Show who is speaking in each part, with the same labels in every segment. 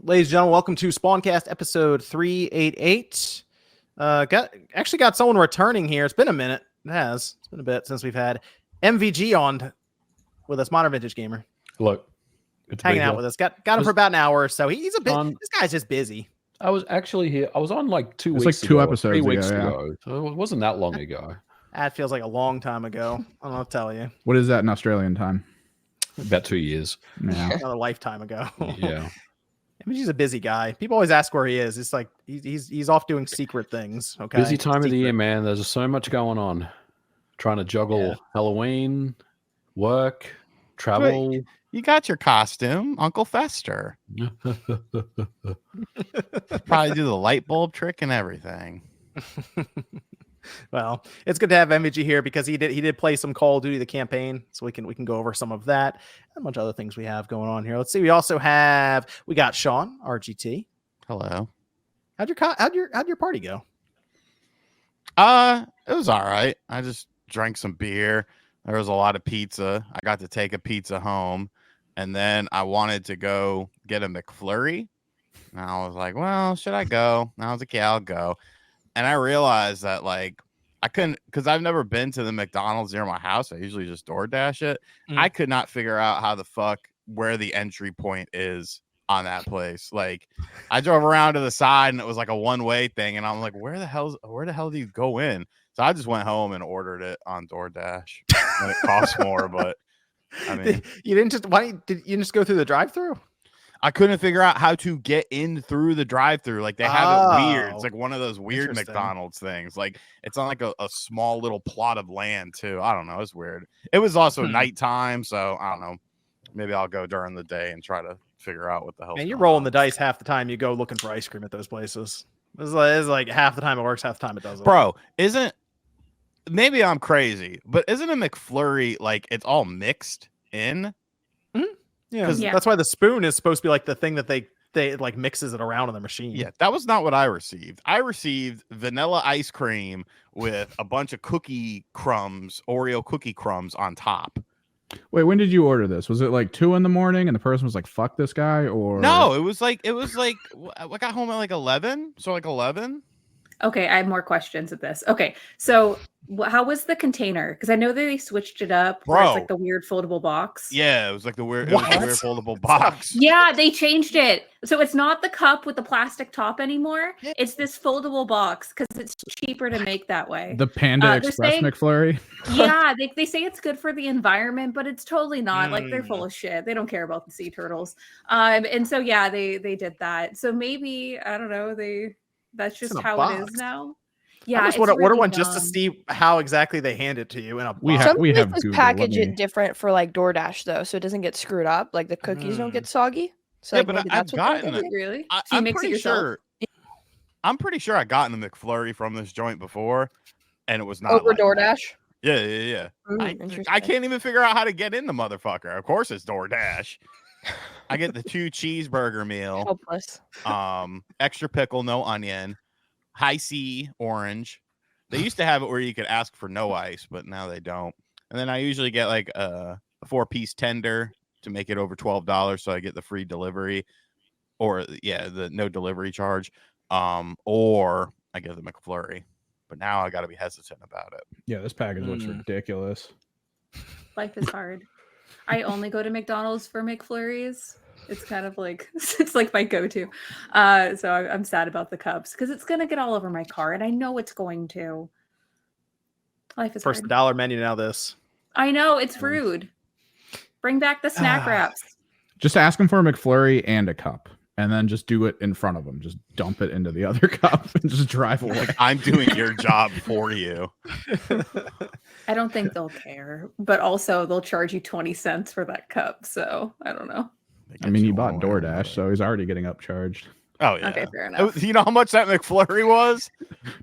Speaker 1: Ladies and gentlemen, welcome to Spawncast episode 388. Got someone returning here. It's been a minute. It has. It's been a bit since we've had MVG on with us, Modern Vintage Gamer.
Speaker 2: Hello.
Speaker 1: Hanging out with us. Got him for about an hour or so. He's a bit. This guy's just busy.
Speaker 2: I was actually here. I was on like 2 weeks.
Speaker 3: It's like 2 episodes
Speaker 2: 3 weeks
Speaker 3: ago.
Speaker 2: Yeah. So it wasn't that long ago.
Speaker 1: That feels like a long time ago. I don't know what to tell you.
Speaker 3: What is that in Australian time?
Speaker 2: About 2 years.
Speaker 3: Yeah.
Speaker 1: Another lifetime ago.
Speaker 2: Yeah.
Speaker 1: I mean, he's a busy guy. People always ask where he is. It's like he's off doing secret things. Okay.
Speaker 2: Busy time of the year, man. There's so much going on. Trying to juggle Halloween, work, travel.
Speaker 4: Wait, you got your costume, Uncle Fester. Probably do the light bulb trick and everything.
Speaker 1: Well, it's good to have MVG here because he did play some Call of Duty the campaign, so we can go over some of that and a bunch of other things we have going on here. Let's see. We also we got Sean RGT.
Speaker 4: Hello.
Speaker 1: How'd your party go?
Speaker 4: It was all right. I just drank some beer. There was a lot of pizza. I got to take a pizza home, and then I wanted to go get a McFlurry. And I was like, well, should I go? And I was like, yeah, I'll go. And I realized that, like, I couldn't, because I've never been to the McDonald's near my house. I usually just DoorDash it. I could not figure out how the fuck where the entry point is on that place. Like, I drove around to the side and it was like a one-way thing. And I'm like, where the hell do you go in? So I just went home and ordered it on DoorDash. And it costs more, but I mean,
Speaker 1: did you just go through the drive-thru?
Speaker 4: I couldn't figure out how to get in through the drive-thru. Like, they have it weird. It's like one of those weird McDonald's things. Like, it's on like a small little plot of land too. I don't know. It's weird. It was also nighttime, so I don't know. Maybe I'll go during the day and try to figure out what the hell.
Speaker 1: Man, you're rolling the dice half the time you go looking for ice cream at those places. It's like half the time it works, half the time it doesn't.
Speaker 4: Bro, maybe I'm crazy, but isn't a McFlurry like it's all mixed in?
Speaker 1: Yeah, that's why the spoon is supposed to be like the thing that they like mixes it around in the machine.
Speaker 4: Yeah, that was not what I received. I received vanilla ice cream with a bunch of cookie crumbs, Oreo cookie crumbs on top.
Speaker 3: Wait, when did you order this? Was it like 2 a.m. and the person was like, "Fuck this guy," or
Speaker 4: no? It was like I got home at like 11, so like 11.
Speaker 5: Okay, I have more questions at this. Okay, so how was the container? Because I know that they switched it up. Where it's like the weird foldable box.
Speaker 4: Yeah, it was like the weird foldable box.
Speaker 5: Yeah, they changed it. So it's not the cup with the plastic top anymore. It's this foldable box because it's cheaper to make that way.
Speaker 3: The Panda Express McFlurry.
Speaker 5: Yeah, they say it's good for the environment, but it's totally not. Like, they're full of shit. They don't care about the sea turtles. And so yeah, they did that. So maybe I don't know. That's just how it is now. Yeah,
Speaker 1: I just order one just to see how exactly they hand it to you in a box.
Speaker 3: We have
Speaker 6: Google, package it different for like DoorDash though, so it doesn't get screwed up. Like the cookies don't get soggy. So
Speaker 4: yeah,
Speaker 6: like,
Speaker 4: but
Speaker 6: maybe
Speaker 4: I've gotten it.
Speaker 5: Really?
Speaker 4: I'm pretty sure. I'm pretty sure I gotten a McFlurry from this joint before, and it was not
Speaker 6: over
Speaker 4: like
Speaker 6: DoorDash.
Speaker 4: Yeah. I can't even figure out how to get in the motherfucker. Of course, it's DoorDash. I get the 2 cheeseburger meal.
Speaker 6: Hopeless.
Speaker 4: Extra pickle, no onion. High C orange. They used to have it where you could ask for no ice, but now they don't. And then I usually get like a 4-piece tender to make it over $12, so I get the free delivery, or the no delivery charge. Or I get the McFlurry. But now I got to be hesitant about it.
Speaker 3: Yeah, this package looks ridiculous.
Speaker 5: Life is hard. I only go to McDonald's for McFlurries. It's kind of like it's like my go-to. So I'm sad about the cups because it's gonna get all over my car, and I know it's going to. Life is
Speaker 1: first
Speaker 5: hard.
Speaker 1: dollar menu now. This
Speaker 5: I know it's rude. Bring back the snack wraps.
Speaker 3: Just ask them for a McFlurry and a cup, and then just do it in front of them. Just dump it into the other cup and just drive away.
Speaker 4: Like, I'm doing your job for you.
Speaker 5: I don't think they'll care, but also they'll charge you 20 cents for that cup. So I don't know.
Speaker 3: I mean, he bought DoorDash, so he's already getting upcharged.
Speaker 4: Oh yeah.
Speaker 5: Okay, fair enough.
Speaker 4: You know how much that McFlurry was?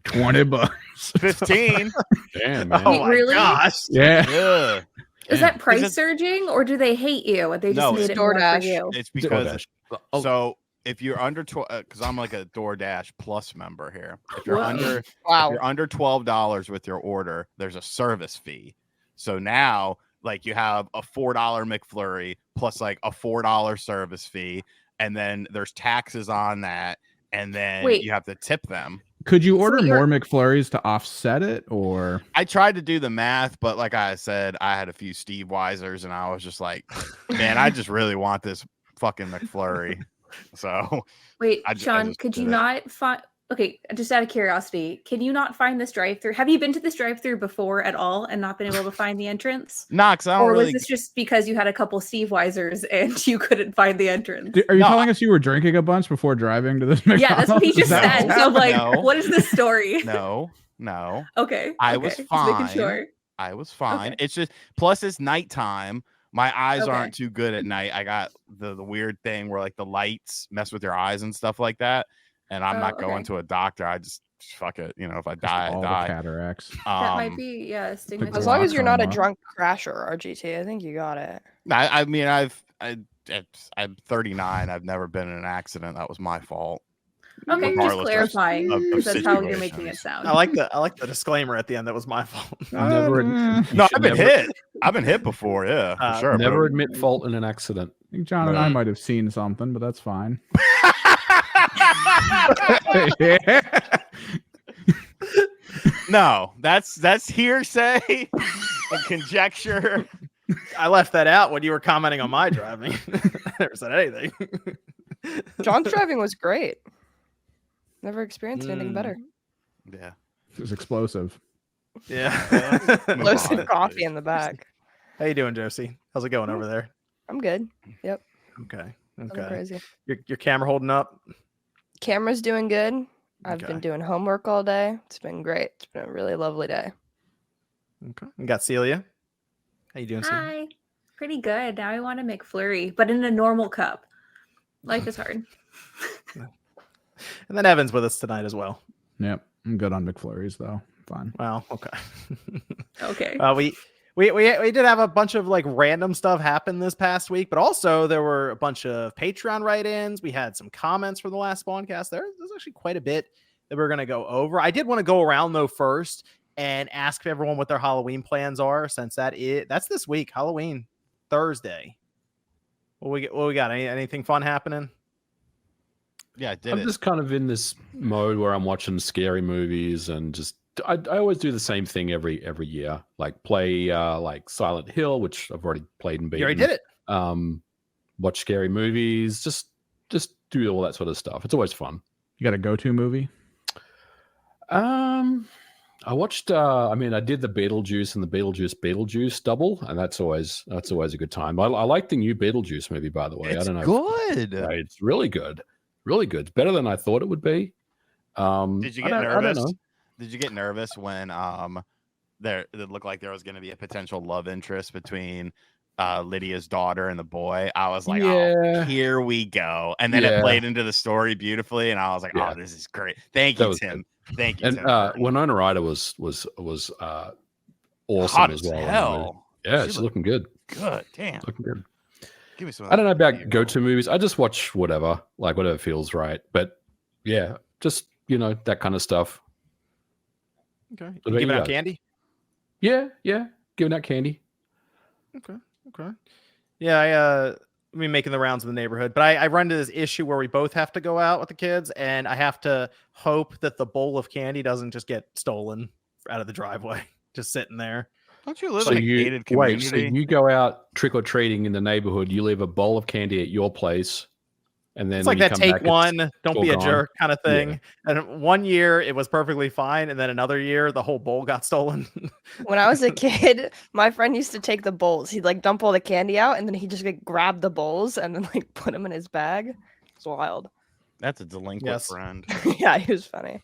Speaker 3: $20.
Speaker 4: 15.
Speaker 2: Damn, man.
Speaker 1: Oh my
Speaker 5: really?
Speaker 1: gosh.
Speaker 3: Yeah.
Speaker 5: Is that price surging, or do they hate you and they just made it more for you?
Speaker 4: It's because so if you're under 12, because I'm like a DoorDash Plus member here. If you're under $12 with your order, there's a service fee. So now, like, you have a $4 McFlurry plus like a $4 service fee, and then there's taxes on that, and then
Speaker 5: Wait.
Speaker 4: you have to tip them.
Speaker 3: Could you
Speaker 5: So
Speaker 3: order
Speaker 5: you're-
Speaker 3: more McFlurries to offset it, or
Speaker 4: I tried to do the math, but like I said, I had a few Steve Weisers, and I was just like, man, I just really want this fucking McFlurry. So
Speaker 5: Wait,
Speaker 4: I
Speaker 5: Sean,
Speaker 4: just
Speaker 5: could
Speaker 4: did
Speaker 5: you
Speaker 4: it.
Speaker 5: not find? Okay, just out of curiosity, can you not find this drive-through? Have you been to this drive-through before at all and not been able to find the entrance?
Speaker 4: nah, 'cause I don't
Speaker 5: Or was
Speaker 4: really.
Speaker 5: this just because you had a couple Steve Weisers and you couldn't find the entrance?
Speaker 3: are you
Speaker 4: No,
Speaker 3: telling us you were drinking a bunch before driving to this McDonald's?
Speaker 5: Yeah, that's what he
Speaker 3: Is
Speaker 5: just
Speaker 3: that-
Speaker 5: said. So I'm like,
Speaker 4: No.
Speaker 5: what is the story?
Speaker 4: No.
Speaker 5: Okay.
Speaker 4: I
Speaker 5: okay,
Speaker 4: was
Speaker 5: just
Speaker 4: fine.
Speaker 5: making sure.
Speaker 4: I was fine.
Speaker 5: Okay.
Speaker 4: It's just plus it's nighttime. My eyes
Speaker 5: Okay.
Speaker 4: aren't too good at night. I got the weird thing where like the lights mess with your eyes and stuff like that. And I'm
Speaker 5: Oh,
Speaker 4: not going
Speaker 5: okay.
Speaker 4: to a doctor. I just fuck it. You know, if I
Speaker 3: Just
Speaker 4: die,
Speaker 3: all
Speaker 4: I
Speaker 3: the
Speaker 4: die.
Speaker 3: cataracts.
Speaker 5: That might be, yeah,
Speaker 6: As
Speaker 5: stigmatization.
Speaker 6: long as you're not a
Speaker 3: glaucoma.
Speaker 6: drunk crasher, RGT, I think you got it.
Speaker 4: I mean, I'm 39. I've never been in an accident. That was my fault.
Speaker 5: Okay, just
Speaker 4: regardless of-
Speaker 5: clarifying
Speaker 4: of
Speaker 5: because that's how you're making it
Speaker 4: situations.
Speaker 5: sound.
Speaker 1: I like the disclaimer at the end. That was my fault.
Speaker 2: Never,
Speaker 3: Uh,
Speaker 2: you
Speaker 4: No,
Speaker 2: should
Speaker 4: I've been
Speaker 2: never-
Speaker 4: hit. I've been hit before. Yeah, for sure.
Speaker 2: Never admit fault in an accident.
Speaker 3: I think John and I might have seen something, but that's fine. Yeah.
Speaker 4: No, that's hearsay and conjecture.
Speaker 1: I left that out when you were commenting on my driving. I never said anything.
Speaker 6: John's driving was great. Never experienced anything better.
Speaker 4: Yeah.
Speaker 3: It was explosive.
Speaker 1: Yeah.
Speaker 4: Move
Speaker 6: Loads
Speaker 4: on,
Speaker 6: of coffee
Speaker 4: please.
Speaker 6: in the back.
Speaker 1: How you doing, Josie? How's it going over there?
Speaker 6: I'm good.
Speaker 1: Okay.
Speaker 6: Nothing
Speaker 1: Okay.
Speaker 6: crazy.
Speaker 1: Your camera holding up?
Speaker 6: Camera's doing good. I've
Speaker 1: Okay.
Speaker 6: been doing homework all day. It's been great. It's been a really lovely day.
Speaker 1: Okay. We got Celia. How you doing, Celia?
Speaker 5: Hi. Pretty good. Now I want a McFlurry, but in a normal cup. Life is hard.
Speaker 1: And then Evan's with us tonight as well.
Speaker 3: Yep. I'm good on McFlurries though. Fine.
Speaker 1: Well, okay.
Speaker 5: Okay.
Speaker 1: We did have a bunch of like random stuff happen this past week, but also there were a bunch of Patreon write-ins. We had some comments from the last Spawncast. There's actually quite a bit that we're going to go over. I did want to go around though first and ask everyone what their Halloween plans are, since that's this week, Halloween Thursday. What we got? Anything fun happening?
Speaker 4: Yeah, I did
Speaker 2: I'm
Speaker 4: it.
Speaker 2: just kind of in this mode where I'm watching scary movies and just I always do the same thing every year, like play like Silent Hill, which I've already played and beaten.
Speaker 1: You already did it.
Speaker 2: Watch scary movies, just do all that sort of stuff. It's always fun.
Speaker 3: You got a go-to movie?
Speaker 2: I watched. I did the Beetlejuice and the Beetlejuice double, and that's always a good time. I like the new Beetlejuice movie, by the way.
Speaker 4: It's
Speaker 2: I don't know.
Speaker 4: good.
Speaker 2: Yeah, it's really good. Really good. It's better than I thought it would be.
Speaker 4: Did you
Speaker 2: I
Speaker 4: get
Speaker 2: don't
Speaker 4: nervous?
Speaker 2: know.
Speaker 4: Did you get nervous when it looked like there was going to be a potential love interest between Lydia's daughter and the boy? I was like, oh,
Speaker 2: Yeah.
Speaker 4: here we go. And then it
Speaker 2: Yeah.
Speaker 4: played into the story beautifully, and I was like,
Speaker 2: Yeah.
Speaker 4: oh, this is great. Thank
Speaker 2: That
Speaker 4: you,
Speaker 2: was
Speaker 4: Tim. Thank you,
Speaker 2: And
Speaker 4: Tim.
Speaker 2: Winona Ryder was awesome
Speaker 4: Hot
Speaker 2: as
Speaker 4: as
Speaker 2: well. in the movie.
Speaker 4: hell.
Speaker 2: Yeah,
Speaker 4: She
Speaker 2: she's
Speaker 4: looked
Speaker 2: looking good.
Speaker 4: Good. Damn.
Speaker 2: Looking good.
Speaker 4: Give me some.
Speaker 2: I don't know about go-to movies. I just watch whatever feels right. But yeah, just that kind of stuff.
Speaker 1: Okay.
Speaker 2: about
Speaker 1: Giving
Speaker 2: you
Speaker 1: out
Speaker 2: guys?
Speaker 1: candy?
Speaker 2: Yeah, giving out candy.
Speaker 1: Okay. Yeah, I mean, making the rounds in the neighborhood, but I run into this issue where we both have to go out with the kids, and I have to hope that the bowl of candy doesn't just get stolen out of the driveway, just sitting there.
Speaker 4: Don't you live
Speaker 2: So
Speaker 4: in a
Speaker 2: you
Speaker 4: gated
Speaker 2: wait.
Speaker 4: community?
Speaker 2: So you go out trick or treating in the neighborhood. You leave a bowl of candy at your place, and then
Speaker 1: It's
Speaker 2: when
Speaker 1: like
Speaker 2: you
Speaker 1: that
Speaker 2: come
Speaker 1: take
Speaker 2: back,
Speaker 1: one, don't
Speaker 2: all
Speaker 1: be a
Speaker 2: gone.
Speaker 1: jerk kind of
Speaker 2: Yeah.
Speaker 1: thing. And one year it was perfectly fine, and then another year the whole bowl got stolen.
Speaker 6: When I was a kid, my friend used to take the bowls. He'd like dump all the candy out, and then he'd just like grab the bowls and then like put them in his bag. It's wild.
Speaker 4: That's a delinquent
Speaker 1: Yes.
Speaker 4: friend.
Speaker 6: Yeah, he was funny.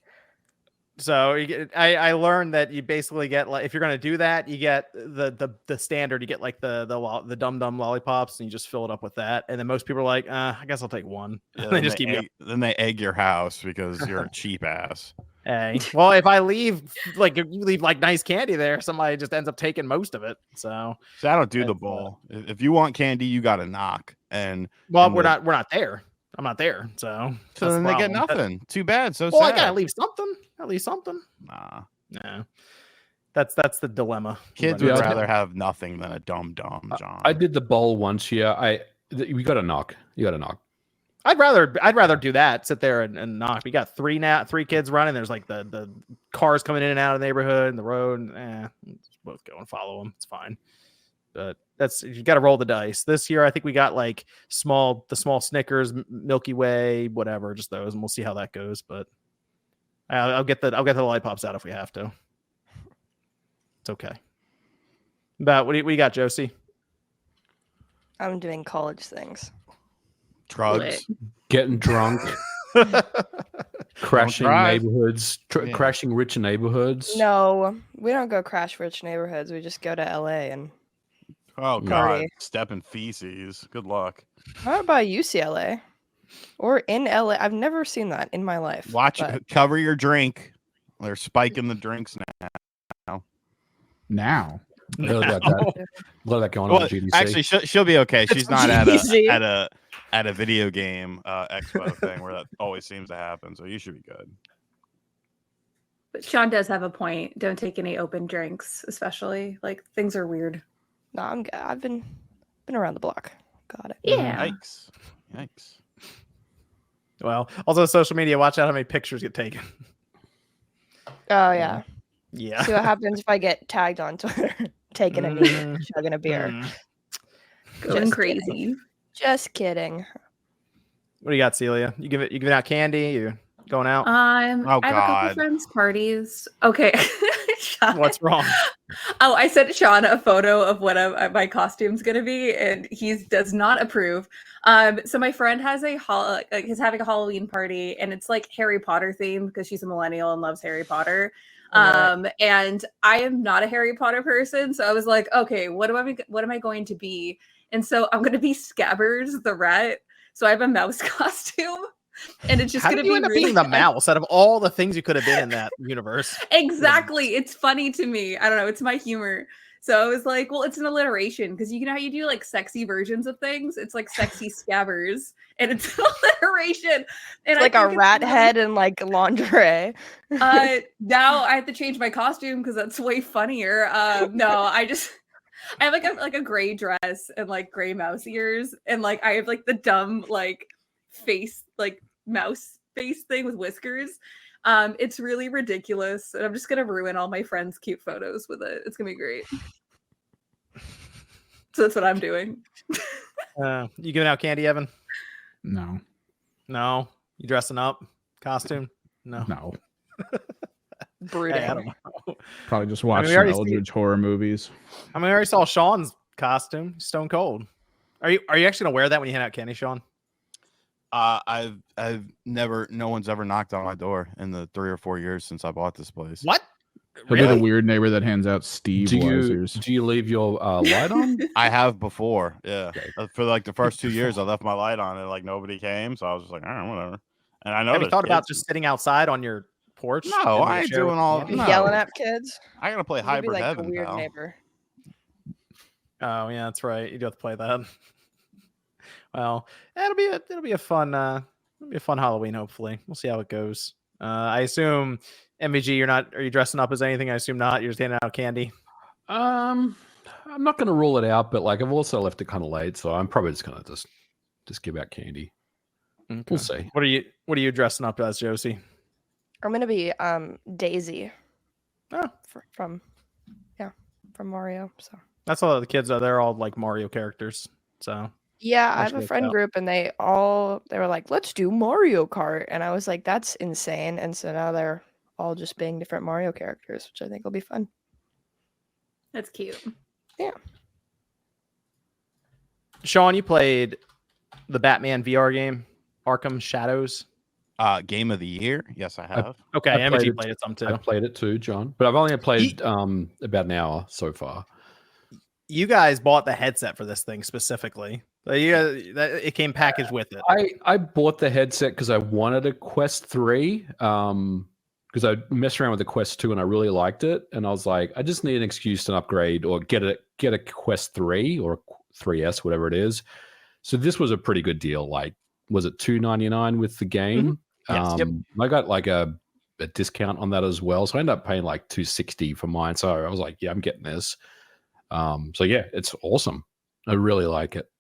Speaker 1: So I learned that you basically get, like, if you're gonna do that, you get the standard. You get like the dum dum lollipops, and you just fill it up with that. And then most people are like, I guess I'll take one.
Speaker 4: Yeah,
Speaker 1: they just keep
Speaker 4: then they egg your house because you're a cheap ass.
Speaker 1: Hey, well, if I leave, like, if you leave like nice candy there, somebody just ends up taking most of it. So,
Speaker 4: So I don't do the
Speaker 1: That's,
Speaker 4: bowl. If you want candy, you got to knock. And
Speaker 1: well,
Speaker 4: And
Speaker 1: we're
Speaker 4: the-
Speaker 1: not there. I'm not there. So that's
Speaker 4: then
Speaker 1: the
Speaker 4: they get
Speaker 1: problem.
Speaker 4: nothing. Too bad. So
Speaker 1: Well, I
Speaker 4: sad.
Speaker 1: gotta leave something. At least something.
Speaker 4: Nah.
Speaker 1: No, that's the dilemma.
Speaker 4: Kids
Speaker 2: Yeah,
Speaker 4: would
Speaker 2: I-
Speaker 4: rather have nothing than a dum dum, John.
Speaker 2: I did the bowl once. Yeah, we got to knock. You got to knock.
Speaker 1: I'd rather do that. Sit there and knock. We got three kids running. There's like the cars coming in and out of the neighborhood and the road. Both go and follow them. It's fine. But you got to roll the dice. This year, I think we got like the small Snickers, Milky Way, whatever, just those, and we'll see how that goes. But I'll get the light pops out if we have to. It's okay. But what do you got, Josie?
Speaker 6: I'm doing college things.
Speaker 4: Drugs.
Speaker 2: Getting drunk, crashing
Speaker 4: drive.
Speaker 2: neighborhoods, crashing rich neighborhoods.
Speaker 6: No, we don't go crash rich neighborhoods. We just go to LA and
Speaker 4: Oh God,
Speaker 6: Party.
Speaker 4: step in feces. Good luck.
Speaker 6: how about UCLA or in LA? I've never seen that in my life.
Speaker 4: Watch
Speaker 6: but
Speaker 4: it. Cover your drink. They're spiking the drinks now.
Speaker 3: Now.
Speaker 2: Look at that. Look at that going on at GDC.
Speaker 4: Actually, she'll be okay. She's
Speaker 6: It's
Speaker 4: not
Speaker 6: GDC.
Speaker 4: at a video game expo thing where that always seems to happen. So you should be good.
Speaker 5: But Sean does have a point. Don't take any open drinks, especially. Like, things are weird.
Speaker 6: No, I've been around the block. Got it.
Speaker 5: Yeah.
Speaker 4: Yikes.
Speaker 1: Well, also social media. Watch out how many pictures get taken.
Speaker 6: Oh yeah.
Speaker 1: Yeah.
Speaker 6: See what happens if I get tagged on Twitter taking a knee, chugging a beer.
Speaker 5: Going
Speaker 6: Just
Speaker 5: crazy.
Speaker 6: kidding. Just kidding.
Speaker 1: What do you got, Celia? You giving out candy? You going out?
Speaker 4: Oh,
Speaker 5: I have a
Speaker 4: God.
Speaker 5: couple friends' parties. Okay. Sean.
Speaker 1: What's wrong?
Speaker 5: Oh, I sent Sean a photo of what my costume's gonna be, and he does not approve. So my friend has he's having a Halloween party, and it's like Harry Potter themed because she's a millennial and loves Harry Potter. And I am not a Harry Potter person, so I was like, okay, what am I going to be? And so I'm gonna be Scabbers the Rat. So I have a mouse costume. And it's just
Speaker 1: How
Speaker 5: going to
Speaker 1: did you
Speaker 5: be
Speaker 1: end up
Speaker 5: really
Speaker 1: being the mouse out of all the things you could have been in that universe?
Speaker 5: Exactly. It's funny to me. I don't know. It's my humor. So I was like, well, it's an alliteration because you know how you do like sexy versions of things? It's like sexy Scabbers. And it's an alliteration. And
Speaker 6: It's like
Speaker 5: I
Speaker 6: a
Speaker 5: think
Speaker 6: rat
Speaker 5: really-
Speaker 6: head and like lingerie.
Speaker 5: Now I have to change my costume because that's way funnier. No, I have like a gray dress and like gray mouse ears. And like I have like the dumb like face, like mouse face thing with whiskers. It's really ridiculous, and I'm just gonna ruin all my friends' cute photos with it. It's gonna be great. So that's what I'm doing.
Speaker 1: You giving out candy, Evan?
Speaker 3: No.
Speaker 1: You dressing up? Costume? No.
Speaker 3: No.
Speaker 6: Brooding.
Speaker 1: Hey, I don't know.
Speaker 3: Probably just watch
Speaker 1: we
Speaker 3: some
Speaker 1: already see-
Speaker 3: Eldritch horror movies.
Speaker 1: I mean, I already saw Sean's costume. Stone Cold. Are you actually gonna wear that when you hand out candy, Sean?
Speaker 4: I've never. No one's ever knocked on my door in the 3 or 4 years since I bought this place.
Speaker 1: What?
Speaker 3: He'll be the weird neighbor that hands out Steve
Speaker 2: Do
Speaker 3: lasers.
Speaker 2: you leave your light on?
Speaker 4: I have before. Yeah.
Speaker 2: Okay.
Speaker 4: For like the first 2 years, I left my light on and like nobody came, so I was just like, all right, whatever. And I know.
Speaker 1: Have you
Speaker 4: there's
Speaker 1: thought about
Speaker 4: kids.
Speaker 1: just sitting outside on your porch?
Speaker 4: No,
Speaker 1: and
Speaker 4: I ain't
Speaker 1: share with
Speaker 4: doing all-
Speaker 1: candy?
Speaker 4: no.
Speaker 6: Yelling at kids.
Speaker 4: I gotta play
Speaker 6: You'd be
Speaker 4: Hybrid
Speaker 6: like
Speaker 4: Heaven.
Speaker 6: a weird
Speaker 4: pal.
Speaker 6: neighbor.
Speaker 1: Oh yeah, that's right. You do have to play that. Well, it'll be a fun Halloween. Hopefully, we'll see how it goes. I assume MVG, are you dressing up as anything? I assume not. You're just handing out candy.
Speaker 2: I'm not going to rule it out, but like I've also left it kind of late, so I'm probably just going to just give out candy.
Speaker 1: Okay.
Speaker 2: We'll see.
Speaker 1: What are you dressing up as, Josie?
Speaker 6: I'm gonna be Daisy.
Speaker 1: Oh.
Speaker 6: From Mario. So
Speaker 1: That's all the kids are. They're all like Mario characters. So
Speaker 6: yeah, I
Speaker 1: Much
Speaker 6: have a
Speaker 1: worked
Speaker 6: friend
Speaker 1: out.
Speaker 6: group, and they were like, "Let's do Mario Kart," and I was like, "That's insane!" And so now they're all just being different Mario characters, which I think will be fun.
Speaker 5: That's cute.
Speaker 1: Sean, you played the Batman VR game, Arkham Shadows.
Speaker 4: Game of the year? Yes, I have.
Speaker 1: Okay,
Speaker 2: I played
Speaker 1: MVG
Speaker 2: it-
Speaker 1: played it some too.
Speaker 2: I played it too, John, but I've only played about an hour so far.
Speaker 1: You guys bought the headset for this thing specifically. It came packaged with it.
Speaker 2: I bought the headset because I wanted a Quest 3 because I messed around with the Quest 2 and I really liked it, and I was like, I just need an excuse to upgrade or get a Quest 3 or 3S, whatever it is. So this was a pretty good deal. Like, was it $2.99 with the game?
Speaker 1: Yes, yep.
Speaker 2: I got like a discount on that as well, so I ended up paying like $2.60 for mine. So I was like, yeah, I'm getting this. So yeah, it's awesome. I really like it.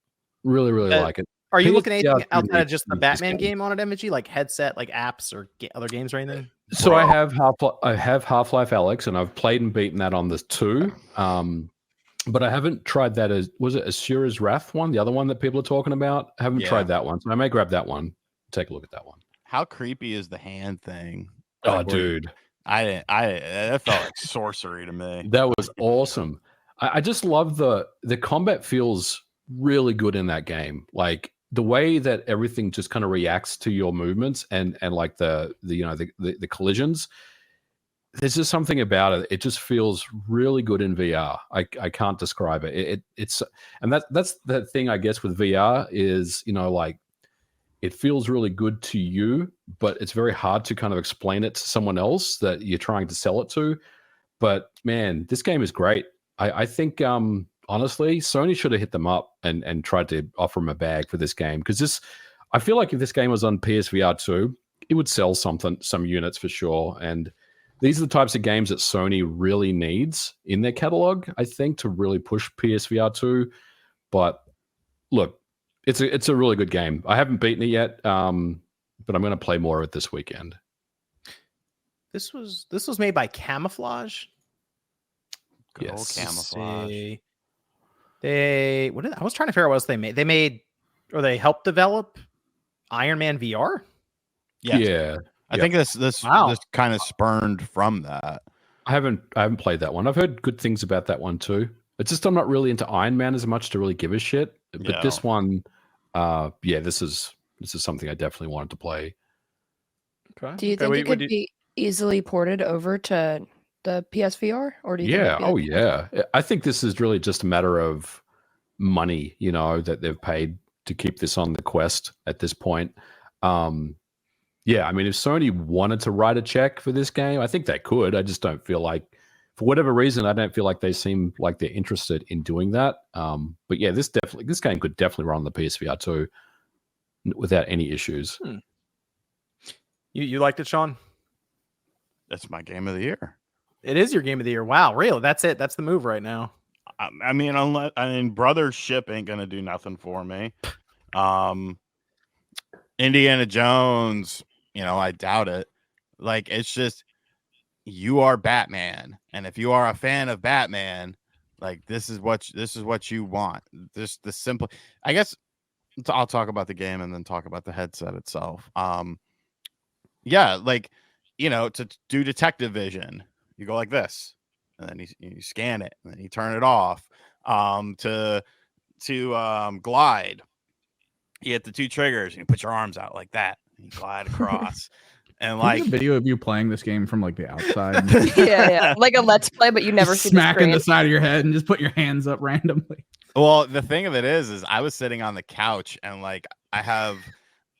Speaker 2: Really like it.
Speaker 1: Are you looking at
Speaker 2: PSVR
Speaker 1: anything
Speaker 2: 2
Speaker 1: outside of
Speaker 2: needs
Speaker 1: just
Speaker 2: to
Speaker 1: the
Speaker 2: use this
Speaker 1: Batman
Speaker 2: game.
Speaker 1: game on it, MG? Like headset, like apps or other games or anything?
Speaker 2: So I have Half-Life Alyx, and I've played and beaten that on the 2. But I haven't tried that was it Asura's Wrath one, the other one that people are talking about? I haven't
Speaker 4: Yeah.
Speaker 2: tried that one. So I may grab that one. Take a look at that one.
Speaker 4: How creepy is the hand thing?
Speaker 2: Oh,
Speaker 4: Like, where you-
Speaker 2: dude.
Speaker 4: that felt like sorcery to me.
Speaker 2: That was awesome. I just love the combat feels really good in that game. Like the way that everything just kind of reacts to your movements and like the collisions. There's just something about it. It just feels really good in VR. I can't describe it. It's and that's the thing I guess with VR is, like it feels really good to you, but it's very hard to kind of explain it to someone else that you're trying to sell it to. But man, this game is great. I think honestly, Sony should have hit them up and tried to offer them a bag for this game, because I feel like if this game was on PSVR 2, it would sell some units for sure. And these are the types of games that Sony really needs in their catalog, I think, to really push PSVR 2. But look, it's a really good game. I haven't beaten it yet, but I'm going to play more of it this weekend.
Speaker 1: This was made by Camouflage.
Speaker 4: Good old
Speaker 2: Yes.
Speaker 4: Camouflage.
Speaker 1: I was trying to figure out what else they made. They made, or they helped develop Iron Man VR.
Speaker 4: Yes.
Speaker 2: Yeah.
Speaker 4: I think this
Speaker 1: Wow.
Speaker 4: kind of spurned from that.
Speaker 2: I haven't played that one. I've heard good things about that one too. It's just I'm not really into Iron Man as much to really give a shit. But
Speaker 4: Yeah.
Speaker 2: this one, this is something I definitely wanted to play.
Speaker 1: Okay.
Speaker 6: Do you think it could be easily ported over to the PSVR, or do you think
Speaker 2: Yeah.
Speaker 6: it'd be
Speaker 2: Oh,
Speaker 6: like-
Speaker 2: yeah. I think this is really just a matter of money, that they've paid to keep this on the Quest at this point. Yeah, I mean, if Sony wanted to write a check for this game, I think they could. I just don't feel like, for whatever reason, I don't feel like they seem like they're interested in doing that. But yeah, this game could definitely run on the PSVR 2 without any issues.
Speaker 1: You liked it, Sean?
Speaker 4: That's my game of the year.
Speaker 1: It is your game of the year. Wow, really? That's it. That's the move right now.
Speaker 4: I mean, Brother's Ship ain't gonna do nothing for me. Indiana Jones, I doubt it. Like, it's just, you are Batman, and if you are a fan of Batman, like, this is what you want. The simple. I guess I'll talk about the game and then talk about the headset itself. Yeah, like, to do detective vision, you go like this, and then you scan it, and then you turn it off. To glide, you hit the two triggers, and you put your arms out like that, and you glide across. And
Speaker 3: Can we
Speaker 4: like
Speaker 3: get a video of you playing this game from like the outside,
Speaker 6: yeah, like a let's play, but you never
Speaker 3: just
Speaker 6: see the
Speaker 3: smacking
Speaker 6: screen.
Speaker 3: the side of your head and just put your hands up randomly.
Speaker 4: Well, the thing of it is I was sitting on the couch, and like I have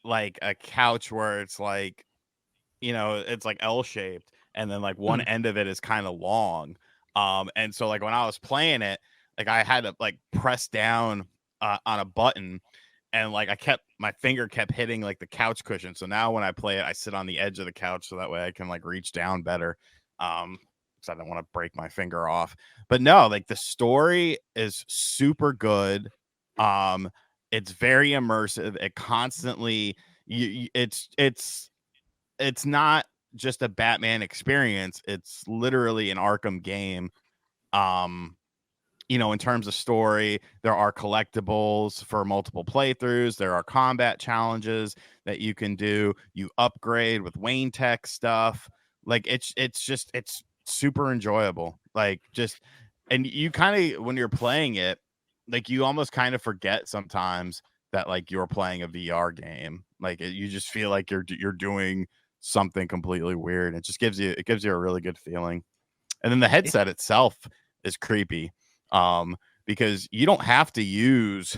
Speaker 4: like a couch where it's like, it's like L-shaped, and then like one end of it is kind of long. And so like when I was playing it, like I had to like press down on a button, and like my finger kept hitting like the couch cushion. So now when I play it, I sit on the edge of the couch so that way I can like reach down better. Because I don't want to break my finger off. But no, like the story is super good. It's very immersive. It constantly it's not just a Batman experience. It's literally an Arkham game. In terms of story, there are collectibles for multiple playthroughs. There are combat challenges that you can do. You upgrade with Wayne Tech stuff. Like it's super enjoyable. Like and you kind of, when you're playing it, like you almost kind of forget sometimes that like you're playing a VR game. Like you just feel like you're doing something completely weird. It just gives you a really good feeling. And then the headset itself is creepy. Because you don't have to use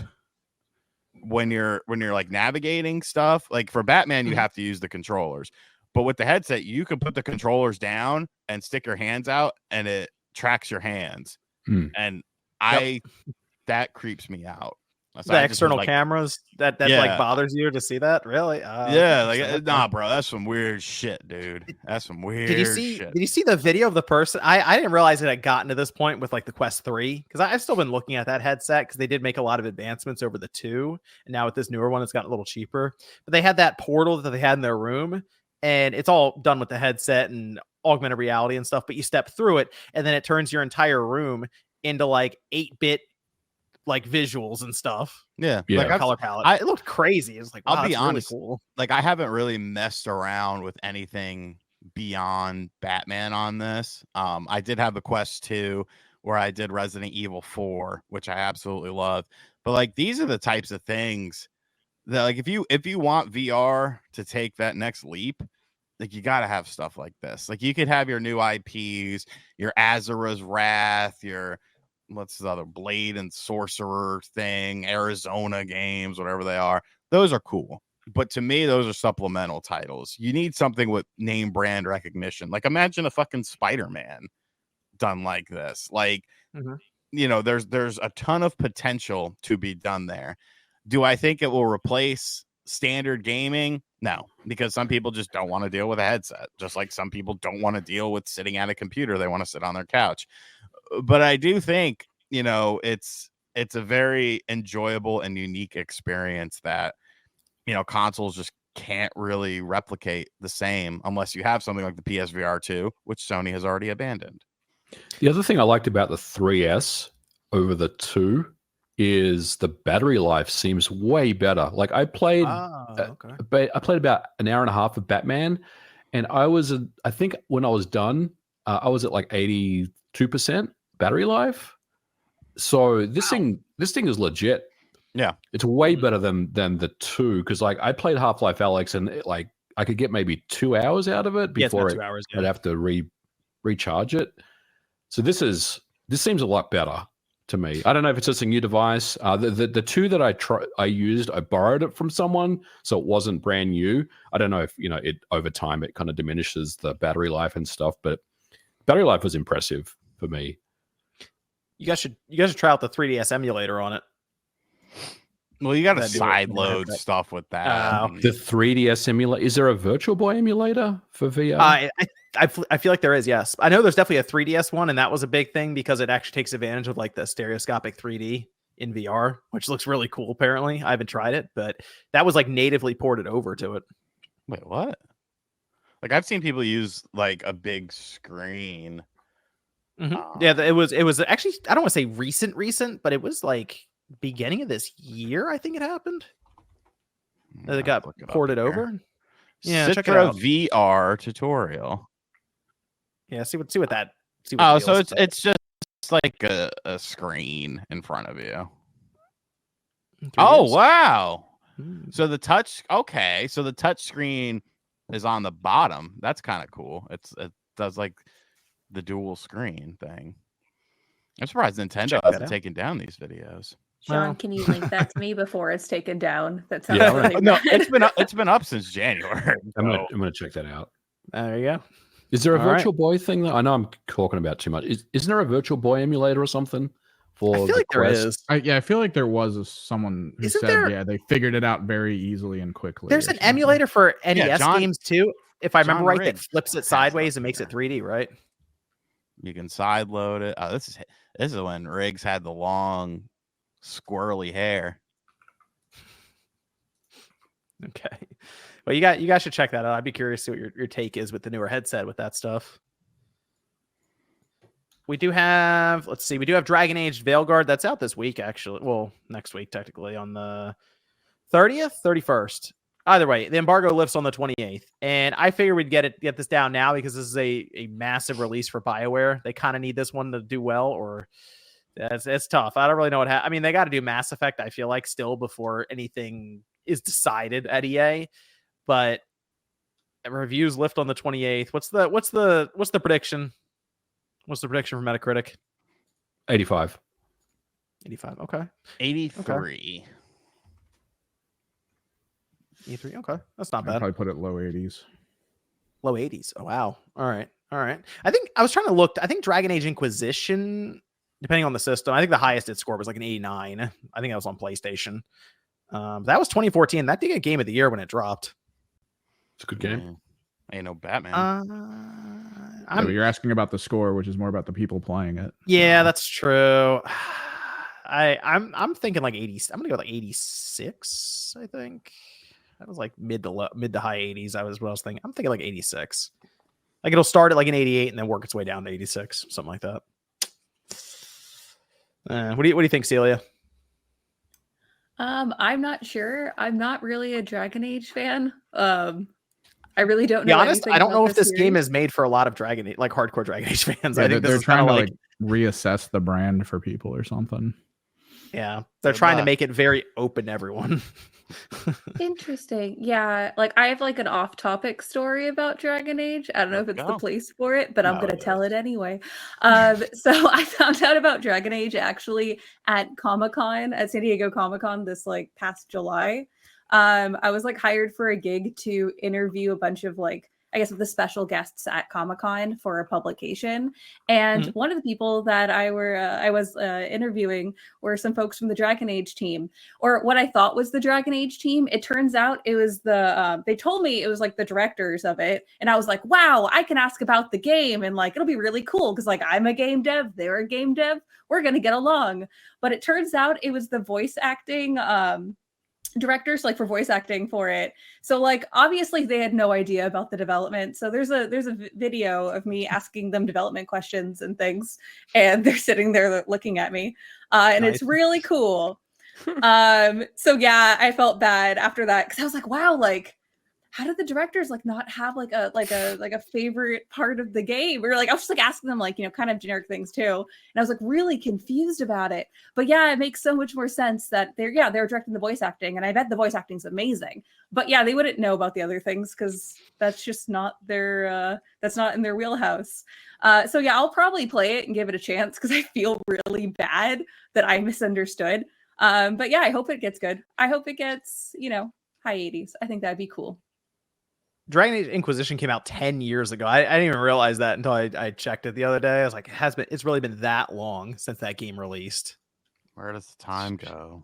Speaker 4: when you're like navigating stuff. Like for Batman, you have to use the controllers, but with the headset, you can put the controllers down and stick your hands out, and it tracks your hands. And that creeps me out. So
Speaker 1: The
Speaker 4: I just would,
Speaker 1: external
Speaker 4: like,
Speaker 1: cameras that
Speaker 4: Yeah.
Speaker 1: like bothers you to see that, really?
Speaker 4: yeah, like
Speaker 1: interesting.
Speaker 4: nah, bro, that's some weird shit, dude. That's some weird
Speaker 1: Did you see?
Speaker 4: shit.
Speaker 1: Did you see the video of the person? I didn't realize it had gotten to this point with like the Quest 3 because I've still been looking at that headset because they did make a lot of advancements over the 2, and now with this newer one, it's gotten a little cheaper. But they had that portal that they had in their room, and it's all done with the headset and augmented reality and stuff. But you step through it, and then it turns your entire room into like 8-bit like visuals and stuff.
Speaker 4: Yeah,
Speaker 2: Yeah.
Speaker 4: like
Speaker 1: Like a color palette. It looked crazy. It was like, wow,
Speaker 4: I'll be
Speaker 1: that's really
Speaker 4: honest,
Speaker 1: cool.
Speaker 4: like I haven't really messed around with anything beyond Batman on this. I did have the Quest 2 where I did Resident Evil 4, which I absolutely loved. But like these are the types of things that like if you want VR to take that next leap, like you got to have stuff like this. Like you could have your new IPs, your Azura's Wrath, your what's the other Blade and Sorcerer thing, Arizona games, whatever they are. Those are cool. But to me, those are supplemental titles. You need something with name brand recognition. Like imagine a fucking Spider-Man done like this. Like, you know, there's a ton of potential to be done there. Do I think it will replace standard gaming? No, because some people just don't want to deal with a headset. Just like some people don't want to deal with sitting at a computer. They want to sit on their couch. But I do think, you know, it's a very enjoyable and unique experience that, you know, consoles just can't really replicate the same unless you have something like the PSVR 2, which Sony has already abandoned.
Speaker 2: The other thing I liked about the 3S over the 2 is the battery life seems way better. Like I played, I played about an hour and a half of Batman, and I think when I was done, I was at like 82% battery life. So this thing is legit.
Speaker 4: Yeah,
Speaker 2: it's way better than the 2 because like I played Half-Life Alyx and like I could get maybe 2 hours out of it before
Speaker 1: 2 hours.
Speaker 2: I'd have to recharge it. So this seems a lot better to me. I don't know if it's just a new device. The 2 that I used, I borrowed it from someone, so it wasn't brand new. I don't know if it over time it kind of diminishes the battery life and stuff, but battery life was impressive for me.
Speaker 1: You guys should try out the 3DS emulator on it.
Speaker 4: Well, you got to side load stuff with that.
Speaker 2: The 3DS emulator. Is there a Virtual Boy emulator for VR?
Speaker 1: I feel like there is, yes. I know there's definitely a 3DS one, and that was a big thing because it actually takes advantage of like the stereoscopic 3D in VR, which looks really cool, apparently. I haven't tried it, but that was like natively ported over to it.
Speaker 4: Wait, what? Like I've seen people use like a big screen.
Speaker 1: Yeah, it was actually, I don't want to say recent, but it was like beginning of this year, I think it happened. That it got ported over. Yeah,
Speaker 4: Citra
Speaker 1: check it out.
Speaker 4: VR tutorial.
Speaker 1: Yeah, see what that.
Speaker 4: Oh, so it's just like a screen in front of you.
Speaker 1: 3DS.
Speaker 4: Oh wow! So the touch screen is on the bottom. That's kind of cool. It does like the dual screen thing. I'm surprised Nintendo hasn't taken down these videos.
Speaker 5: Sean, can you link that to me before it's taken down? That sounds
Speaker 2: really
Speaker 4: no, it's been up since January.
Speaker 2: I'm gonna check that out.
Speaker 1: There you go.
Speaker 2: Is there a Virtual Boy thing? I know I'm talking about too much. Isn't there a Virtual Boy emulator or something? For
Speaker 1: I feel like there is.
Speaker 3: I feel like there was someone who said they figured it out very easily and quickly.
Speaker 1: There's an emulator for NES
Speaker 4: John,
Speaker 1: games too, if I remember right,
Speaker 4: Riggs
Speaker 1: that flips it sideways and makes it 3D, right?
Speaker 4: You can side load it. Oh, this is when Riggs had the long, squirrely hair.
Speaker 1: Okay. Well, you guys should check that out. I'd be curious to see what your take is with the newer headset with that stuff. We do have Dragon Age Veilguard. That's out this week, actually. Well, next week, technically, on the 30th, 31st. Either way, the embargo lifts on the 28th. And I figure we'd get this down now because this is a massive release for BioWare. They kind of need this one to do well, or it's tough. I don't really know what I mean, they got to do Mass Effect, I feel like, still before anything is decided at EA. But reviews lift on the 28th. What's the prediction? What's the prediction for Metacritic?
Speaker 2: 85.
Speaker 1: 85. Okay.
Speaker 4: 83.
Speaker 1: 83. Okay. That's not
Speaker 3: I'd
Speaker 1: bad.
Speaker 3: probably put it low 80s.
Speaker 1: Low 80s. Oh, wow. All right. I think I was trying to look. I think Dragon Age Inquisition depending on the system. I think the highest it scored was like an 89. I think that was on PlayStation. That was 2014. That did get Game of the Year when it dropped.
Speaker 2: It's a good game.
Speaker 4: Ain't no Batman.
Speaker 3: But you're asking about the score, which is more about the people playing it.
Speaker 1: Yeah, that's true. I'm thinking like 80. I'm gonna go like 86. I think that was like mid to high 80s. I was thinking. I'm thinking like 86. Like it'll start at like an 88 and then work its way down to 86, something like that. What do you think, Celia?
Speaker 5: I'm not sure. I'm not really a Dragon Age fan. I really don't
Speaker 1: To be
Speaker 5: know.
Speaker 1: honest,
Speaker 5: anything
Speaker 1: I don't know
Speaker 5: about
Speaker 1: if this game
Speaker 5: series.
Speaker 1: is made for a lot of Dragon Age, like hardcore Dragon Age fans.
Speaker 3: Yeah,
Speaker 1: I think
Speaker 3: they're
Speaker 1: this is
Speaker 3: trying to
Speaker 1: like
Speaker 3: reassess the brand for people or something.
Speaker 1: yeah, they're
Speaker 4: Good
Speaker 1: trying to
Speaker 4: luck.
Speaker 1: make it very open to everyone.
Speaker 5: Interesting. Yeah, like I have like an off-topic story about Dragon Age. I don't know if
Speaker 4: Let's
Speaker 5: it's the
Speaker 4: go.
Speaker 5: place for it, but I'm
Speaker 1: No,
Speaker 5: gonna
Speaker 1: it
Speaker 5: tell
Speaker 1: is.
Speaker 5: it anyway. So I found out about Dragon Age actually at Comic-Con, at San Diego Comic-Con this like past July. I was like hired for a gig to interview a bunch of like I guess the special guests at Comic-Con for a publication. And one of the people that I was interviewing were some folks from the Dragon Age team, or what I thought was the Dragon Age team. It turns out it was they told me it was like the directors of it. And I was like, wow, I can ask about the game and like, it'll be really cool. Cause like I'm a game dev, they're a game dev. We're going to get along. But it turns out it was the voice acting, directors like for voice acting for it. So like obviously they had no idea about the development. So there's a video of me asking them development questions and things, and they're sitting there looking at me, and
Speaker 1: Nice.
Speaker 5: it's really cool. So yeah, I felt bad after that because I was like, wow, like how did the directors like not have like a favorite part of the game? Or like I was just like asking them like, you know, kind of generic things too. And I was like really confused about it. But yeah, it makes so much more sense that they're directing the voice acting. And I bet the voice acting's amazing. But yeah, they wouldn't know about the other things because that's just not their that's not in their wheelhouse. So yeah, I'll probably play it and give it a chance because I feel really bad that I misunderstood. But yeah, I hope it gets good. I hope it gets, you know, high 80s. I think that'd be cool.
Speaker 1: Dragon Age Inquisition came out 10 years ago. I didn't even realize that until I checked it the other day. I was like, it's really been that long since that game released.
Speaker 4: Where does the time go?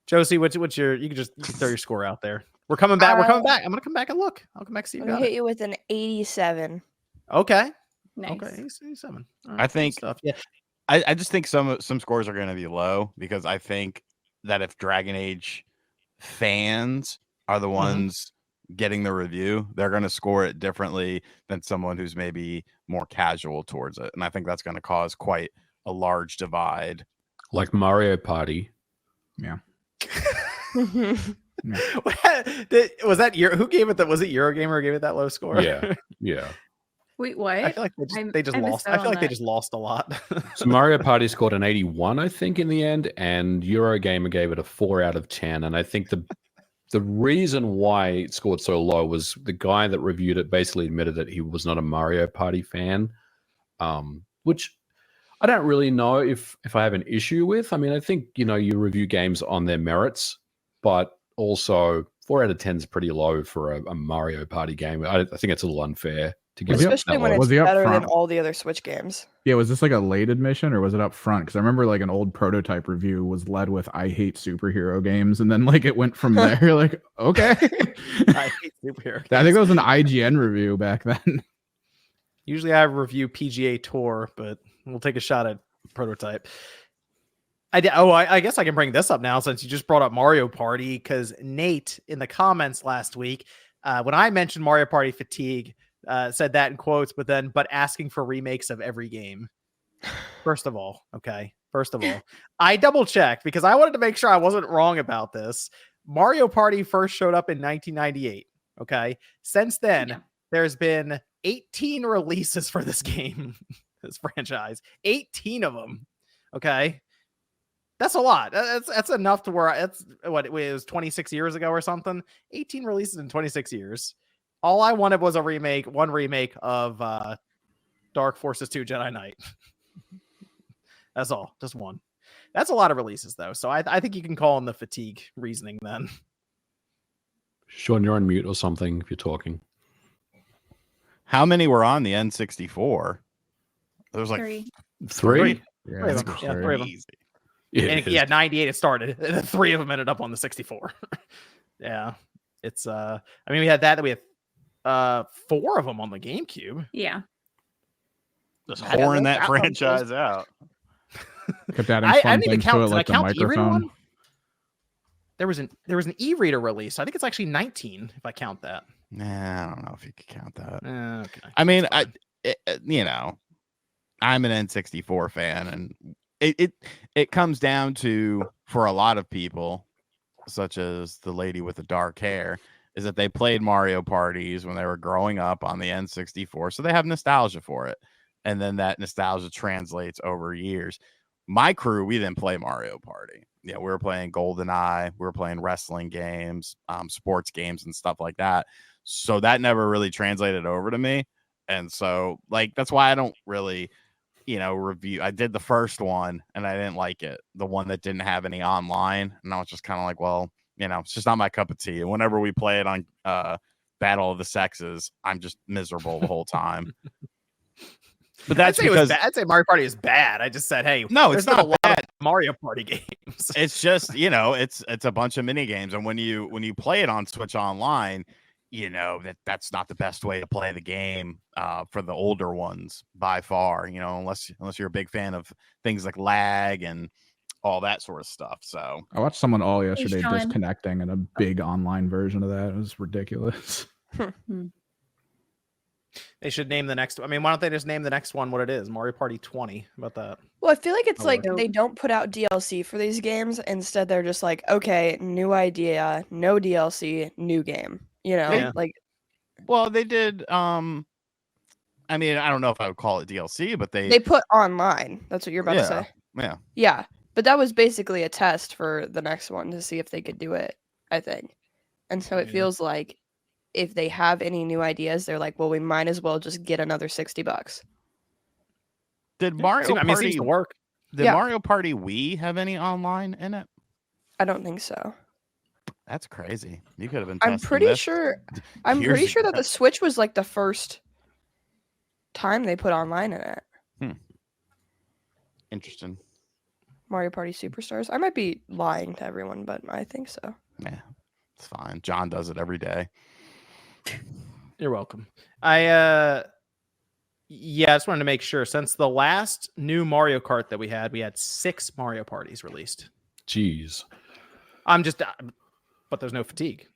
Speaker 1: Josie, what's your you can throw your score out there. We're coming back. We're coming back. I'm gonna come back and look. I'll come back see you
Speaker 6: I'm
Speaker 1: got
Speaker 6: gonna hit
Speaker 1: it.
Speaker 6: you with an 87.
Speaker 1: Okay.
Speaker 5: Nice.
Speaker 1: Okay. 87. All
Speaker 4: I
Speaker 1: right, good
Speaker 4: think-
Speaker 1: stuff. Yeah.
Speaker 4: I just think some scores are going to be low because I think that if Dragon Age fans are the ones getting the review, they're going to score it differently than someone who's maybe more casual towards it. And I think that's going to cause quite a large divide.
Speaker 2: Like Mario Party.
Speaker 3: Yeah.
Speaker 1: Was that who gave it that? Was it Eurogamer who gave it that low score?
Speaker 2: Yeah. Yeah.
Speaker 5: Wait, what?
Speaker 1: I feel like they just
Speaker 5: I missed
Speaker 1: lost.
Speaker 5: out
Speaker 1: I feel
Speaker 5: on
Speaker 1: like they
Speaker 5: that.
Speaker 1: just lost a lot.
Speaker 2: So Mario Party scored an 81, I think, in the end, and Eurogamer gave it a 4 out of 10. And I think the reason why it scored so low was the guy that reviewed it basically admitted that he was not a Mario Party fan, which I don't really know if I have an issue with. I mean, I think, you know, you review games on their merits, but also 4 out of 10 is pretty low for a Mario Party game. I think it's a little unfair to give it
Speaker 6: Especially
Speaker 2: that
Speaker 6: when
Speaker 2: low.
Speaker 6: it's
Speaker 3: Was he up
Speaker 6: better than
Speaker 3: front?
Speaker 6: all the other Switch games.
Speaker 3: Yeah, was this like a late admission or was it up front? Because I remember like an old prototype review was led with "I hate superhero games," and then like it went from there. Like, okay,
Speaker 1: I hate superhero
Speaker 3: I think
Speaker 1: games.
Speaker 3: that was an IGN review back then.
Speaker 1: Usually I review PGA Tour, but we'll take a shot at prototype. I guess I can bring this up now since you just brought up Mario Party, because Nate in the comments last week, when I mentioned Mario Party fatigue, said that in quotes, but asking for remakes of every game. First of all, I double checked because I wanted to make sure I wasn't wrong about this. Mario Party first showed up in 1998. Okay. Since then, there's been 18 releases for this game, this franchise, 18 of them. Okay. That's a lot. That's enough to where it was 26 years ago or something. 18 releases in 26 years. All I wanted was one remake of Dark Forces 2 Jedi Knight. That's all. Just one. That's a lot of releases, though. So I think you can call in the fatigue reasoning then.
Speaker 2: Sean, you're on mute or something if you're talking.
Speaker 4: How many were on the N64? There was like
Speaker 5: 3.
Speaker 2: 3?
Speaker 3: Yeah,
Speaker 1: Three of
Speaker 3: that's
Speaker 1: them.
Speaker 3: for
Speaker 1: Yeah,
Speaker 3: sure.
Speaker 1: three of them.
Speaker 4: Easy.
Speaker 1: And yeah, 98 it started. And then 3 of them ended up on the 64. Yeah. It's I mean we had that we had 4 of them on the GameCube.
Speaker 5: Yeah.
Speaker 4: Just
Speaker 1: Yeah,
Speaker 4: whoring that
Speaker 1: that one
Speaker 4: franchise out.
Speaker 3: Kept adding
Speaker 1: I
Speaker 3: fun
Speaker 1: didn't even
Speaker 3: things to
Speaker 1: count.
Speaker 3: it,
Speaker 1: Did I
Speaker 3: like the
Speaker 1: count the e-reader
Speaker 3: microphone.
Speaker 1: one? There was an e-reader release. I think it's actually 19 if I count that.
Speaker 4: Nah, I don't know if you could count that.
Speaker 1: Okay.
Speaker 4: I mean,
Speaker 1: That's fine.
Speaker 4: you know, I'm an N64 fan, and it comes down to, for a lot of people, such as the lady with the dark hair, is that they played Mario parties when they were growing up on the N64, so they have nostalgia for it, and then that nostalgia translates over years. My crew, we didn't play Mario Party. Yeah, we were playing GoldenEye, we were playing wrestling games, sports games, and stuff like that. So that never really translated over to me, and so like that's why I don't really, review. I did the first one and I didn't like it, the one that didn't have any online, and I was just kind of like, well, it's just not my cup of tea. And whenever we play it on Battle of the Sexes, I'm just miserable the whole time. But that's because
Speaker 1: I'd say Mario Party is bad. I just said, hey,
Speaker 4: no, it's
Speaker 1: there's
Speaker 4: not
Speaker 1: a lot
Speaker 4: bad.
Speaker 1: of Mario Party games.
Speaker 4: It's just it's a bunch of mini games, and when you play it on Switch Online, that's not the best way to play the game for the older ones by far. Unless you're a big fan of things like lag and all that sort of stuff. So
Speaker 3: I watched someone all yesterday
Speaker 5: Sean.
Speaker 3: disconnecting in a big online version of that. It was ridiculous.
Speaker 1: They should name the next. I mean, why don't they just name the next one what it is? Mario Party 20. How about that?
Speaker 6: Well, I feel like it's
Speaker 1: Oh,
Speaker 6: like
Speaker 5: no.
Speaker 6: they don't put out DLC for these games. Instead, they're just like, okay, new idea, no DLC, new game.
Speaker 1: Yeah.
Speaker 6: Like
Speaker 4: well, they did. I mean, I don't know if I would call it DLC, but
Speaker 6: they put online. That's what you're about to say.
Speaker 4: Yeah.
Speaker 6: Yeah, but that was basically a test for the next one to see if they could do it, I think. And so it
Speaker 1: Yeah.
Speaker 6: feels like if they have any new ideas, they're like, well, we might as well just get another $60.
Speaker 4: Did Mario
Speaker 1: It seems
Speaker 4: Party
Speaker 1: to work.
Speaker 4: Did
Speaker 6: Yeah.
Speaker 4: Mario Party Wii have any online in it?
Speaker 6: I don't think so.
Speaker 4: That's crazy. You could have been.
Speaker 6: I'm
Speaker 4: testing
Speaker 6: pretty
Speaker 4: this
Speaker 6: sure
Speaker 4: years
Speaker 6: that
Speaker 4: ago.
Speaker 6: the Switch was like the first time they put online in it.
Speaker 4: Interesting.
Speaker 6: Mario Party Superstars. I might be lying to everyone, but I think so.
Speaker 4: Yeah, it's fine. John does it every day.
Speaker 1: You're welcome. I just wanted to make sure, since the last new Mario Kart that we had 6 Mario Parties released.
Speaker 2: Jeez.
Speaker 1: I'm just, but there's no fatigue.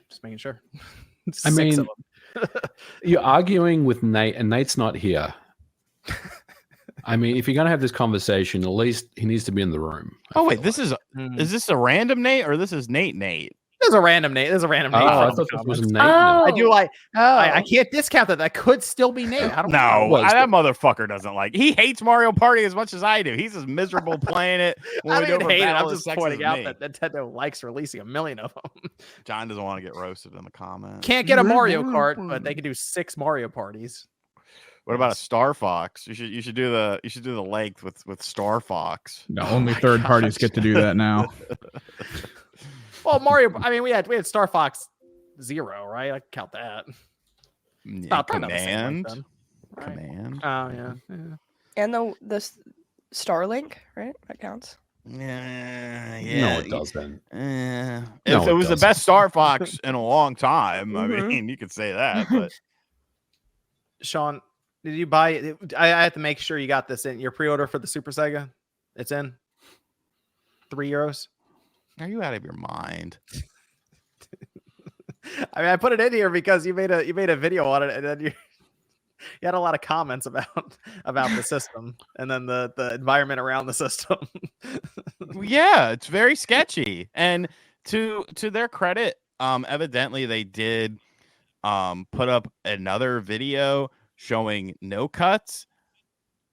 Speaker 1: Just making sure.
Speaker 2: I
Speaker 1: 6
Speaker 2: mean,
Speaker 1: of them.
Speaker 2: You're arguing with Nate, and Nate's not here. I mean, if you're going to have this conversation, at least he needs to be in the room.
Speaker 4: Oh wait, this is
Speaker 1: Hmm.
Speaker 4: this a random Nate or this is Nate?
Speaker 1: There's a random Nate. There's a random Nate.
Speaker 2: Oh, I
Speaker 1: from
Speaker 2: thought
Speaker 1: the
Speaker 2: this was
Speaker 1: comments.
Speaker 2: Nate.
Speaker 5: Oh.
Speaker 1: I do like.
Speaker 6: Oh,
Speaker 1: I can't discount that. That could still be Nate. I don't know.
Speaker 4: No,
Speaker 2: Well,
Speaker 4: that motherfucker doesn't like. He hates Mario Party as much as I do. He's as miserable playing it. When
Speaker 1: I
Speaker 4: we
Speaker 1: don't
Speaker 4: do
Speaker 1: even
Speaker 4: it for
Speaker 1: hate it.
Speaker 4: Battle
Speaker 1: I'm
Speaker 4: of
Speaker 1: just
Speaker 4: Sexes
Speaker 1: pointing
Speaker 4: with
Speaker 1: out
Speaker 4: me.
Speaker 1: that Nintendo likes releasing a million of them.
Speaker 4: John doesn't want to get roasted in the comments.
Speaker 1: Can't get a Mario Kart, but they could do 6 Mario Parties.
Speaker 4: What about a Star Fox? You should do the length with Star Fox.
Speaker 3: No,
Speaker 1: Oh
Speaker 3: only
Speaker 1: my
Speaker 3: third parties
Speaker 1: gosh.
Speaker 3: get to do that now.
Speaker 1: Well, Mario. I mean, we had Star Fox 0, right? I can count that.
Speaker 4: Yeah,
Speaker 1: Probably not the same
Speaker 4: command.
Speaker 1: length then, right?
Speaker 4: Command.
Speaker 1: Oh yeah.
Speaker 6: and the Starlink, right? That counts.
Speaker 4: Yeah,
Speaker 2: No, it doesn't.
Speaker 4: If
Speaker 2: No,
Speaker 4: it
Speaker 2: it
Speaker 4: was the
Speaker 2: doesn't.
Speaker 4: best Star Fox in a long time, I
Speaker 6: Mhm.
Speaker 4: mean, you could say that, but
Speaker 1: Sean, did you buy it? I have to make sure you got this in your pre-order for the Super Sega. It's in €3.
Speaker 4: are you out of your mind?
Speaker 1: I mean, I put it in here because you made a video on it, and then you had a lot of comments about the system and then the environment around the system.
Speaker 4: Yeah, it's very sketchy. And to their credit, evidently they did put up another video showing no cuts,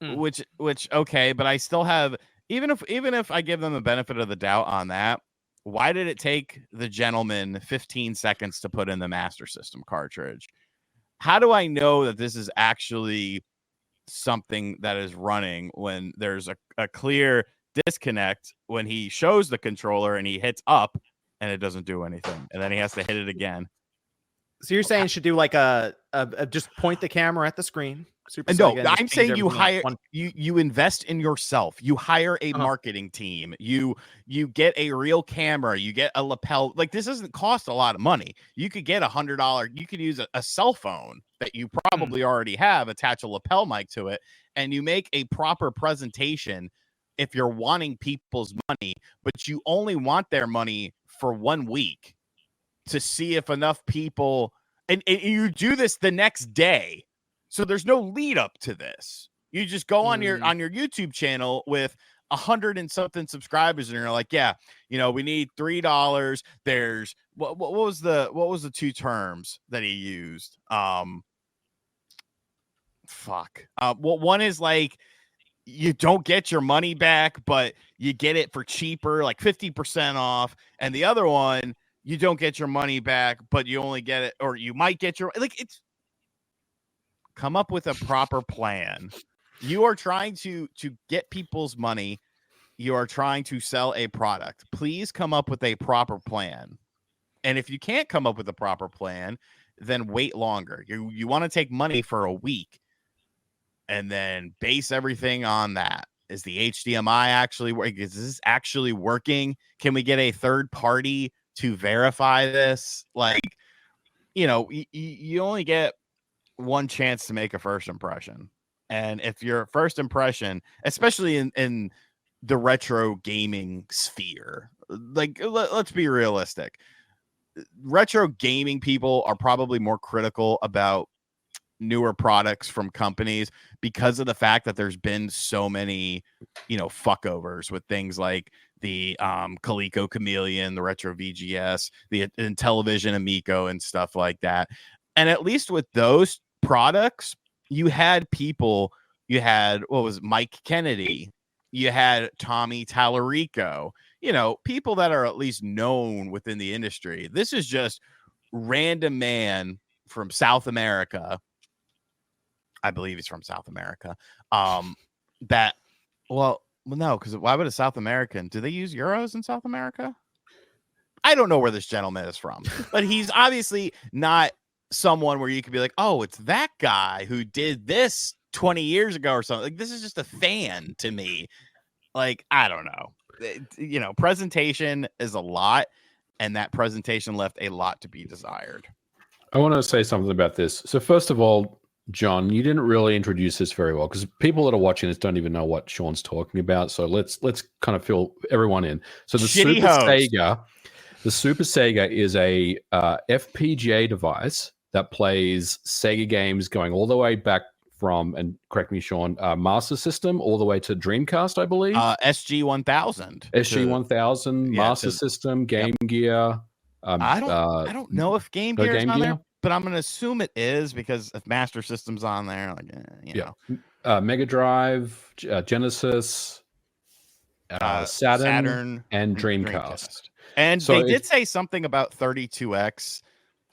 Speaker 4: which okay, but I still have even if I give them the benefit of the doubt on that, why did it take the gentleman 15 seconds to put in the Master System cartridge? How do I know that this is actually something that is running when there's a clear disconnect when he shows the controller and he hits up and it doesn't do anything, and then he has to hit it again?
Speaker 1: So you're saying you should do like a just point the camera at the screen, Super
Speaker 4: No,
Speaker 1: Sega and just
Speaker 4: I'm
Speaker 1: change
Speaker 4: saying you
Speaker 1: everything like
Speaker 4: hire
Speaker 1: one.
Speaker 4: you invest in yourself. You hire a
Speaker 1: Uh-huh.
Speaker 4: marketing team. You get a real camera. You get a lapel. Like this doesn't cost a lot of money. You could get $100. You could use a cell phone that you probably already have, attach a lapel mic to it, and you make a proper presentation. If you're wanting people's money, but you only want their money for 1 week to see if enough people, and you do this the next day. So there's no lead up to this. You just go on your YouTube channel with 100 and something subscribers, and you're like, yeah, we need $3. There's what was the two terms that he used? Well, one is like you don't get your money back, but you get it for cheaper, like 50% off, and the other one, you don't get your money back, but you only get it, or you might get your it's. Come up with a proper plan. You are trying to get people's money. You are trying to sell a product. Please come up with a proper plan. And if you can't come up with a proper plan, then wait longer. You want to take money for a week and then base everything on that. Is the HDMI actually working? Is this actually working? Can we get a third party to verify this? Like, you only get one chance to make a first impression. And if your first impression, especially in the retro gaming sphere, like let's be realistic, retro gaming people are probably more critical about newer products from companies because of the fact that there's been so many, fuckovers with things like the Coleco Chameleon, the Retro VGS, the Intellivision Amico and stuff like that. And at least with those products, you had what was Mike Kennedy, you had Tommy Tallarico, people that are at least known within the industry. This is just random man from South America. I believe he's from South America. No, because why would a South American, do they use euros in South America? I don't know where this gentleman is from, but he's obviously not someone where you could be like, oh, it's that guy who did this 20 years ago or something. Like, this is just a fan to me. Like, I don't know. Presentation is a lot, and that presentation left a lot to be desired.
Speaker 2: I want to say something about this. So first of all, John, you didn't really introduce this very well because people that are watching this don't even know what Sean's talking about. So let's kind of fill everyone in. So the Super Sega is a FPGA device that plays Sega games going all the way back from, and correct me, Sean, Master System all the way to Dreamcast, I believe.
Speaker 4: SG-1000.
Speaker 2: SG-1000, Master System, Game Gear.
Speaker 4: I don't know if Game Gear is on there, but I'm going to assume it is because if Master System's on there,
Speaker 2: Mega Drive, Genesis, Saturn, and Dreamcast.
Speaker 4: And so they did say something about 32X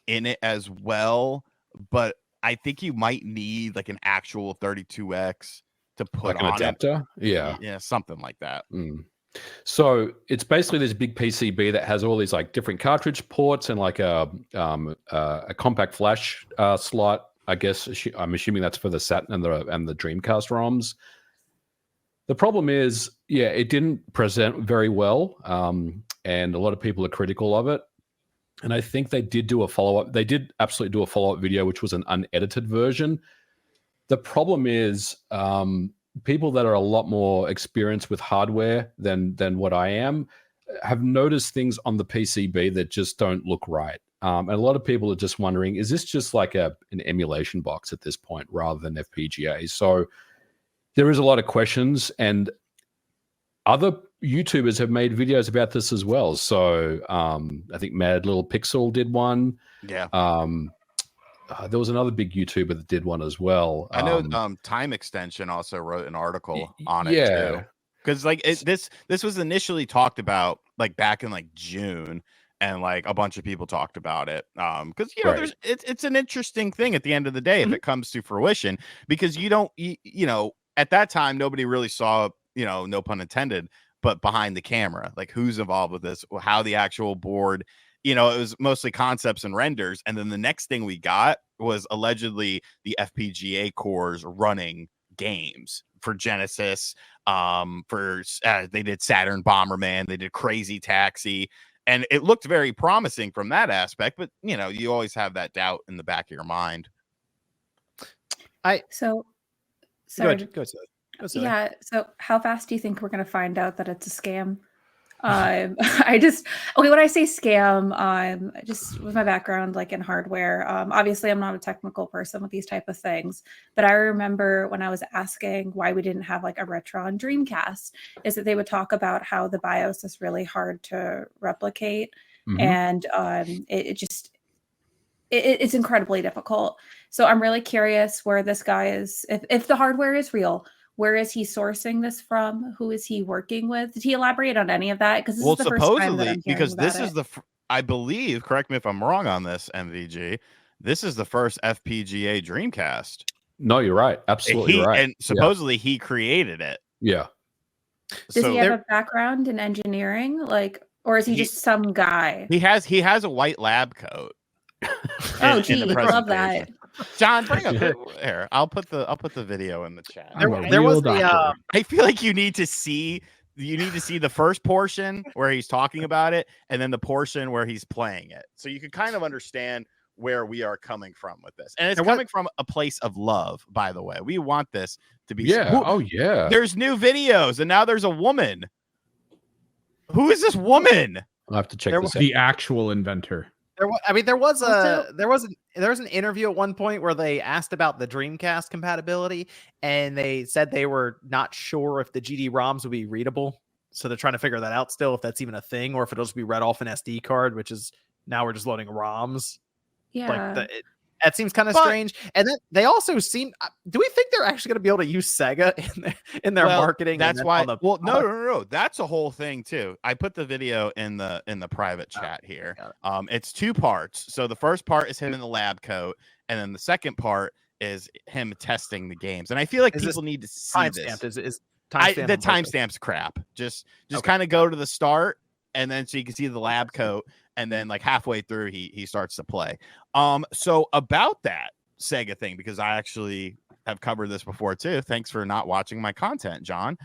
Speaker 4: in it as well, but I think you might need like an actual 32X to put
Speaker 2: like an adapter.
Speaker 4: Yeah, something like that.
Speaker 2: So it's basically this big PCB that has all these like different cartridge ports and like a compact flash slot. I guess I'm assuming that's for the Saturn and the Dreamcast ROMs. The problem is, it didn't present very well, and a lot of people are critical of it. And I think they did do a follow-up. They did absolutely do a follow-up video, which was an unedited version. The problem is people that are a lot more experienced with hardware than what I am have noticed things on the PCB that just don't look right. And a lot of people are just wondering, is this just like an emulation box at this point rather than FPGA? So there is a lot of questions, and other YouTubers have made videos about this as well. So I think Mad Little Pixel did one.
Speaker 4: Yeah.
Speaker 2: There was another big YouTuber that did one as well.
Speaker 4: I know Time Extension also wrote an article on it too. Because like this was initially talked about like back in like June, and like a bunch of people talked about it. Because it's an interesting thing at the end of the day if it comes to fruition, because at that time nobody really saw, no pun intended, but behind the camera, like who's involved with this, how the actual board, it was mostly concepts and renders. And then the next thing we got was allegedly the FPGA cores running games for Genesis. They did Saturn Bomberman, they did Crazy Taxi, and it looked very promising from that aspect. But you always have that doubt in the back of your mind.
Speaker 5: So
Speaker 1: Go ahead.
Speaker 5: yeah. So how fast do you think we're going to find out that it's a scam? When I say scam, just with my background like in hardware, obviously I'm not a technical person with these type of things, but I remember when I was asking why we didn't have like a Retron Dreamcast, is that they would talk about how the BIOS is really hard to replicate, and it's incredibly difficult. So I'm really curious where this guy is, if the hardware is real. Where is he sourcing this from? Who is he working with? Did he elaborate on any of that? Because this is the first time that I'm
Speaker 4: because
Speaker 5: hearing
Speaker 4: this
Speaker 5: about
Speaker 4: is the, I believe, correct me if I'm wrong on this, MVG, this is the first FPGA Dreamcast.
Speaker 2: No, you're right. Absolutely right.
Speaker 4: And supposedly he created it.
Speaker 2: Yeah.
Speaker 5: Does he have a background in engineering, or is he just some guy?
Speaker 4: He has a white lab coat.
Speaker 5: Oh, geez, I love that.
Speaker 4: John, bring up here. I'll put the video in the chat.
Speaker 1: There was the.
Speaker 4: I feel like you need to see the first portion where he's talking about it, and then the portion where he's playing it, so you can kind of understand where we are coming from with this. And it's coming from a place of love, by the way. We want this to be.
Speaker 2: Yeah. Oh yeah.
Speaker 4: There's new videos, and now there's a woman. Who is this woman?
Speaker 2: I'll have to check this out.
Speaker 3: The actual inventor.
Speaker 1: There was an interview at one point where they asked about the Dreamcast compatibility, and they said they were not sure if the GD-ROMs would be readable. So they're trying to figure that out still, if that's even a thing, or if it'll just be read off an SD card, which is now we're just loading ROMs.
Speaker 5: Yeah.
Speaker 1: That seems kind of strange. And then they also seem. Do we think they're actually going to be able to use Sega in their marketing?
Speaker 4: That's why. No. That's a whole thing too. I put the video in the private chat here. It's two parts. So the first part is him in the lab coat, and then the second part is him testing the games. And I feel like people need to see this.
Speaker 1: The
Speaker 4: timestamp's crap. Just kind of go to the start, and then so you can see the lab coat. And then like halfway through, he starts to play. So about that Sega thing, because I actually have covered this before too. Thanks for not watching my content, John.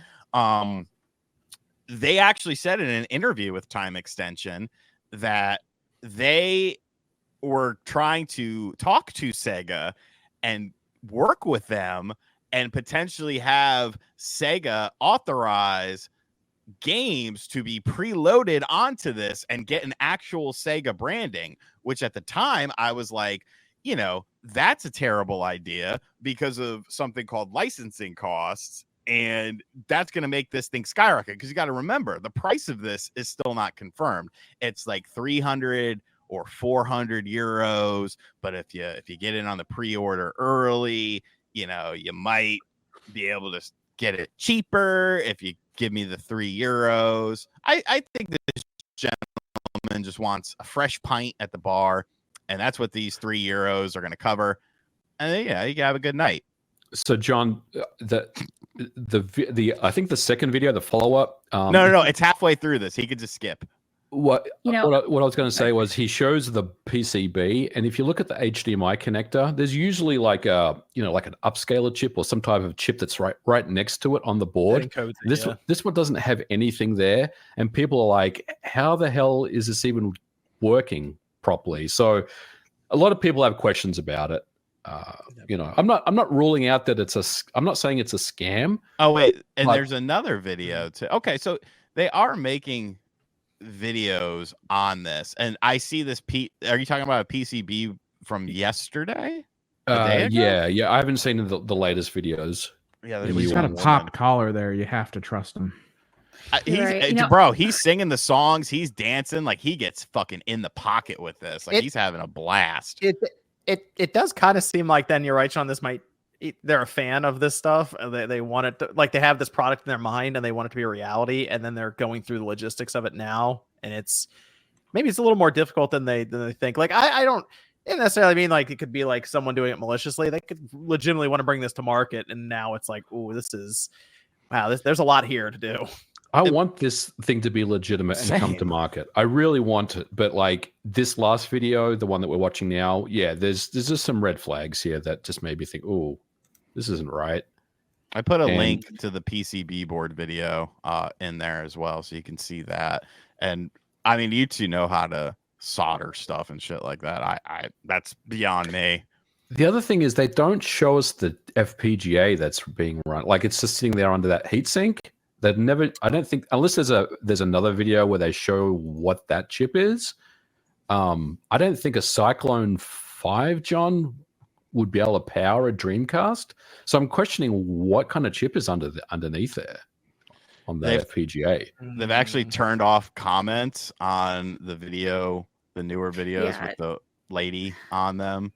Speaker 4: They actually said in an interview with Time Extension that they were trying to talk to Sega and work with them and potentially have Sega authorize games to be preloaded onto this and get an actual Sega branding, which at the time I was like, that's a terrible idea because of something called licensing costs, and that's going to make this thing skyrocket, because you got to remember the price of this is still not confirmed. It's like 300 or 400 euros, but if you get in on the pre-order early, you might be able to get it cheaper if you give me the €3. I think this gentleman just wants a fresh pint at the bar, and that's what these €3 are going to cover. And you can have a good night.
Speaker 2: So, John, the I think the second video, the follow up.
Speaker 4: No, it's halfway through this. He could just skip.
Speaker 2: What I was going to say was he shows the PCB, and if you look at the HDMI connector, there's usually like an upscaler chip or some type of chip that's right next to it on the board. This one doesn't have anything there, and people are like, how the hell is this even working properly? So a lot of people have questions about it. I'm not ruling out that I'm not saying it's a scam.
Speaker 4: Oh wait, and there's another video too. Okay, so they are making videos on this, and I see this. Are you talking about a PCB from yesterday?
Speaker 2: Yeah. I haven't seen the latest videos.
Speaker 4: Yeah,
Speaker 3: he's got a popped collar there. You have to trust him.
Speaker 4: Bro, he's singing the songs, he's dancing, like he gets fucking in the pocket with this. Like he's having a blast.
Speaker 1: It does kind of seem like, then you're right, Sean, they're a fan of this stuff. They want it to, like, they have this product in their mind and they want it to be a reality, and then they're going through the logistics of it now, and it's a little more difficult than they think. Like I don't necessarily mean like it could be like someone doing it maliciously. They could legitimately want to bring this to market, and now it's like, there's a lot here to do.
Speaker 2: I want this thing to be legitimate and come to
Speaker 4: Same.
Speaker 2: market. I really want it, but like this last video, the one that we're watching now, yeah, there's just some red flags here that just made me think, oh, this isn't right.
Speaker 4: I put a
Speaker 2: And-
Speaker 4: link to the PCB board video in there as well, so you can see that. And I mean, you two know how to solder stuff and shit like that. I that's beyond me.
Speaker 2: The other thing is they don't show us the FPGA that's being run. Like it's just sitting there under that heatsink. They've never. I don't think unless there's another video where they show what that chip is. I don't think a Cyclone 5, John, would be able to power a Dreamcast. So I'm questioning what kind of chip is underneath there on that FPGA.
Speaker 4: They've actually turned off comments on the video, the newer videos with the lady on them.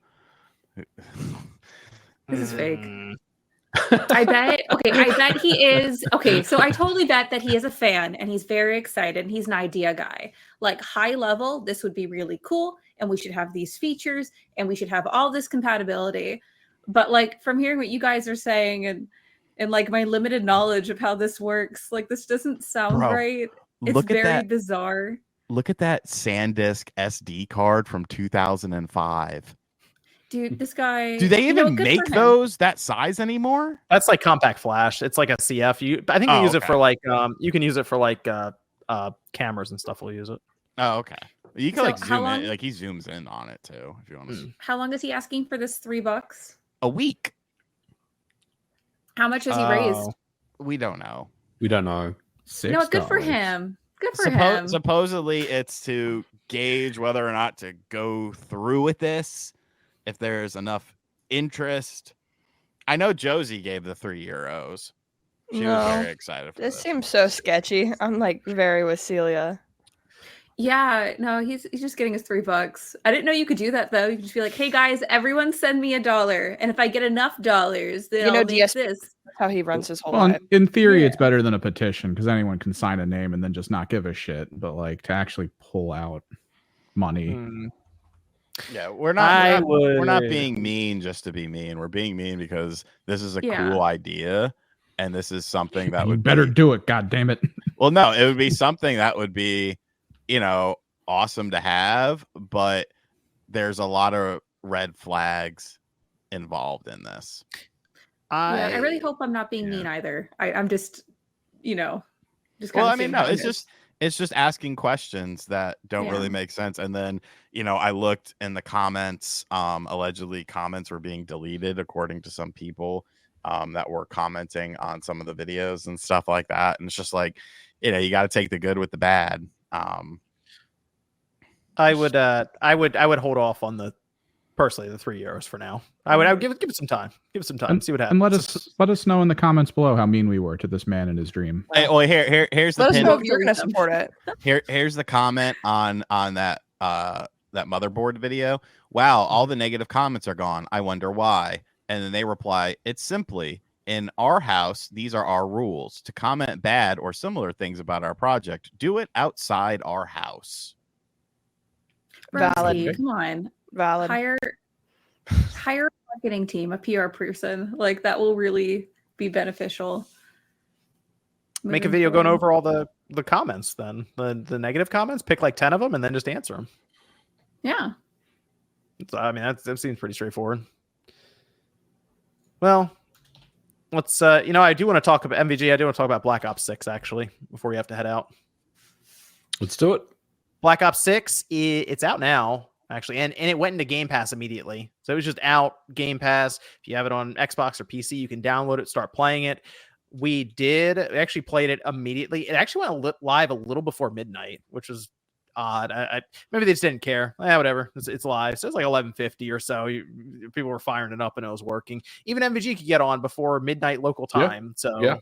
Speaker 5: This is fake. I bet he is. Okay, so I totally bet that he is a fan and he's very excited and he's an idea guy. Like high level, this would be really cool and we should have these features and we should have all this compatibility. But like from hearing what you guys are saying and like my limited knowledge of how this works, like this doesn't sound right. It's
Speaker 4: Look at
Speaker 5: very
Speaker 4: that.
Speaker 5: bizarre.
Speaker 4: Look at that SanDisk SD card from 2005.
Speaker 5: Dude, this guy.
Speaker 4: Do they even
Speaker 5: good
Speaker 4: make
Speaker 5: for him.
Speaker 4: those that size anymore?
Speaker 1: That's like compact flash. It's like a CF. I think they use it
Speaker 4: okay.
Speaker 1: for like you can use it for like cameras and stuff. Will use it.
Speaker 4: Oh, okay. You can
Speaker 5: So
Speaker 4: like
Speaker 5: how
Speaker 4: zoom
Speaker 5: long-
Speaker 4: in. Like he zooms in on it too, if you want to.
Speaker 5: How long is he asking for this $3?
Speaker 4: A week.
Speaker 5: How much has he raised?
Speaker 1: Oh.
Speaker 4: We don't know.
Speaker 2: We don't know.
Speaker 5: You know what? Good for him. Good for him.
Speaker 4: Supposedly, it's to gauge whether or not to go through with this. If there's enough interest. I know Josie gave the €3. She was very excited for
Speaker 6: This
Speaker 4: this.
Speaker 6: seems so sketchy. I'm like very with Celia.
Speaker 5: Yeah, no, he's just getting his $3. I didn't know you could do that though. You could just be like, "Hey guys, everyone send me $1, and if I get enough dollars, then
Speaker 6: You know,
Speaker 5: I'll make
Speaker 6: DSP
Speaker 5: this."
Speaker 6: That's how he runs his whole
Speaker 3: Well,
Speaker 6: life.
Speaker 3: in theory,
Speaker 5: Yeah.
Speaker 3: it's better than a petition because anyone can sign a name and then just not give a shit. But like to actually pull out money,
Speaker 4: Yeah, we're not
Speaker 1: would-
Speaker 4: being mean just to be mean. We're being mean because this is a
Speaker 5: Yeah.
Speaker 4: cool idea, and this is something that
Speaker 3: you
Speaker 4: would
Speaker 3: better
Speaker 4: be,
Speaker 3: do it. God damn it!
Speaker 4: well, no, it would be something that would be, awesome to have, but there's a lot of red flags involved in this.
Speaker 5: Yeah, I really hope I'm not being mean either. I'm just, just
Speaker 4: Well,
Speaker 5: kinda
Speaker 4: I mean,
Speaker 5: seeing
Speaker 4: no,
Speaker 5: how it
Speaker 4: it's
Speaker 5: is.
Speaker 4: just asking questions that don't really
Speaker 5: Yeah.
Speaker 4: make sense. And then, I looked in the comments, allegedly comments were being deleted according to some people that were commenting on some of the videos and stuff like that. And it's just like, you got to take the good with the bad.
Speaker 1: I would hold off on the personally the €3 for now. I would give it some time. Give it some time. See what happens.
Speaker 3: And let us know in the comments below how mean we were to this man in his dream.
Speaker 4: Hey, well, here's the
Speaker 6: Let us
Speaker 4: pin.
Speaker 6: know if you're going to support it.
Speaker 4: Here's the comment on that that motherboard video. Wow, all the negative comments are gone. I wonder why. And then they reply, it's simply, in our house, these are our rules. To comment bad or similar things about our project, do it outside our house.
Speaker 6: Valid.
Speaker 5: Rusty, come on.
Speaker 6: Valid.
Speaker 5: Hire a marketing team, a PR person. Like that will really be beneficial.
Speaker 1: Make a
Speaker 5: moving
Speaker 1: video going
Speaker 5: forward.
Speaker 1: over all the comments. Then the negative comments. Pick like 10 of them and then just answer them.
Speaker 5: Yeah.
Speaker 1: I mean, that seems pretty straightforward. Well, let's I do want to talk about MVG. I do want to talk about Black Ops 6 actually before we have to head out.
Speaker 2: Let's do it.
Speaker 1: Black Ops 6, it's out now actually, and it went into Game Pass immediately. So it was just out Game Pass. If you have it on Xbox or PC, you can download it, start playing it. We actually played it immediately. It actually went live a little before midnight, which was odd. Maybe they just didn't care. Whatever. It's live. So it's like 11:50 or so. People were firing it up and it was working. Even MVG could get on before midnight local time. So
Speaker 2: Yeah.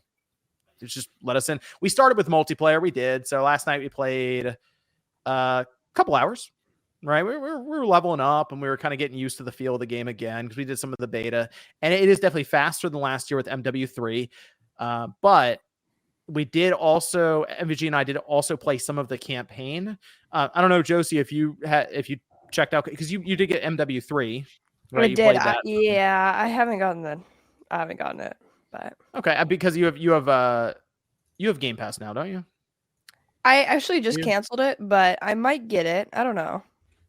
Speaker 1: it's just let us in. We started with multiplayer. We did. So last night we played a couple hours. Right, we were leveling up and we were kind of getting used to the feel of the game again because we did some of the beta, and it is definitely faster than last year with MW3. But we did also, MVG and I did also play some of the campaign. I don't know, Josie, if you checked out, because you did get MW3. Right?
Speaker 6: I
Speaker 1: You
Speaker 6: did.
Speaker 1: played that.
Speaker 6: I haven't gotten it, but
Speaker 1: Okay, because you have You have Game Pass now, don't you?
Speaker 6: I actually just
Speaker 1: Yeah.
Speaker 6: canceled it, but I might get it. I don't know.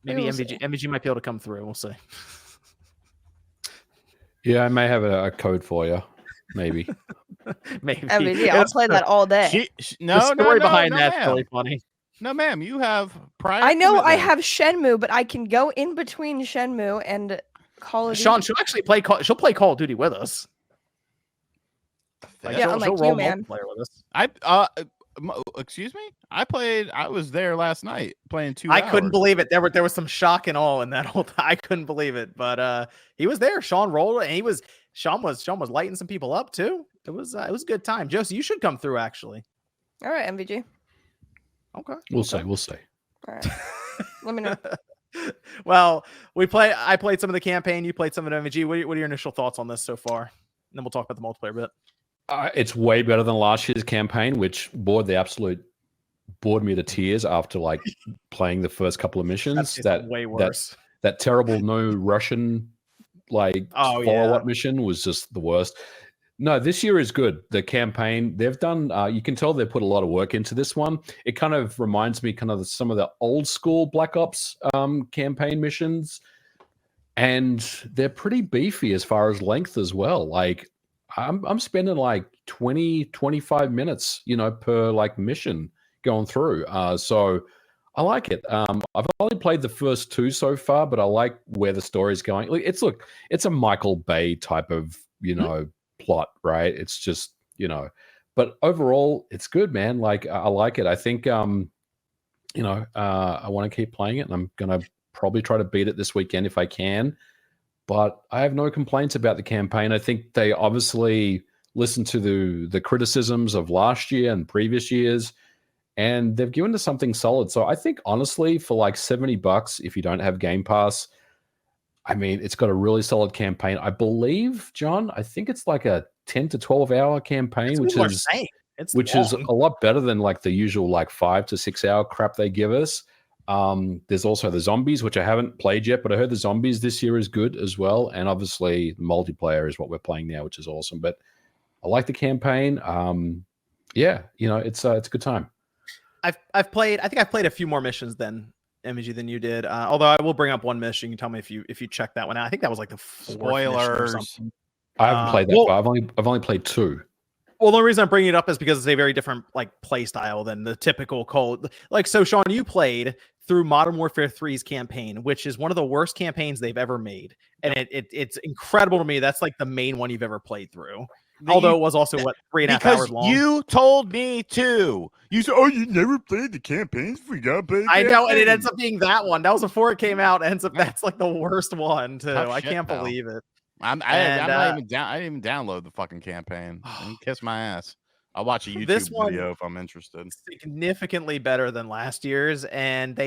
Speaker 1: Maybe
Speaker 6: we'll
Speaker 1: MVG
Speaker 6: see.
Speaker 1: MVG might be able to come through. We'll see.
Speaker 2: Yeah, I may have a code for you. Maybe.
Speaker 1: Maybe.
Speaker 6: MVG, I'll
Speaker 1: It's-
Speaker 6: play that all day.
Speaker 1: The story behind that's really funny.
Speaker 4: No, ma'am. You have prior.
Speaker 6: I know I
Speaker 4: commitment.
Speaker 6: have Shenmue, but I can go in between Shenmue and Call of Duty.
Speaker 1: Sean, she'll actually play. She'll play Call of Duty with us. Like,
Speaker 6: Yeah,
Speaker 1: she'll
Speaker 6: unlike you,
Speaker 1: roll
Speaker 6: man.
Speaker 1: multiplayer with us.
Speaker 4: Excuse me. I was there last night playing 2
Speaker 1: I
Speaker 4: hours.
Speaker 1: couldn't believe it. There was some shock and awe in that whole. I couldn't believe it, but he was there. Sean rolled, and Sean was lighting some people up too. It was a good time. Josie, you should come through actually.
Speaker 6: All right, MVG.
Speaker 1: Okay,
Speaker 2: We'll see. We'll see.
Speaker 6: All right. Let me know.
Speaker 1: Well, I played some of the campaign. You played some of the MVG. What are your initial thoughts on this so far? And then we'll talk about the multiplayer bit.
Speaker 2: It's way better than last year's campaign, which bored me to tears after like playing the first couple of missions.
Speaker 1: That's way worse.
Speaker 2: That terrible no Russian like follow-up mission was just the worst. No, this year is good. The campaign they've done, you can tell they put a lot of work into this one. It kind of reminds me of some of the old school Black Ops campaign missions, and they're pretty beefy as far as length as well. Like I'm spending like 20-25 minutes, per like mission going through. So I like it. I've only played the first 2 so far, but I like where the story's going. It's a Michael Bay type of, plot, right? It's just, but overall it's good, man. Like I like it. I think, I want to keep playing it, and I'm going to probably try to beat it this weekend if I can. But I have no complaints about the campaign. I think they obviously listened to the criticisms of last year and previous years, and they've given us something solid. So I think honestly, for like $70, if you don't have Game Pass, I mean, it's got a really solid campaign. I believe, John, I think it's like a 10 to 12 hour campaign, which is a lot better than like the usual like 5 to 6 hour crap they give us. There's also the zombies, which I haven't played yet, but I heard the zombies this year is good as well. And obviously multiplayer is what we're playing now, which is awesome. But I like the campaign. It's a good time.
Speaker 1: I think I've played a few more missions than MG than you did. Although I will bring up one mission. You can tell me if you check that one out. I think that was like the 4th mission or something.
Speaker 2: I haven't played that far. I've only played 2.
Speaker 1: Well, the only reason I'm bringing it up is because it's a very different like play style than the typical Cold. Like, so Sean, you played through Modern Warfare 3's campaign, which is one of the worst campaigns they've ever made, and it's incredible to me. That's like the main one you've ever played through. Although it was also 3.5 hours long.
Speaker 4: You told me to. You said, "Oh, you never played the campaigns. We gotta play."
Speaker 1: I know, and it ends up being that one. That was before it came out. That's like the worst one too. I can't believe it.
Speaker 4: I'm not even down. I didn't even download the fucking campaign. Kiss my ass. I'll watch a YouTube video if I'm interested.
Speaker 1: Significantly better than last year's, and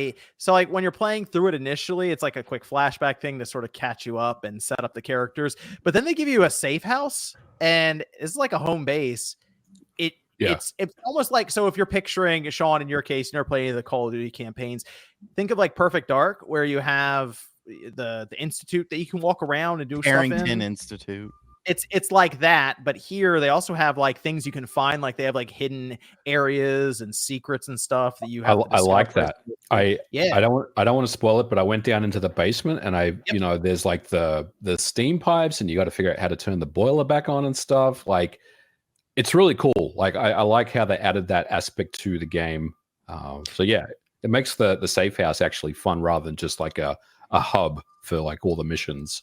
Speaker 1: like when you're playing through it initially, it's like a quick flashback thing to sort of catch you up and set up the characters. But then they give you a safe house, and it's like a home base. It's almost like, so if you're picturing, Sean, in your case, you're playing the Call of Duty campaigns, think of like Perfect Dark, where you have the institute that you can walk around and do
Speaker 4: Carrington
Speaker 1: stuff in.
Speaker 4: Institute.
Speaker 1: It's like that, but here they also have like things you can find, like they have like hidden areas and secrets and stuff that you have.
Speaker 2: I like that. I don't want to spoil it, but I went down into the basement and there's like the steam pipes, and you got to figure out how to turn the boiler back on and stuff. Like, it's really cool. Like I like how they added that aspect to the game. So yeah, it makes the safe house actually fun rather than just like a hub for like all the missions.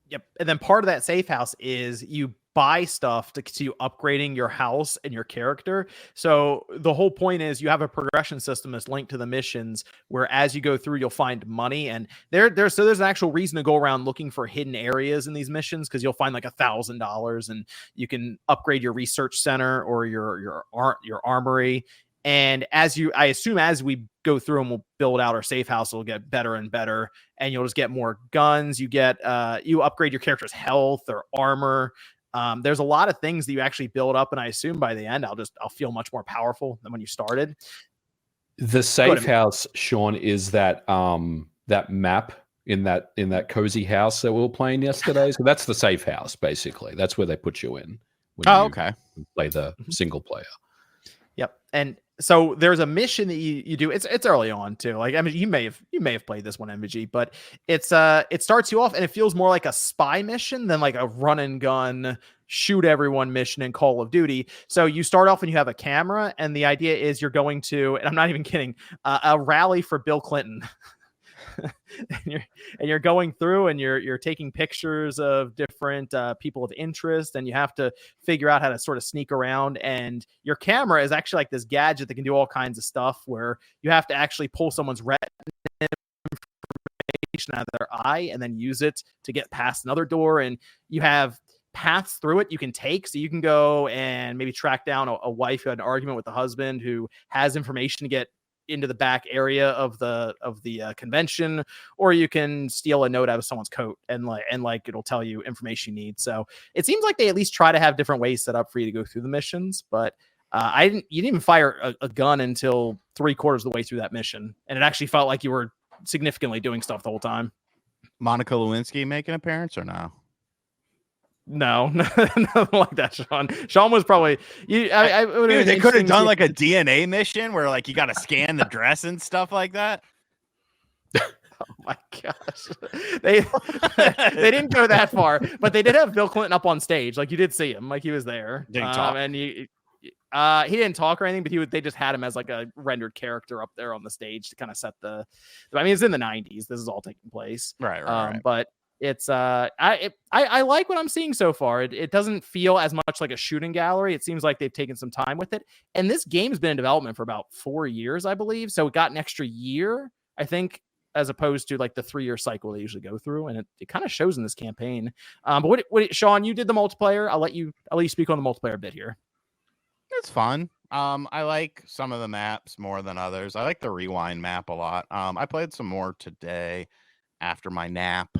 Speaker 1: Yep. And then part of that safe house is you buy stuff to continue upgrading your house and your character. So the whole point is you have a progression system that's linked to the missions, where as you go through, you'll find money. And there's an actual reason to go around looking for hidden areas in these missions, because you'll find like $1,000 and you can upgrade your research center or your armory. And I assume as we go through and we'll build out our safe house, it'll get better and better, and you'll just get more guns. You upgrade your character's health or armor. There's a lot of things that you actually build up, and I assume by the end, I'll feel much more powerful than when you started.
Speaker 2: The safe house, Sean, is that map in that cozy house that we were playing yesterday. So that's the safe house, basically. That's where they put you in. When you
Speaker 4: okay.
Speaker 2: Play the single player.
Speaker 1: Yep. And so there's a mission that you do. It's early on too. Like, I mean, you may have played this one, MVG, but it starts you off and it feels more like a spy mission than like a run and gun shoot everyone mission in Call of Duty. So you start off and you have a camera, and the idea is you're going to, and I'm not even kidding, a rally for Bill Clinton. and you're going through and you're taking pictures of different people of interest, and you have to figure out how to sort of sneak around. And your camera is actually like this gadget that can do all kinds of stuff, where you have to actually pull someone's retina information out of their eye and then use it to get past another door. And you have paths through it you can take, so you can go and maybe track down a wife who had an argument with the husband, who has information to get into the back area of the convention, or you can steal a note out of someone's coat and it'll tell you information you need. So it seems like they at least try to have different ways set up for you to go through the missions. But you didn't even fire a gun until 3/4 of the way through that mission, and it actually felt like you were significantly doing stuff the whole time.
Speaker 4: Monica Lewinsky make an appearance or no?
Speaker 1: No, nothing like that, Sean. Sean was probably you.
Speaker 4: Dude, they could have done like a DNA mission where like you got to scan the dress and stuff like that.
Speaker 1: Oh my gosh, they didn't go that far, but they did have Bill Clinton up on stage. Like, you did see him, like he was there.
Speaker 4: Did he talk?
Speaker 1: And he didn't talk or anything, but they just had him as like a rendered character up there on the stage to kind of set the. I mean, it's in the 90s. This is all taking place,
Speaker 4: Right.
Speaker 1: But it's I like what I'm seeing so far. It doesn't feel as much like a shooting gallery. It seems like they've taken some time with it. And this game's been in development for about 4 years, I believe. So it got an extra year, I think, as opposed to like the 3-year cycle they usually go through. And it kind of shows in this campaign. But what Sean, you did the multiplayer. I'll let you speak on the multiplayer bit here.
Speaker 4: It's fun. I like some of the maps more than others. I like the rewind map a lot. I played some more today after my nap.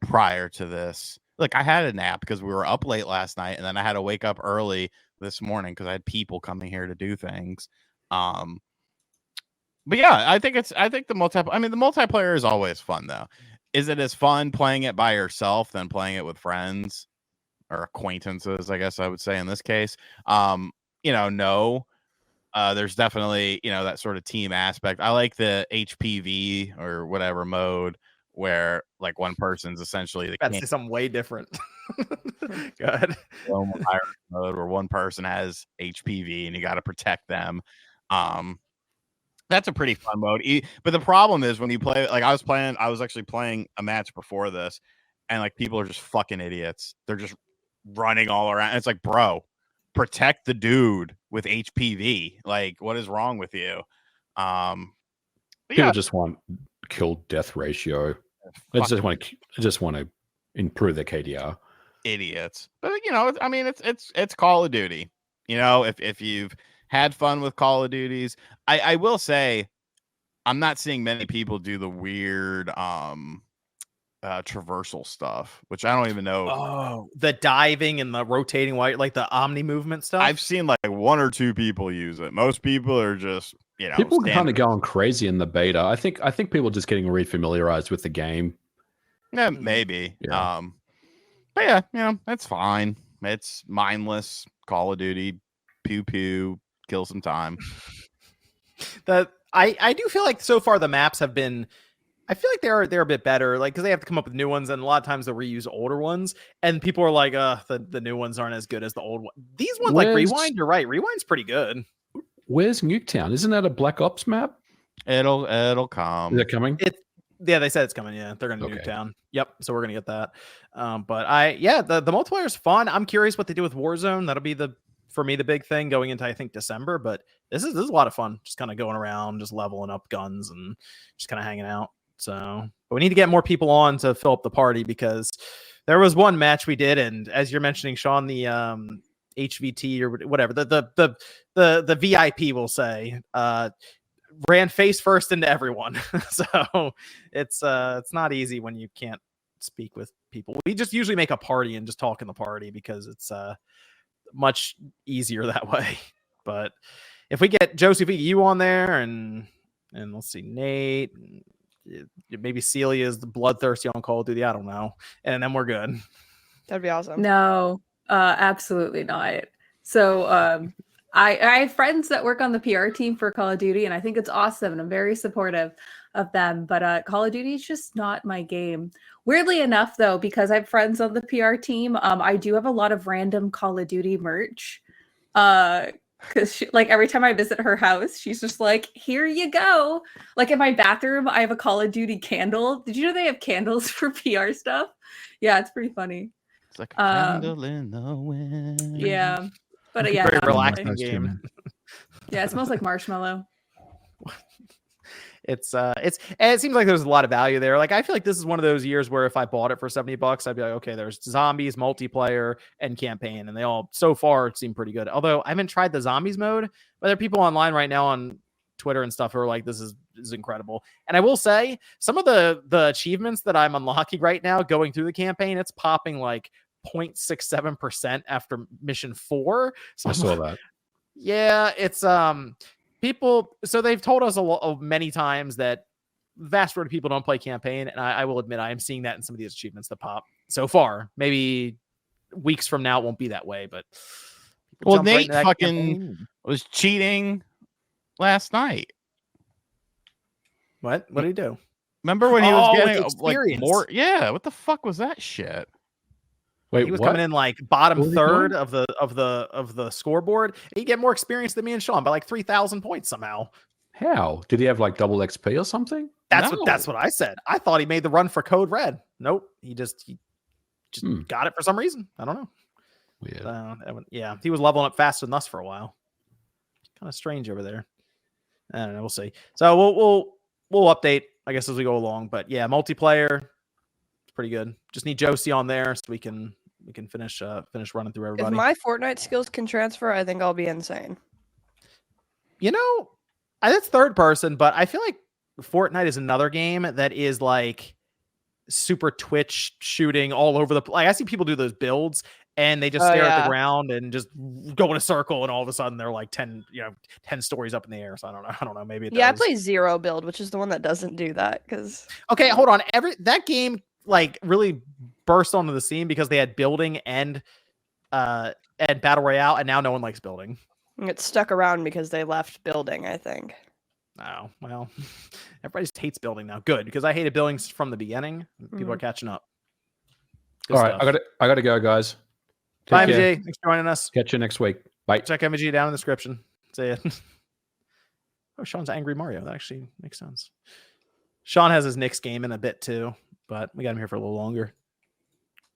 Speaker 4: Prior to this, look, I had a nap because we were up late last night, and then I had to wake up early this morning because I had people coming here to do things. But yeah, I think the multiplayer is always fun though. Is it as fun playing it by yourself than playing it with friends or acquaintances, I guess I would say in this case? No. There's definitely, that sort of team aspect. I like the HPV or whatever mode, where like one person's essentially the
Speaker 1: That's something way different. Go ahead.
Speaker 4: Mode where one person has HPV and you got to protect them. That's a pretty fun mode. But the problem is when you play, like I was actually playing a match before this, and like people are just fucking idiots. They're just running all around. And it's like, bro, protect the dude with HPV. Like, what is wrong with you?
Speaker 2: People just want kill death ratio. I just want to improve their KDR.
Speaker 4: Idiots. But it's Call of Duty. If you've had fun with Call of Duties, I will say I'm not seeing many people do the weird traversal stuff, which I don't even know.
Speaker 1: Oh, the diving and the rotating white, like the omni movement stuff.
Speaker 4: I've seen like 1 or 2 people use it. Most people are just
Speaker 2: people are kind of going crazy in the beta. I think people are just getting refamiliarized with the game.
Speaker 4: Yeah, maybe.
Speaker 2: Yeah.
Speaker 4: But yeah, that's fine. It's mindless Call of Duty, pew pew, kill some time.
Speaker 1: I do feel like so far the maps have been. I feel like they're a bit better, like because they have to come up with new ones, and a lot of times they reuse older ones, and people are like, the new ones aren't as good as the old one. These ones, like Rewind, you're right. Rewind's pretty good.
Speaker 2: Where's Nuketown? Isn't that a Black Ops map?
Speaker 4: It'll come.
Speaker 2: Is it coming?
Speaker 1: Yeah, they said it's coming. Yeah, they're gonna Nuketown. Yep. So we're gonna get that. But the multiplayer is fun. I'm curious what they do with Warzone. That'll be for me the big thing going into I think December. But this is a lot of fun. Just kind of going around, just leveling up guns and just kind of hanging out. So, but we need to get more people on to fill up the party, because there was one match we did, and as you're mentioning, Sean, the HVT or whatever, the VIP, we'll say, ran face first into everyone. So it's not easy when you can't speak with people. We just usually make a party and just talk in the party because it's much easier that way. But if we get Joseph, you on there, and let's see, Nate. Maybe Celia is the bloodthirsty on Call of Duty. I don't know. And then we're good.
Speaker 6: That'd be awesome.
Speaker 5: No, absolutely not. So I have friends that work on the PR team for Call of Duty, and I think it's awesome, and I'm very supportive of them. But Call of Duty is just not my game. Weirdly enough, though, because I have friends on the PR team, I do have a lot of random Call of Duty merch. Because like every time I visit her house, she's just like, "Here you go." Like in my bathroom, I have a Call of Duty candle. Did you know they have candles for PR stuff? Yeah, it's pretty funny.
Speaker 4: It's like a candle in the wind.
Speaker 5: Yeah. But yeah,
Speaker 1: Very
Speaker 5: that's
Speaker 1: relaxing
Speaker 5: like-
Speaker 1: game.
Speaker 5: yeah, it smells like marshmallow.
Speaker 1: It seems like there's a lot of value there. Like I feel like this is one of those years where if I bought it for $70, I'd be like, okay, there's zombies, multiplayer, and campaign, and they all so far seem pretty good. Although I haven't tried the zombies mode, but there are people online right now on Twitter and stuff who are like, this is incredible. And I will say some of the achievements that I'm unlocking right now going through the campaign, it's popping like 0.67% after mission 4. So
Speaker 2: I saw that.
Speaker 1: yeah, it's people. So they've told us many times that vast majority of people don't play campaign, and I will admit I am seeing that in some of these achievements that pop so far. Maybe weeks from now it won't be that way, but
Speaker 4: well, Nate fucking was cheating last night.
Speaker 1: What did he do?
Speaker 4: Remember when he was getting like
Speaker 1: experience.
Speaker 4: more? Yeah, what the fuck was that shit?
Speaker 2: Wait,
Speaker 1: he was
Speaker 2: what?
Speaker 1: coming in like bottom
Speaker 2: What was he
Speaker 1: third
Speaker 2: doing?
Speaker 1: of the scoreboard. He get more experience than me and Sean by like 3,000 points somehow.
Speaker 2: How did he have like double XP or something?
Speaker 1: That's
Speaker 4: No.
Speaker 1: what I said. I thought he made the run for Code Red. Nope, he just got it for some reason. I don't know.
Speaker 2: Weird.
Speaker 1: Yeah, he was leveling up faster than us for a while. Kind of strange over there. I don't know. We'll see. So we'll update, I guess, as we go along. But yeah, multiplayer, it's pretty good. Just need Josie on there so we can finish running through
Speaker 6: If
Speaker 1: everybody.
Speaker 6: my Fortnite skills can transfer, I think I'll be insane.
Speaker 1: You know, that's third person, but I feel like Fortnite is another game that is like super Twitch shooting all over the place. Like I see people do those builds and they just stare at the ground and just go in a circle, and all of a sudden they're like 10 stories up in the air. So I don't know. Maybe it does.
Speaker 6: I play Zero Build, which is the one that doesn't do that. Because
Speaker 1: okay, hold on. That game like really burst onto the scene because they had building and battle royale, and now no one likes building.
Speaker 6: it stuck around because they left building, I think.
Speaker 1: Oh well, everybody just hates building now. Good, because I hated building from the beginning. People are catching up. Good
Speaker 2: All right,
Speaker 1: stuff.
Speaker 2: I gotta go, guys.
Speaker 1: Bye,
Speaker 2: Take care.
Speaker 1: MG. Thanks for joining us.
Speaker 2: Catch you next week. Bye.
Speaker 1: Check MG down in the description. See ya. Oh, Sean's Angry Mario. That actually makes sense. Sean has his Knicks game in a bit too, but we got him here for a little longer.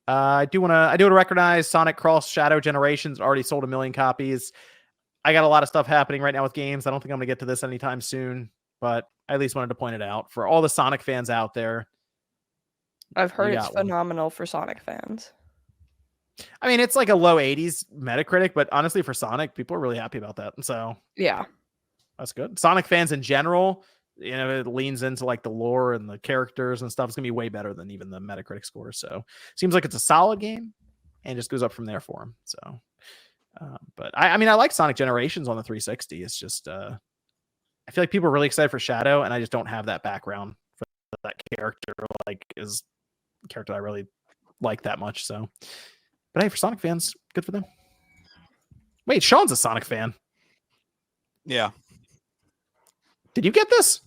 Speaker 1: I do want to recognize Sonic Cross Shadow Generations already sold 1 million copies. I got a lot of stuff happening right now with games. I don't think I'm going to get to this anytime soon, but I at least wanted to point it out for all the Sonic fans out there.
Speaker 6: I've heard it's
Speaker 1: got one.
Speaker 6: phenomenal for Sonic fans.
Speaker 1: I mean, it's like a low 80s Metacritic, but honestly, for Sonic, people are really happy about that. So
Speaker 6: Yeah.
Speaker 1: that's good. Sonic fans in general, it leans into like the lore and the characters and stuff. It's going to be way better than even the Metacritic score. So seems like it's a solid game and just goes up from there for him. So, but I mean, I like Sonic Generations on the 360. It's just, I feel like people are really excited for Shadow, and I just don't have that background for that character. Like, is a character I really like that much. So, but hey, for Sonic fans, good for them. Wait, Sean's a Sonic fan.
Speaker 4: Yeah,
Speaker 1: Did you get this?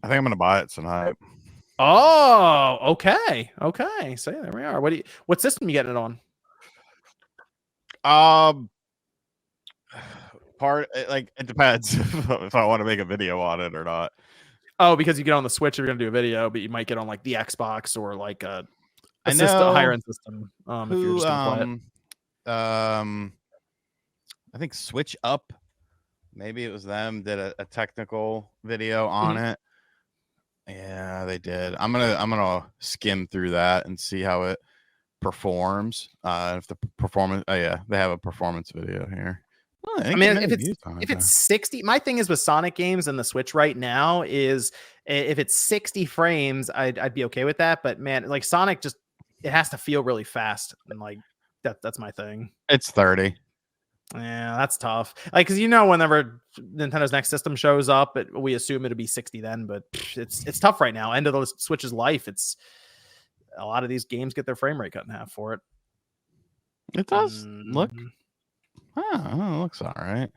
Speaker 4: I think I'm gonna buy it tonight.
Speaker 1: Oh, okay. So yeah, there we are. What system you getting it on?
Speaker 4: It depends if I want to make a video on it or not.
Speaker 1: Oh, because you get on the Switch, you're gonna do a video, but you might get on like the Xbox or like a
Speaker 4: I know
Speaker 1: higher end system. If you're just gonna play it.
Speaker 4: I think Switch Up, maybe it was them, did a technical video on it. Yeah, they did. I'm gonna skim through that and see how it performs. If the performance, they have a performance video here. Well,
Speaker 1: I mean, if it's 60, my thing is with Sonic games and the Switch right now is if it's 60 frames, I'd be okay with that. But man, like Sonic, just it has to feel really fast, and like that's my thing.
Speaker 4: It's 30.
Speaker 1: Yeah, that's tough. Like, because whenever Nintendo's next system shows up, we assume it'll be 60 then. But it's tough right now. End of the Switch's life. It's a lot of these games get their frame rate cut in half for it.
Speaker 4: It does look. Oh, looks all right.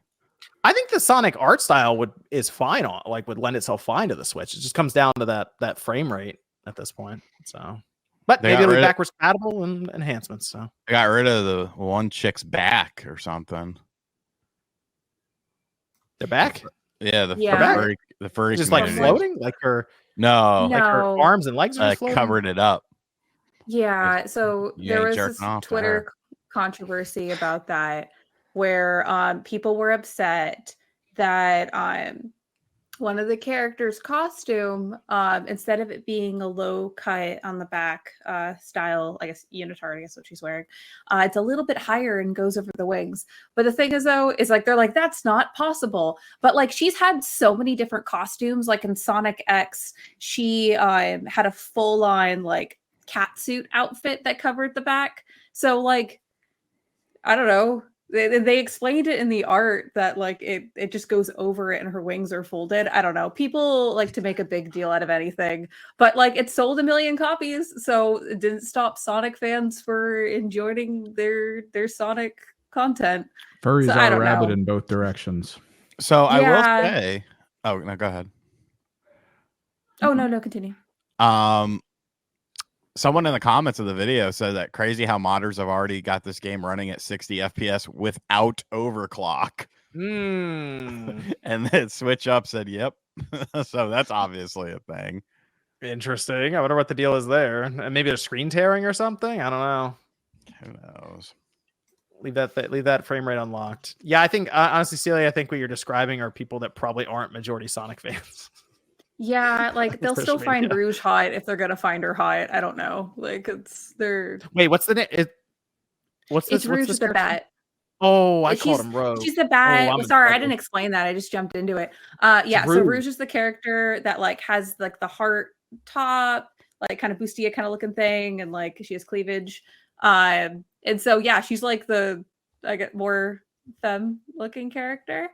Speaker 1: I think the Sonic art style would lend itself fine to the Switch. It just comes down to that frame rate at this point. So, but maybe it'll be backwards compatible and enhancements. So
Speaker 4: I got rid of the one chick's back or something.
Speaker 1: They're back.
Speaker 4: Yeah, the furry
Speaker 1: just like
Speaker 4: community.
Speaker 1: floating, like her
Speaker 4: like
Speaker 1: her arms and legs are just floating?
Speaker 4: covered it up.
Speaker 5: Yeah, so
Speaker 4: You
Speaker 5: there
Speaker 4: ain't
Speaker 5: was this
Speaker 4: jerking off to
Speaker 5: Twitter
Speaker 4: her.
Speaker 5: controversy about that, where people were upset that one of the characters' costume, instead of it being a low cut on the back style, I guess unitard, I guess what she's wearing, it's a little bit higher and goes over the wings. But the thing is, though, is like they're like, that's not possible. But like she's had so many different costumes. Like in Sonic X, she had a full on like catsuit outfit that covered the back. So like, I don't know. They explained it in the art that like it just goes over it and her wings are folded. I don't know. People like to make a big deal out of anything, but like it sold 1 million copies, so it didn't stop Sonic fans for enjoying their Sonic content.
Speaker 3: Furries
Speaker 5: So, I
Speaker 3: are
Speaker 5: don't
Speaker 3: rabid
Speaker 5: know.
Speaker 3: in both directions.
Speaker 4: So I will
Speaker 5: Yeah.
Speaker 4: say, oh no, go ahead.
Speaker 5: Oh no, continue.
Speaker 4: Someone in the comments of the video said that crazy how modders have already got this game running at 60 FPS without overclock.
Speaker 1: Mm.
Speaker 4: And then Switch Up said, yep. So that's obviously a thing.
Speaker 1: Interesting. I wonder what the deal is there. Maybe a screen tearing or something. I don't know.
Speaker 4: Who knows?
Speaker 1: Leave that frame rate unlocked. Yeah, I think honestly, Celia, I think what you're describing are people that probably aren't majority Sonic fans.
Speaker 5: Yeah, like they'll still
Speaker 1: Social
Speaker 5: find
Speaker 1: media.
Speaker 5: Rouge hot if they're gonna find her hot. I don't know. Like they're
Speaker 1: Wait, what's the name? What's this?
Speaker 5: it's Rouge
Speaker 1: what's
Speaker 5: the
Speaker 1: this
Speaker 5: bat.
Speaker 1: Oh, I
Speaker 5: She's-
Speaker 1: called him Rogue.
Speaker 5: She's the bat.
Speaker 1: I'm in
Speaker 5: Sorry, I
Speaker 1: trouble.
Speaker 5: didn't explain that. I just jumped into it. Yeah, so
Speaker 1: Rouge.
Speaker 5: Rouge is the character that like has like the heart top, like kind of bustier kind of looking thing, and like she has cleavage. And so yeah, she's like I get more femme looking character.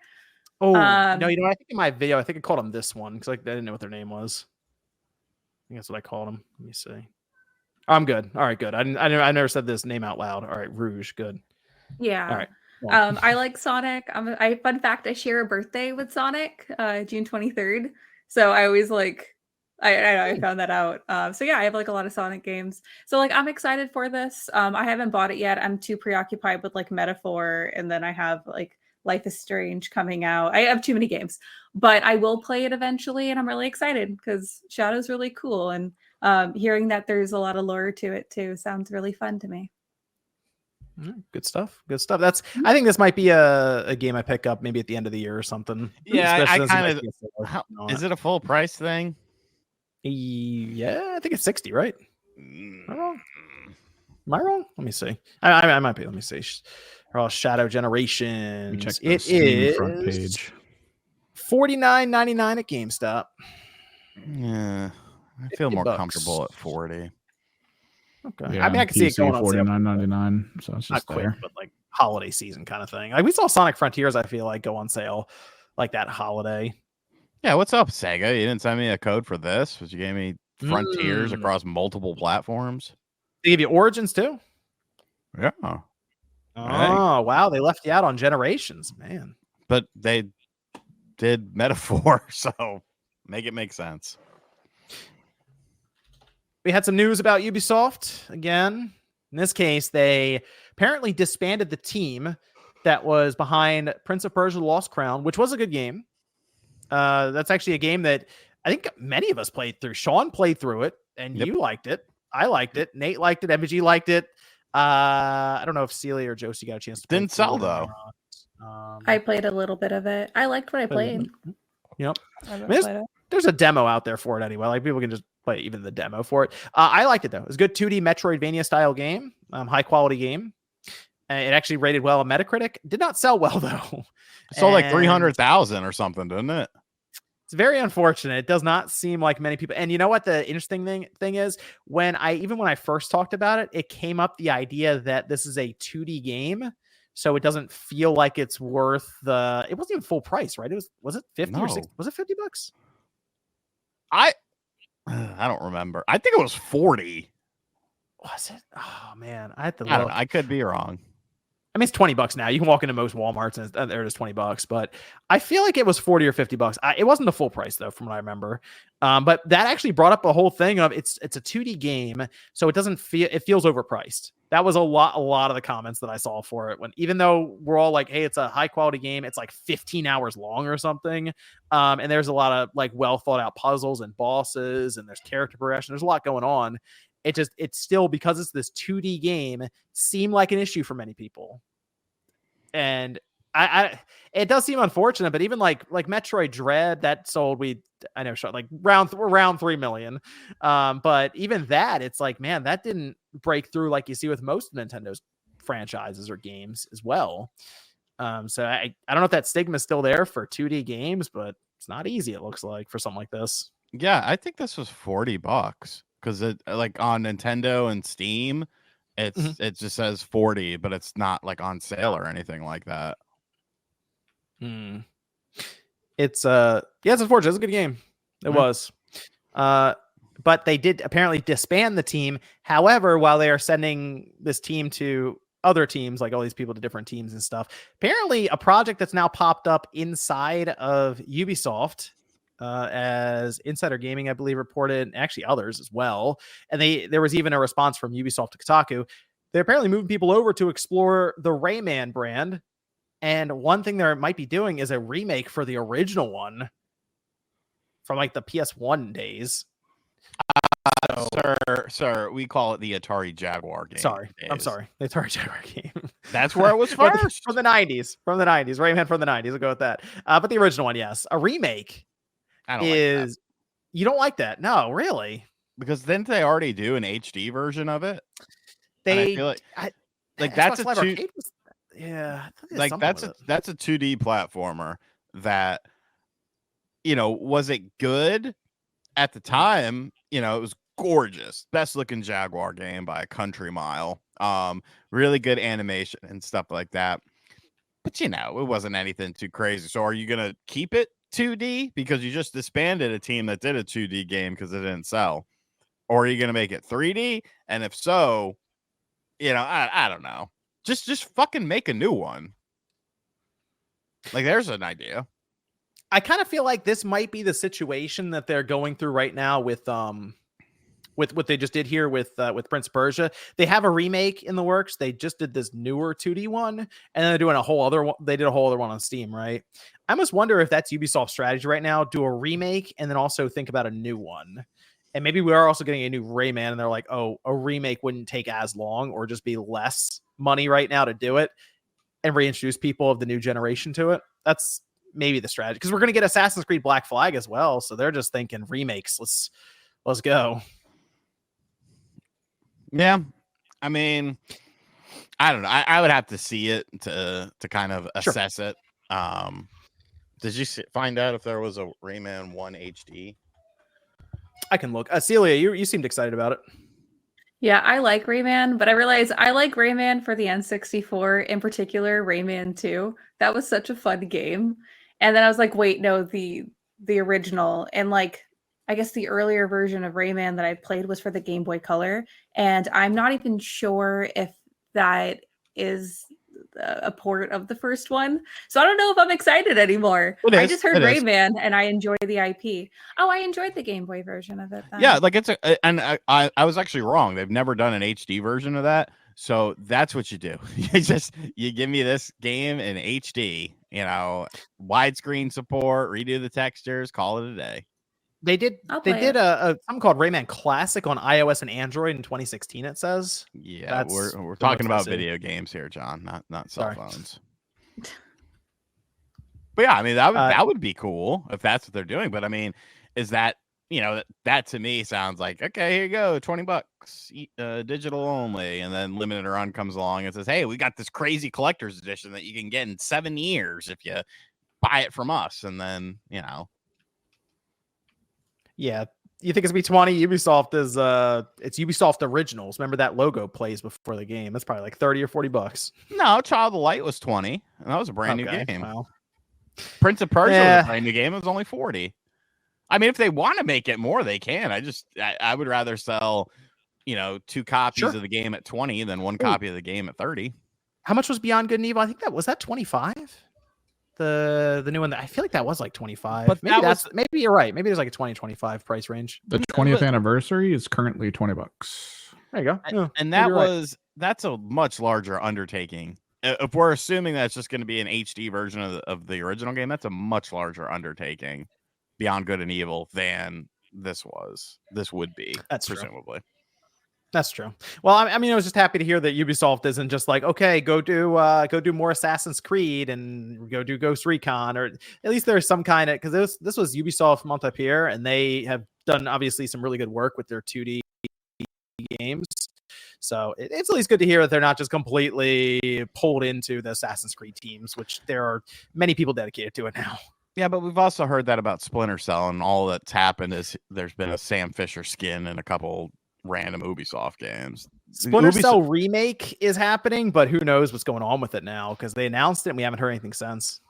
Speaker 1: Oh
Speaker 5: Um,
Speaker 1: no, you know what? I think in my video, I think I called him this one because like I didn't know what their name was. I think that's what I called him. Let me see. Oh, I'm good. All right, good. I never said this name out loud. All right, Rouge, good.
Speaker 5: Yeah.
Speaker 1: All right. Well,
Speaker 5: I like Sonic. Fun fact, I share a birthday with Sonic, June 23rd. So I always like I found that out. So yeah, I have like a lot of Sonic games. So like I'm excited for this. I haven't bought it yet. I'm too preoccupied with like Metaphor, and then I have like Life is Strange coming out. I have too many games, but I will play it eventually, and I'm really excited because Shadow's really cool, and hearing that there's a lot of lore to it too sounds really fun to me.
Speaker 1: good stuff. Good stuff. I think this might be a game I pick up maybe at the end of the year or something.
Speaker 4: Yeah,
Speaker 1: Especially
Speaker 4: I
Speaker 1: since
Speaker 4: kind
Speaker 1: it
Speaker 4: of.
Speaker 1: might be a sale on
Speaker 4: Is it a full price thing?
Speaker 1: Yeah, I think it's 60, right? Am I wrong? Am I wrong? Let me see. I might be. Let me see. Shadow Generations.
Speaker 3: We check the
Speaker 1: It
Speaker 3: Steam
Speaker 1: is
Speaker 3: front page.
Speaker 1: $49.99 at GameStop.
Speaker 4: Yeah, I feel more
Speaker 1: $50.
Speaker 4: comfortable at 40.
Speaker 1: Okay.
Speaker 3: Yeah,
Speaker 1: I mean, I can see it going on sale.
Speaker 3: $49.99. So it's
Speaker 1: Not
Speaker 3: just
Speaker 1: quick,
Speaker 3: there.
Speaker 1: but like holiday season kind of thing. Like we saw Sonic Frontiers, I feel like go on sale like that holiday.
Speaker 4: Yeah, what's up, Sega? You didn't send me a code for this, but you gave me Frontiers across multiple platforms.
Speaker 1: They give you Origins too.
Speaker 4: Yeah,
Speaker 1: Oh
Speaker 4: Right.
Speaker 1: wow, they left you out on Generations, man.
Speaker 4: but they did Metaphor, so make it make sense.
Speaker 1: We had some news about Ubisoft again. In this case, they apparently disbanded the team that was behind Prince of Persia: The Lost Crown, which was a good game. That's actually a game that I think many of us played through. Sean played through it, and
Speaker 4: Yep.
Speaker 1: you liked it. I liked it. Nate liked it. MVG liked it. I don't know if Celia or Josie got a chance to play
Speaker 4: Didn't
Speaker 1: through
Speaker 4: sell,
Speaker 1: it or
Speaker 4: though.
Speaker 1: not.
Speaker 5: I played a little bit of it. I liked what I played.
Speaker 1: Yep.
Speaker 6: I haven't
Speaker 1: There's-
Speaker 6: played it.
Speaker 1: There's a demo out there for it anyway. Like people can just play even the demo for it. I liked it though. It was a good 2D Metroidvania style game, high quality game. It actually rated well on Metacritic. Did not sell well though.
Speaker 4: It sold like
Speaker 1: And
Speaker 4: 300,000 or something, didn't it?
Speaker 1: It's very unfortunate. It does not seem like many people. And you know what the interesting thing is? When I first talked about it, it came up the idea that this is a 2D game. So it doesn't feel like it's worth it wasn't even full price, right? Was it 50 or 60?
Speaker 4: No.
Speaker 1: Was it $50?
Speaker 4: I don't remember. I think it was 40.
Speaker 1: Was it? Oh man, I had to
Speaker 4: I don't
Speaker 1: look.
Speaker 4: know. I could be wrong.
Speaker 1: I mean, it's $20 now. You can walk into most Walmarts and there it is $20, but I feel like it was 40 or $50. It wasn't the full price though, from what I remember. But that actually brought up a whole thing of it's a 2D game, so it feels overpriced. That was a lot of the comments that I saw for it, when even though we're all like, hey, it's a high quality game, it's like 15 hours long or something. And there's a lot of like well thought out puzzles and bosses, and there's character progression. There's a lot going on. It's still, because it's this 2D game, seemed like an issue for many people. And it does seem unfortunate, but even like Metroid Dread, that sold, I know, like around 3 million. But even that, it's like, man, that didn't break through like you see with most of Nintendo's franchises or games as well. So I don't know if that stigma is still there for 2D games, but it's not easy, it looks like, for something like this.
Speaker 4: Yeah, I think this was $40 because it, like, on Nintendo and Steam, it just says 40, but it's not like on sale or anything like that.
Speaker 1: It's it's unfortunate. It's a good game. It was. But they did apparently disband the team. However, while they are sending this team to other teams, like all these people to different teams and stuff, apparently a project that's now popped up inside of Ubisoft, as Insider Gaming, I believe, reported, and actually others as well. And there was even a response from Ubisoft to Kotaku. They're apparently moving people over to explore the Rayman brand. And one thing they might be doing is a remake for the original one from like the PS1 days.
Speaker 4: Sir, we call it the Atari Jaguar game.
Speaker 1: I'm sorry. The Atari Jaguar game.
Speaker 4: That's where it was first.
Speaker 1: From the 90s. Rayman from the 90s. I'll go with that. But the original one, yes. A remake
Speaker 4: I don't like that.
Speaker 1: You don't like that? No, really?
Speaker 4: Because didn't they already do an HD version of it? And I feel like that's a that's a 2D platformer that, was it good at the time? It was gorgeous, best looking Jaguar game by a country mile. Really good animation and stuff like that. But it wasn't anything too crazy. So are you gonna keep it 2D because you just disbanded a team that did a 2D game because it didn't sell? Or are you gonna make it 3D? And if so, I don't know. Just fucking make a new one. Like, there's an idea.
Speaker 1: I kind of feel like this might be the situation that they're going through right now with what they just did here with Prince of Persia. They have a remake in the works. They just did this newer 2D one, and then they're doing a whole other one. They did a whole other one on Steam, right? I almost wonder if that's Ubisoft's strategy right now: do a remake and then also think about a new one. And maybe we are also getting a new Rayman, and they're like, oh, a remake wouldn't take as long or just be less money right now to do it and reintroduce people of the new generation to it. That's maybe the strategy, because we're going to get Assassin's Creed Black Flag as well. So they're just thinking remakes. Let's go.
Speaker 4: Yeah. I mean, I don't know. I would have to see it to kind of assess it. Did you find out if there was a Rayman 1 HD?
Speaker 1: I can look. Celia, you seemed excited about it.
Speaker 5: Yeah, I like Rayman, but I realize I like Rayman for the N64, in particular Rayman 2. That was such a fun game. And then I was like, wait, no, the original. And like, I guess the earlier version of Rayman that I played was for the Game Boy Color. And I'm not even sure if that is a port of the first one. So I don't know if I'm excited anymore. I just heard Rayman and I enjoy the IP. Oh, I enjoyed the Game Boy version of it then.
Speaker 4: Yeah, like and I was actually wrong. They've never done an HD version of that. So that's what you do. You give me this game in HD, widescreen support, redo the textures, call it a day.
Speaker 1: They did something called Rayman Classic on iOS and Android in 2016, it says.
Speaker 4: Yeah, we're talking about video games here, John, not cell phones. But yeah, I mean, that would be cool if that's what they're doing. But I mean, is that, that to me sounds like, okay, here you go, $20, digital only. And then Limited Run comes along and says, hey, we got this crazy collector's edition that you can get in 7 years if you buy it from us. And then,
Speaker 1: Yeah, you think it's gonna be 20? Ubisoft is it's Ubisoft Originals. Remember that logo plays before the game. That's probably like $30 or $40.
Speaker 4: No, Child of Light was 20, and that was a brand new game.
Speaker 1: Wow.
Speaker 4: Prince of Persia was a brand new game. It was only 40. I mean, if they want to make it more, they can. I would rather sell, 2 copies of the game at 20 than 1 copy of the game at 30.
Speaker 1: How much was Beyond Good and Evil? I think that was that 25. The new one. I feel like that was like 25.
Speaker 4: But
Speaker 1: Maybe
Speaker 4: that
Speaker 1: maybe you're right. Maybe there's like a 20-25 price range.
Speaker 3: The 20th anniversary is currently $20.
Speaker 1: There you go. Yeah,
Speaker 4: And
Speaker 1: maybe
Speaker 4: that
Speaker 1: you're right.
Speaker 4: that's a much larger undertaking. If we're assuming that's just going to be an HD version of the original game, that's a much larger undertaking, Beyond Good and Evil, than this would be.
Speaker 1: That's true.
Speaker 4: presumably.
Speaker 1: That's true. Well, I mean, I was just happy to hear that Ubisoft isn't just like, okay, go do more Assassin's Creed and go do Ghost Recon, or at least there's some kind of, because this was Ubisoft Montpellier, and they have done obviously some really good work with their 2D games. So it's at least good to hear that they're not just completely pulled into the Assassin's Creed teams, which there are many people dedicated to it now.
Speaker 4: Yeah, but we've also heard that about Splinter Cell, and all that's happened is there's been a Sam Fisher skin in a couple random Ubisoft games.
Speaker 1: Splinter Cell remake is happening, but who knows what's going on with it now, because they announced it and we haven't heard anything since.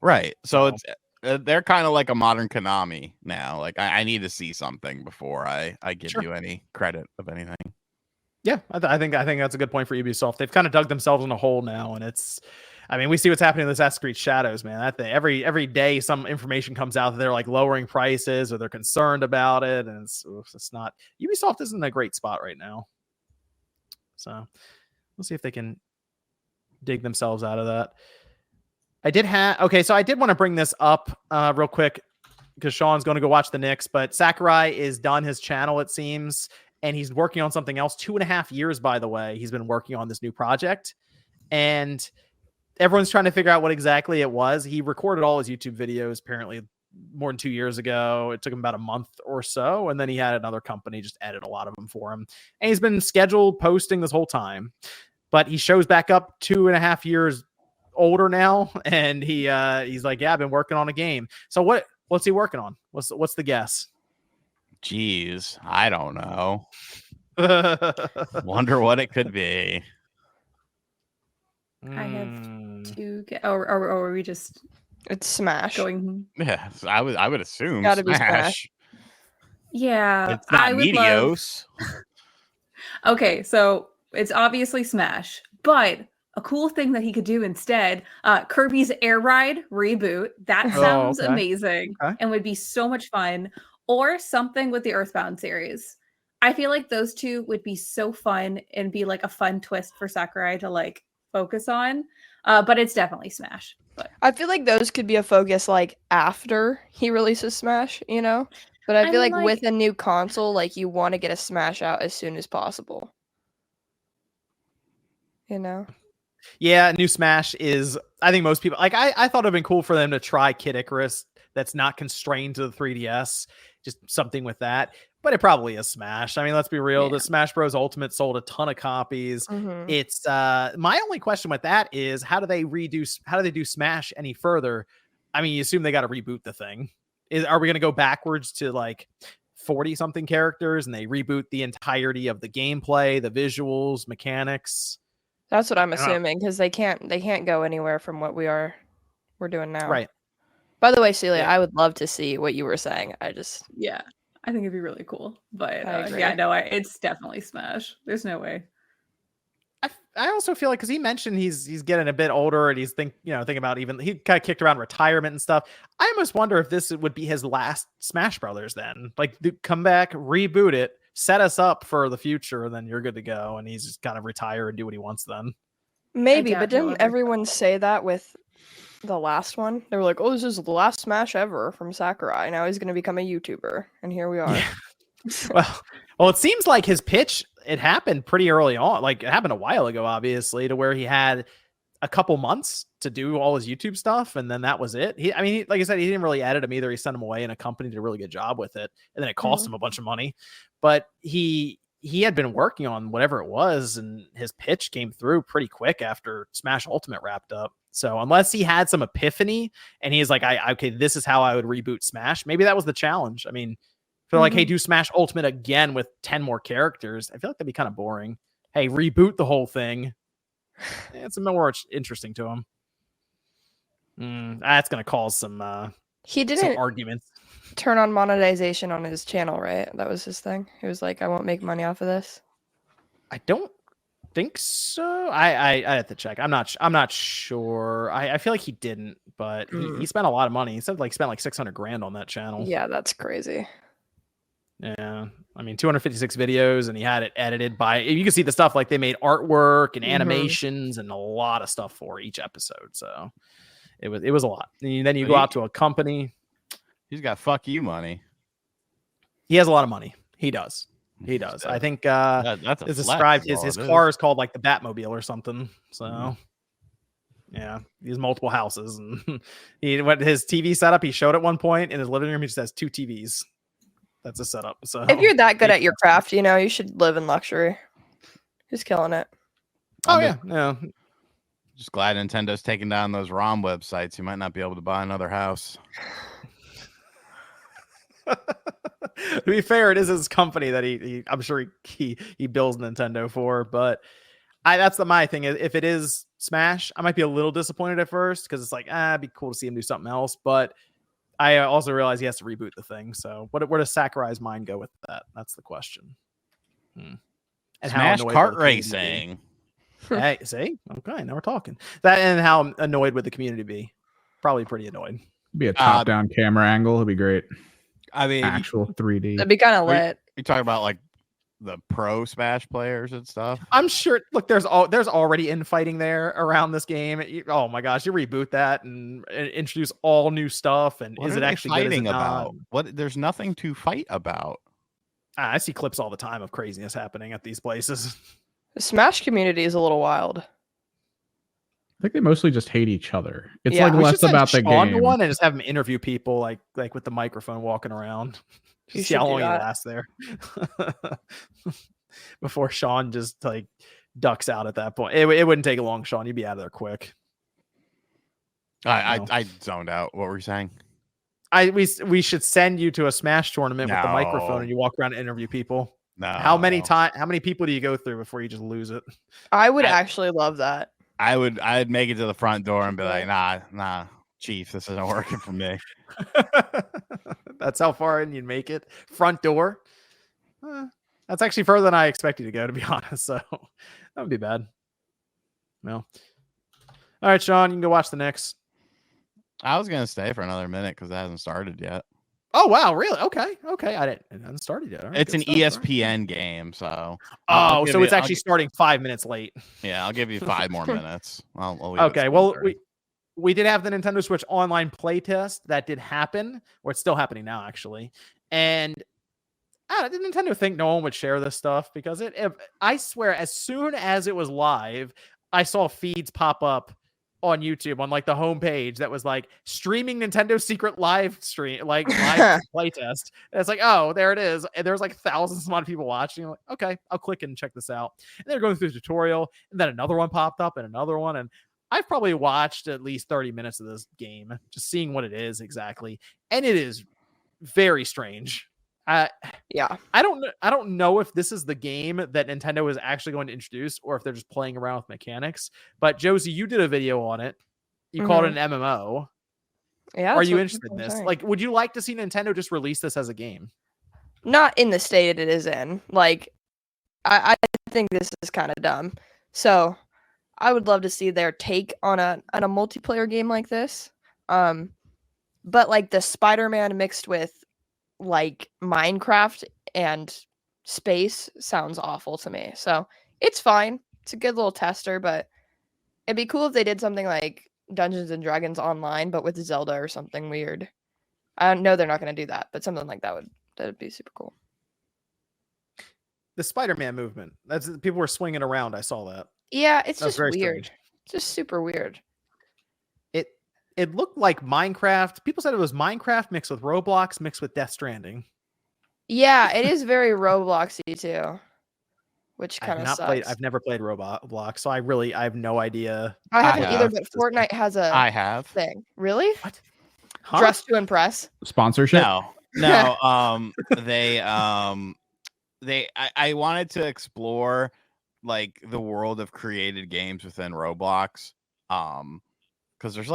Speaker 4: Right. So it's they're kind of like a modern Konami now. Like I need to see something before I give you any credit of anything.
Speaker 1: Yeah, I think that's a good point for Ubisoft. They've kind of dug themselves in a hole now, and I mean, we see what's happening in Assassin's Creed Shadows, man. That thing, every day some information comes out that they're like lowering prices or they're concerned about it, and it's not. Ubisoft isn't in a great spot right now, so we'll see if they can dig themselves out of that. I did want to bring this up real quick because Sean's going to go watch the Knicks, but Sakurai is done his channel, it seems. And he's working on something else. 2.5 years, by the way, he's been working on this new project. And everyone's trying to figure out what exactly it was. He recorded all his YouTube videos apparently more than 2 years ago. It took him about a month or so. And then he had another company just edit a lot of them for him. And he's been scheduled posting this whole time. But he shows back up 2.5 years older now. And he's like, yeah, I've been working on a game. So what's he working on? What's the guess?
Speaker 4: Jeez, I don't know. Wonder what it could be.
Speaker 5: I have to get, or are we just
Speaker 6: It's Smash.
Speaker 5: going?
Speaker 4: Yes, I would assume
Speaker 6: Gotta be
Speaker 4: Smash.
Speaker 5: Yeah,
Speaker 4: It's not
Speaker 5: I would love.
Speaker 4: Meteos.
Speaker 5: Okay, so it's obviously Smash, but a cool thing that he could do instead, Kirby's Air Ride reboot. That sounds
Speaker 1: okay.
Speaker 5: amazing and would be so much fun. Or something with the Earthbound series. I feel like those two would be so fun and be like a fun twist for Sakurai to like focus on. But it's definitely Smash. But
Speaker 6: I feel like those could be a focus like after he releases Smash, you know? But I feel
Speaker 5: mean,
Speaker 6: like with a new console, like you want to get a Smash out as soon as possible. You know?
Speaker 1: Yeah, new Smash is, I think most people, like I thought it'd been cool for them to try Kid Icarus that's not constrained to the 3DS. Just something with that, but it probably is Smash. I mean, let's be real.
Speaker 5: Yeah.
Speaker 1: The Smash Bros. Ultimate sold a ton of copies.
Speaker 6: Mhm.
Speaker 1: It's my only question with that is how do they do Smash any further? I mean, you assume they got to reboot the thing. Are we going to go backwards to like 40 something characters and they reboot the entirety of the gameplay, the visuals, mechanics?
Speaker 6: That's what I'm
Speaker 1: I don't know.
Speaker 6: assuming because they can't go anywhere from what we're doing now.
Speaker 1: Right.
Speaker 6: By the way, Celia,
Speaker 1: Yeah.
Speaker 6: I would love to see what you were saying.
Speaker 5: yeah, I think it'd be really cool. But
Speaker 6: I agree.
Speaker 5: yeah, no, it's definitely Smash. There's no way.
Speaker 1: I also feel like because he mentioned he's getting a bit older and he's thinking about even he kind of kicked around retirement and stuff. I almost wonder if this would be his last Smash Brothers then. Like come back, reboot it, set us up for the future, and then you're good to go. And he's just kind of retire and do what he wants then.
Speaker 6: Maybe,
Speaker 5: doubt
Speaker 6: but
Speaker 5: he'll
Speaker 6: didn't
Speaker 5: ever
Speaker 6: everyone say that with the last one? They were like, "Oh, this is the last Smash ever from Sakurai. Now he's going to become a YouTuber," and here we are.
Speaker 1: Yeah. Well, it seems like his pitch, it happened pretty early on. Like it happened a while ago, obviously, to where he had a couple months to do all his YouTube stuff, and then that was it. Like I said, he didn't really edit him either. He sent him away, and a company did a really good job with it, and then it cost him a bunch of money. But he had been working on whatever it was, and his pitch came through pretty quick after Smash Ultimate wrapped up. So unless he had some epiphany and he's like, okay, this is how I would reboot Smash. Maybe that was the challenge. I mean, if they're like, hey, do Smash Ultimate again with 10 more characters, I feel like that'd be kind of boring. Hey, reboot the whole thing. It's more interesting to him. That's going to cause some
Speaker 6: He
Speaker 1: some
Speaker 6: didn't
Speaker 1: arguments.
Speaker 6: turn on monetization on his channel, right? That was his thing. He was like, "I won't make money off of this."
Speaker 1: I don't think so. I have to check. I'm not sure. I feel like he didn't, but he spent a lot of money. He said spent like 600 grand on that channel.
Speaker 6: Yeah, that's crazy.
Speaker 1: Yeah, I mean 256 videos, and he had it edited by. You can see the stuff like they made artwork and animations and a lot of stuff for each episode. So it was a lot. And then you go out to a company.
Speaker 4: He's got fuck you money.
Speaker 1: He has a lot of money. He does. He does. I think
Speaker 4: that's
Speaker 1: it's described his car is called like the Batmobile or something. So yeah, he has multiple houses, and he went his TV setup. He showed at one point in his living room. He just has 2 TVs. That's a setup. So
Speaker 6: If you're that good at your craft, you should live in luxury. He's killing it.
Speaker 1: yeah.
Speaker 4: Just glad Nintendo's taking down those ROM websites. You might not be able to buy another house.
Speaker 1: To be fair, it is his company that he I'm sure he bills Nintendo for, but that's my thing. If it is Smash, I might be a little disappointed at first because it's like, it'd be cool to see him do something else, but I also realize he has to reboot the thing. So where does Sakurai's mind go with that? That's the question. And
Speaker 4: Smash
Speaker 1: annoyed
Speaker 4: kart
Speaker 1: will the community
Speaker 4: racing.
Speaker 1: be? Hey, see? Okay, now we're talking. That and how annoyed would the community be? Probably pretty annoyed.
Speaker 3: Be a top-down camera angle. It'd be great.
Speaker 4: I mean,
Speaker 3: Actual 3D.
Speaker 6: That'd be kind of lit.
Speaker 4: you talking about like the pro Smash players and stuff?
Speaker 1: I'm sure. Look, there's already infighting there around this game. Oh my gosh, you reboot that and introduce all new stuff, and
Speaker 4: What
Speaker 1: is
Speaker 4: are
Speaker 1: it
Speaker 4: they
Speaker 1: actually good? Is it
Speaker 4: fighting
Speaker 1: not?
Speaker 4: about? What? There's nothing to fight about.
Speaker 1: I see clips all the time of craziness happening at these places.
Speaker 6: The Smash community is a little wild.
Speaker 3: I think they mostly just hate each other. It's
Speaker 6: Yeah.
Speaker 3: like
Speaker 1: We should
Speaker 3: less
Speaker 1: send
Speaker 3: about the
Speaker 1: Sean to
Speaker 3: game.
Speaker 1: one and just have him interview people like with the microphone walking around.
Speaker 6: You
Speaker 1: See how
Speaker 6: should do
Speaker 1: long he
Speaker 6: that.
Speaker 1: lasts there before Sean just like ducks out at that point. It wouldn't take long, Sean. You'd be out of there quick.
Speaker 4: I zoned out. What were you saying?
Speaker 1: We should send you to a Smash tournament with the microphone
Speaker 4: No.
Speaker 1: and you walk around and interview people.
Speaker 4: No.
Speaker 1: How many people do you go through before you just lose it?
Speaker 6: I would actually love that.
Speaker 4: I'd make it to the front door and be like, nah, Chief, this isn't working for me.
Speaker 1: That's how far in you'd make it. Front door. That's actually further than I expected you to go, to be honest. So that would be bad. No. All right, Sean, you can go watch the Knicks.
Speaker 4: I was gonna stay for another minute because it hasn't started yet.
Speaker 1: Oh wow, really? Okay. It hasn't started yet. All right,
Speaker 4: It's an
Speaker 1: good stuff.
Speaker 4: ESPN game, so
Speaker 1: Oh, so it's actually starting 5 minutes late.
Speaker 4: yeah. I'll give you 5 more minutes. I'll leave
Speaker 1: Okay,
Speaker 4: at
Speaker 1: well,
Speaker 4: 7:30.
Speaker 1: we did have the Nintendo Switch online playtest that did happen, or it's still happening now, actually. And did Nintendo think no one would share this stuff? Because I swear, as soon as it was live, I saw feeds pop up on YouTube on like the homepage that was like streaming Nintendo Secret live stream, like live playtest. And it's like, oh, there it is. And there's like thousands of people watching. I'm like, okay, I'll click and check this out. And they're going through the tutorial, and then another one popped up, and another one, and I've probably watched at least 30 minutes of this game, just seeing what it is exactly, and it is very strange.
Speaker 6: Yeah.
Speaker 1: I don't know if this is the game that Nintendo is actually going to introduce, or if they're just playing around with mechanics. But Josie, you did a video on it. You called it an MMO.
Speaker 6: Yeah.
Speaker 1: Are you interested in this? Like, would you like to see Nintendo just release this as a game?
Speaker 6: Not in the state it is in. Like, I think this is kind of dumb. So I would love to see their take on a multiplayer game like this. But like the Spider-Man mixed with like Minecraft and space sounds awful to me. So it's fine. It's a good little tester, but it'd be cool if they did something like Dungeons and Dragons Online, but with Zelda or something weird. I know they're not going to do that, but something like that'd be super cool.
Speaker 1: The Spider-Man movement. That's people were swinging around. I saw that.
Speaker 6: Yeah, it's
Speaker 1: That's
Speaker 6: just
Speaker 1: very
Speaker 6: weird.
Speaker 1: strange.
Speaker 6: It's just super weird.
Speaker 1: It looked like Minecraft. People said it was Minecraft mixed with Roblox mixed with Death Stranding.
Speaker 6: Yeah, it is very Robloxy too, which kind of sucks.
Speaker 1: I've never played Roblox, so I have no idea.
Speaker 6: I haven't
Speaker 4: I
Speaker 6: either,
Speaker 4: have.
Speaker 6: but Fortnite has a
Speaker 4: I have.
Speaker 6: thing. Really?
Speaker 1: What? Huh?
Speaker 6: Dress to impress.
Speaker 3: Sponsorship?
Speaker 4: No. I wanted to explore like the world of created games within Roblox. Because there's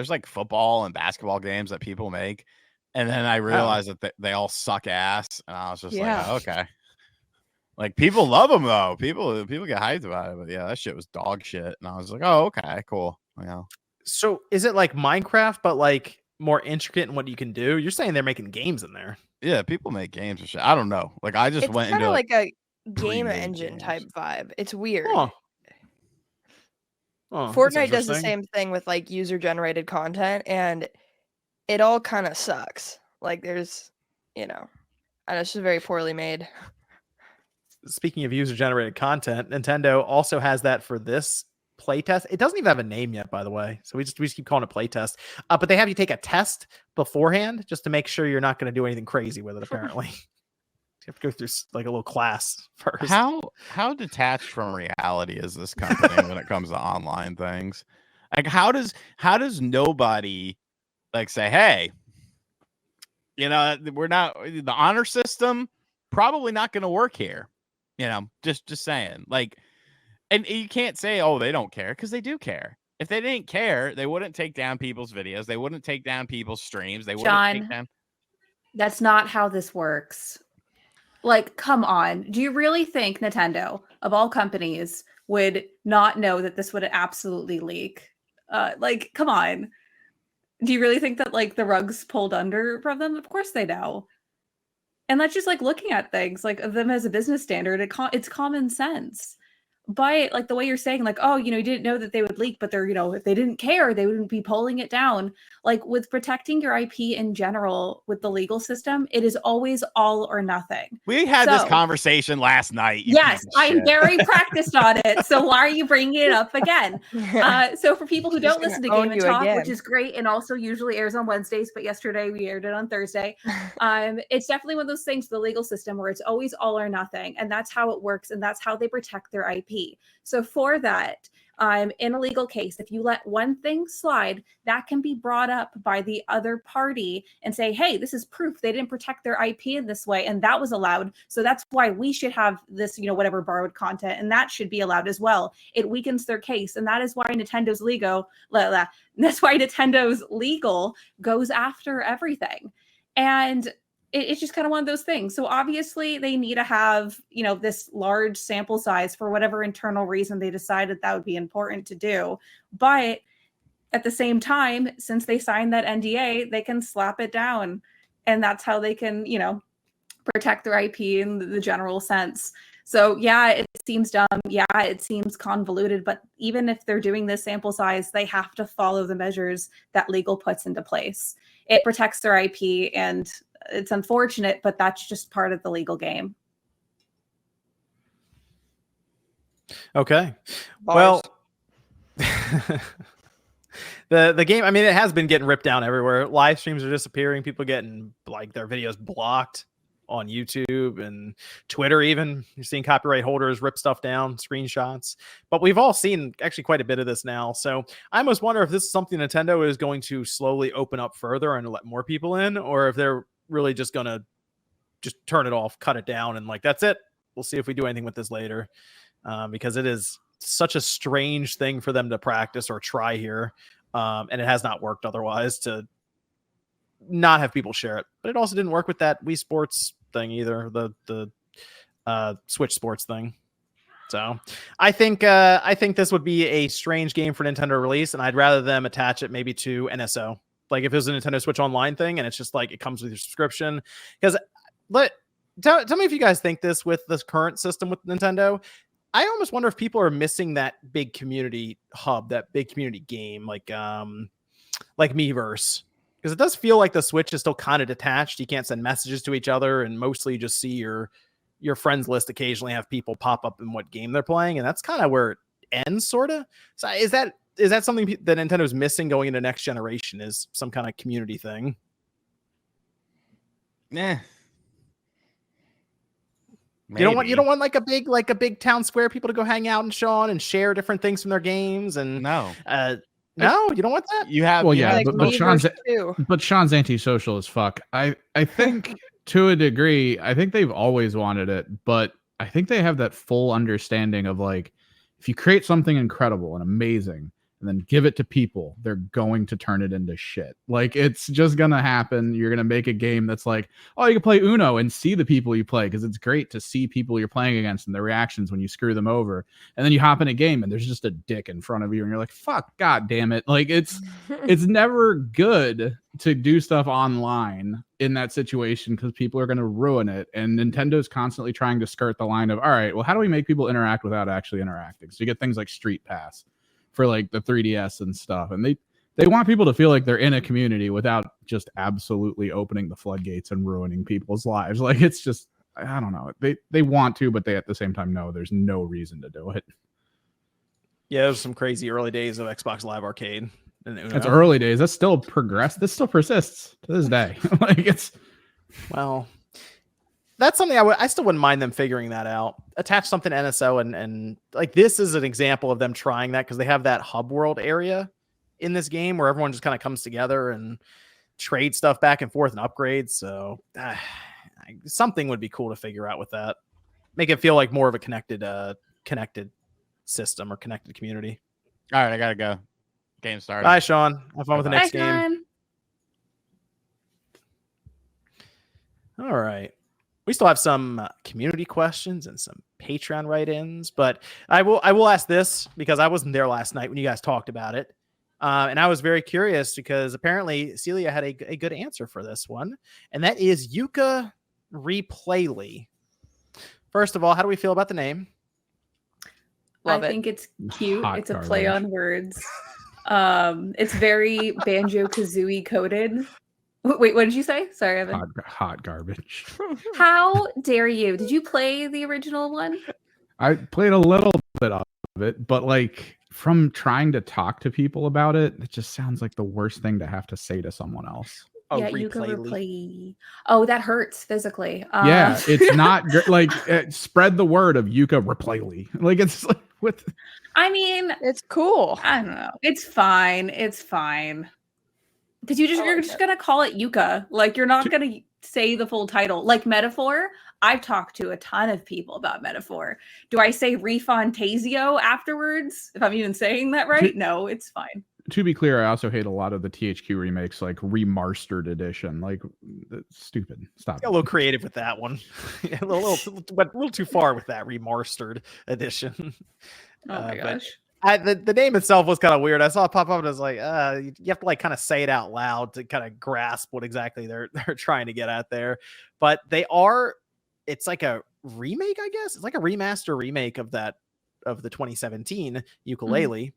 Speaker 4: like football and basketball games that people make, and then I realized that they all suck ass, and I was just like, oh, okay. Like people love them though. People get hyped about it. But yeah, that shit was dog shit. And I was like, oh, okay, cool. Yeah.
Speaker 1: So is it like Minecraft, but like more intricate in what you can do? You're saying they're making games in there.
Speaker 4: Yeah, people make games and shit. I don't know. Like I just
Speaker 6: It's
Speaker 4: went
Speaker 6: kind
Speaker 4: into
Speaker 6: of like a game
Speaker 4: pre-made
Speaker 6: engine
Speaker 4: games.
Speaker 6: type vibe. It's weird.
Speaker 1: Huh. Oh, that's
Speaker 6: Fortnite does the
Speaker 1: interesting.
Speaker 6: same thing with like user generated content, and it all kind of sucks. Like there's, and it's just very poorly made.
Speaker 1: Speaking of user generated content, Nintendo also has that for this playtest. It doesn't even have a name yet, by the way. So we just keep calling it playtest. But they have you take a test beforehand just to make sure you're not going to do anything crazy with it. Apparently, you have to go through like a little class first.
Speaker 4: How detached from reality is this company when it comes to online things? Like how does nobody like say, hey, we're not the honor system probably not going to work here. Just saying. Like, and you can't say, oh, they don't care, because they do care. If they didn't care, they wouldn't take down people's videos. They wouldn't take down people's streams. They wouldn't take down.
Speaker 5: That's not how this works. Like, come on. Do you really think Nintendo, of all companies, would not know that this would absolutely leak? Like, come on. Do you really think that like the rug's pulled under from them? Of course they know. And that's just like looking at things like them as a business standard. It's common sense. But like the way you're saying, like, oh, you didn't know that they would leak, but they're, if they didn't care, they wouldn't be pulling it down. Like with protecting your IP in general with the legal system, it is always all or nothing.
Speaker 4: We had this conversation last night.
Speaker 5: Yes, I'm very practiced on it. So why are you bringing it up again? So for people who don't listen to Game and Talk, which is great, and also usually airs on Wednesdays, but yesterday we aired it on Thursday. It's definitely one of those things, the legal system, where it's always all or nothing. And that's how it works. And that's how they protect their IP. So for that, in a legal case, if you let one thing slide, that can be brought up by the other party and say, hey, this is proof they didn't protect their IP in this way, and that was allowed. So that's why we should have this, whatever borrowed content, and that should be allowed as well. It weakens their case, and that is why Nintendo's legal goes after everything. And it's just kind of one of those things. So obviously they need to have, this large sample size for whatever internal reason they decided that would be important to do. But at the same time, since they signed that NDA, they can slap it down. And that's how they can, protect their IP in the general sense. So yeah, it seems dumb. Yeah, it seems convoluted. But even if they're doing this sample size, they have to follow the measures that legal puts into place. It protects their IP, and it's unfortunate, but that's just part of the legal game.
Speaker 1: Okay.
Speaker 6: Bars.
Speaker 1: Well, the game, I mean, it has been getting ripped down everywhere. Live streams are disappearing. People getting like their videos blocked on YouTube and Twitter even. You're seeing copyright holders rip stuff down, screenshots. But we've all seen actually quite a bit of this now. So I almost wonder if this is something Nintendo is going to slowly open up further and let more people in, or if they're really just going to just turn it off, cut it down, and like, that's it. We'll see if we do anything with this later. Because it is such a strange thing for them to practice or try here. And it has not worked otherwise to not have people share it. But it also didn't work with that Wii Sports thing either, the Switch Sports thing. So I think this would be a strange game for Nintendo to release, and I'd rather them attach it maybe to NSO. Like if it was a Nintendo Switch Online thing and it's just like it comes with your subscription. Because tell me if you guys think this with this current system with Nintendo. I almost wonder if people are missing that big community hub, that big community game, like Miiverse. Because it does feel like the Switch is still kind of detached. You can't send messages to each other, and mostly you just see your friends list occasionally have people pop up in what game they're playing, and that's kind of where it ends, sort of. So is that something that Nintendo's missing going into next generation? Is some kind of community thing?
Speaker 4: Nah.
Speaker 1: Maybe. You don't want like a big town square people to go hang out and Sean and share different things from their games and
Speaker 4: no.
Speaker 1: No, you don't want that?
Speaker 4: You have
Speaker 3: but Sean's antisocial as fuck. I think to a degree, I think they've always wanted it, but I think they have that full understanding of like if you create something incredible and amazing, and then give it to people, they're going to turn it into shit. Like, it's just gonna happen. You're gonna make a game that's like, oh, you can play Uno and see the people you play, because it's great to see people you're playing against and their reactions when you screw them over. And then you hop in a game and there's just a dick in front of you and you're like, fuck, god damn it. Like, it's never good to do stuff online in that situation, because people are going to ruin it. And Nintendo's constantly trying to skirt the line of, all right, well, how do we make people interact without actually interacting? So you get things like Street Pass for like the 3DS and stuff. And they want people to feel like they're in a community without just absolutely opening the floodgates and ruining people's lives. Like, it's just, I don't know. They want to, but they at the same time know there's no reason to do it.
Speaker 1: Yeah, it was some crazy early days of Xbox Live Arcade.
Speaker 3: That's early days. That's still progressed. This still persists to this day. Like, it's,
Speaker 1: well, that's something I still wouldn't mind them figuring that out. Attach something to NSO and like, this is an example of them trying that, because they have that hub world area in this game where everyone just kind of comes together and trade stuff back and forth and upgrades. So something would be cool to figure out with that. Make it feel like more of a connected system or connected community.
Speaker 4: All right, I gotta go. Game started.
Speaker 1: Bye, Sean. Have fun with the next
Speaker 5: Bye,
Speaker 1: game.
Speaker 5: Sean.
Speaker 1: All right. We still have some community questions and some Patreon write-ins, but I will ask this because I wasn't there last night when you guys talked about it. And I was very curious because apparently Celia had a good answer for this one, and that is Yooke Replaylee. First of all, how do we feel about the name?
Speaker 6: Love
Speaker 5: I
Speaker 6: it.
Speaker 5: think it's cute.
Speaker 3: Hot
Speaker 5: It's a play
Speaker 3: garbage.
Speaker 5: on words. It's very Banjo-Kazooie coded. Wait, what did you say? Sorry, Evan.
Speaker 3: hot garbage.
Speaker 5: How dare you? Did you play the original one?
Speaker 3: I played a little bit of it, but like, from trying to talk to people about it, it just sounds like the worst thing to have to say to someone else.
Speaker 1: Oh,
Speaker 5: Yeah, you can
Speaker 1: Replaylee.
Speaker 5: replay. Oh, that hurts physically.
Speaker 3: Yeah, it's not like spread the word of Yooke Replaylee. Like, it's like, what?
Speaker 5: I mean,
Speaker 6: It's cool.
Speaker 5: I don't know. It's fine. It's fine. Because you're just gonna call it Yooke. Like, you're not gonna say the full title. Like Metaphor, I've talked to a ton of people about Metaphor. Do I say Refantasio afterwards? If I'm even saying that right? No, it's fine.
Speaker 3: To be clear, I also hate a lot of the THQ remakes, like remastered edition. Like, stupid. Stop.
Speaker 1: Got a little creative with that one. a little too far with that remastered edition.
Speaker 5: Oh my
Speaker 1: but
Speaker 5: gosh.
Speaker 1: the name itself was kind of weird. I saw it pop up and I was like, you have to like kind of say it out loud to kind of grasp what exactly they're trying to get at there. But it's like a remake, I guess. It's like a remaster remake of the 2017 Ukulele.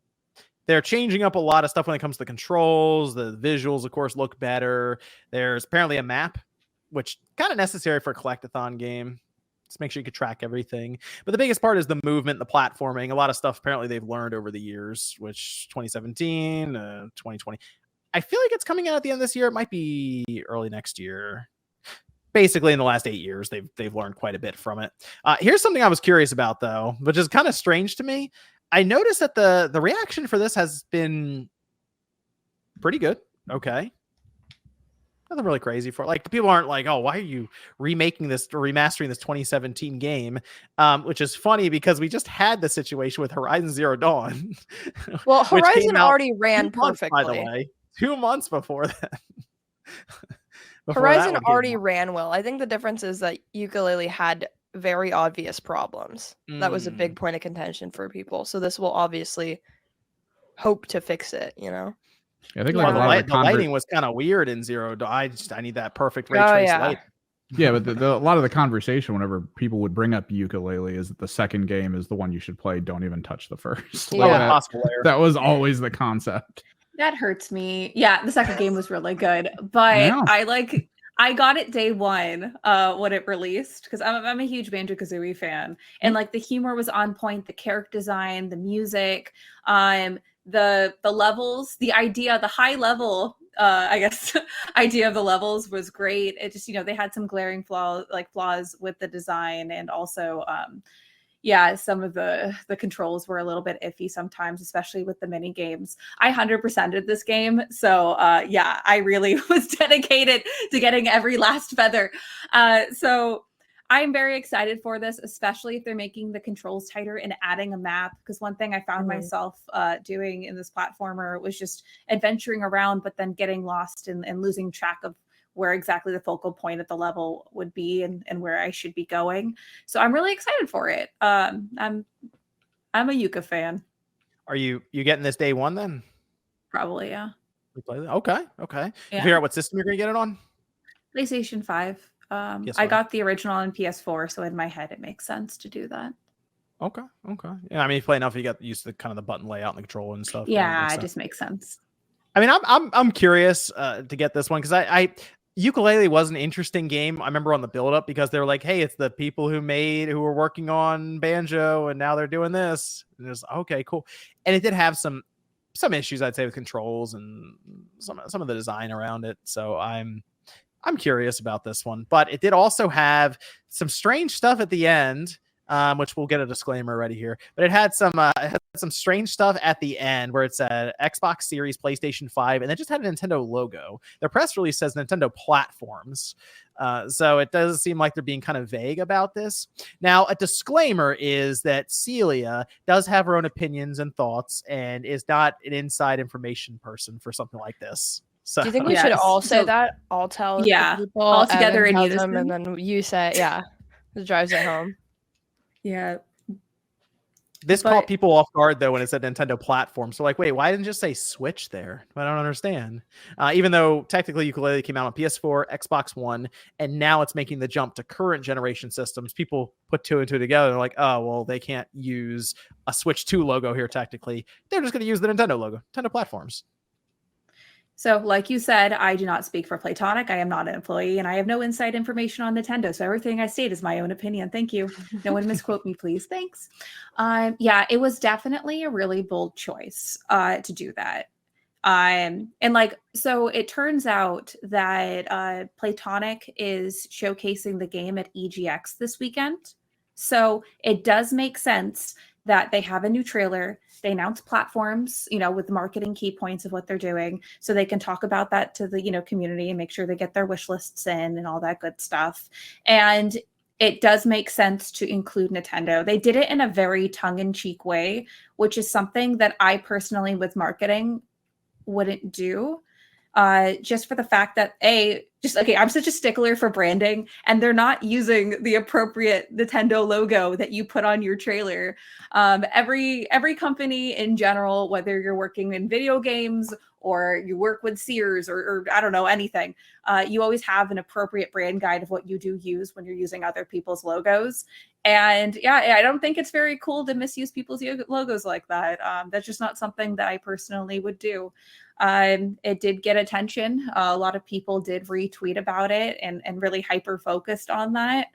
Speaker 1: They're changing up a lot of stuff when it comes to the controls. The visuals, of course, look better. There's apparently a map, which kind of necessary for a collectathon game. Just make sure you can track everything. But the biggest part is the movement, the platforming. A lot of stuff apparently they've learned over the years, which 2017, 2020. I feel like it's coming out at the end of this year. It might be early next year. Basically, in the last 8 years, they've learned quite a bit from it. Here's something I was curious about, though, which is kind of strange to me. I noticed that the reaction for this has been pretty good. Okay. Nothing really crazy for it. Like, people aren't like, oh, why are you remastering this 2017 game? Which is funny because we just had the situation with Horizon Zero Dawn.
Speaker 6: Well,
Speaker 1: which
Speaker 6: Horizon
Speaker 1: came out
Speaker 6: already ran
Speaker 1: 2 months,
Speaker 6: perfectly.
Speaker 1: by the way. 2 months before that.
Speaker 6: Horizon already ran well. I think the difference is that Ukulele had very obvious problems. That was a big point of contention for people. So this will obviously hope to fix it, you know?
Speaker 3: I think
Speaker 5: Yeah.
Speaker 3: like a lot of
Speaker 1: the lighting was kind of weird in Zero Dawn. I need that perfect ray
Speaker 6: Oh,
Speaker 1: trace
Speaker 6: yeah.
Speaker 1: light.
Speaker 3: Yeah, but a lot of the conversation whenever people would bring up Ukulele is that the second game is the one you should play. Don't even touch the first.
Speaker 6: Yeah.
Speaker 1: Oh,
Speaker 3: Like,
Speaker 1: impossible layer.
Speaker 3: that was always the concept.
Speaker 5: That hurts me. Yeah, the second game was really good, but
Speaker 3: Yeah.
Speaker 5: I got it day one when it released because I'm a huge Banjo-Kazooie fan, and like the humor was on point, the character design, the music, the levels, the idea, the high level I guess idea of the levels was great. It just, they had some glaring flaws with the design, and also yeah, some of the controls were a little bit iffy sometimes, especially with the mini games. I 100%ed this game, so yeah, I really was dedicated to getting every last feather. So I'm very excited for this, especially if they're making the controls tighter and adding a map. Because one thing I found myself doing in this platformer was just adventuring around, but then getting lost and losing track of where exactly the focal point of the level would be and where I should be going. So I'm really excited for it. I'm a Yooke fan.
Speaker 1: Are you getting this day one then?
Speaker 5: Probably, yeah.
Speaker 1: Okay.
Speaker 5: Yeah.
Speaker 1: You figure out what system you're gonna get it on?
Speaker 5: PlayStation 5.
Speaker 1: Yes,
Speaker 5: I got the original on PS4, so in my head it makes sense to do that.
Speaker 1: Okay. Yeah, I mean, if you play enough, you got used to kind of the button layout and the control and stuff.
Speaker 5: Yeah, it just makes sense.
Speaker 1: I mean, I'm curious to get this one because I Ukulele was an interesting game. I remember on the build up because they were like, "Hey, it's the people who were working on Banjo, and now they're doing this." And it was okay, cool. And it did have some issues, I'd say, with controls and some of the design around it. So I'm curious about this one, but it did also have some strange stuff at the end, which we'll get a disclaimer ready here. But it had some strange stuff at the end where it said Xbox Series, PlayStation 5, and it just had a Nintendo logo. Their press release says Nintendo platforms. So it does seem like they're being kind of vague about this. Now, a disclaimer is that Celia does have her own opinions and thoughts and is not an inside information person for something like this. So,
Speaker 6: do you think we should all say that? All tell people
Speaker 5: all together in
Speaker 6: Evan tells
Speaker 5: unison,
Speaker 6: them, and then you say, it drives it home.
Speaker 5: Yeah.
Speaker 1: This caught people off guard though when it said Nintendo platform. So like, wait, why didn't it just say Switch there? I don't understand. Even though technically Ukulele came out on PS4, Xbox One, and now it's making the jump to current generation systems. People put two and two together. They're like, oh, well, they can't use a Switch 2 logo here technically. They're just going to use the Nintendo logo, Nintendo platforms.
Speaker 5: So like you said, I do not speak for Playtonic. I am not an employee and I have no inside information on Nintendo. So everything I state is my own opinion. Thank you. No one misquote me, please. Thanks. Yeah, it was definitely a really bold choice to do that. And like, so it turns out that Playtonic is showcasing the game at EGX this weekend. So it does make sense that they have a new trailer. They announce platforms, with marketing key points of what they're doing, so they can talk about that to the, community and make sure they get their wish lists in and all that good stuff. And it does make sense to include Nintendo. They did it in a very tongue-in-cheek way, which is something that I personally, with marketing, wouldn't do. Just for the fact that I'm such a stickler for branding, and they're not using the appropriate Nintendo logo that you put on your trailer. Every company in general, whether you're working in video games or you work with Sears or I don't know, anything, you always have an appropriate brand guide of what you do use when you're using other people's logos. And yeah, I don't think it's very cool to misuse people's logos like that. That's just not something that I personally would do. It did get attention. A lot of people did retweet about it and really hyper focused on that.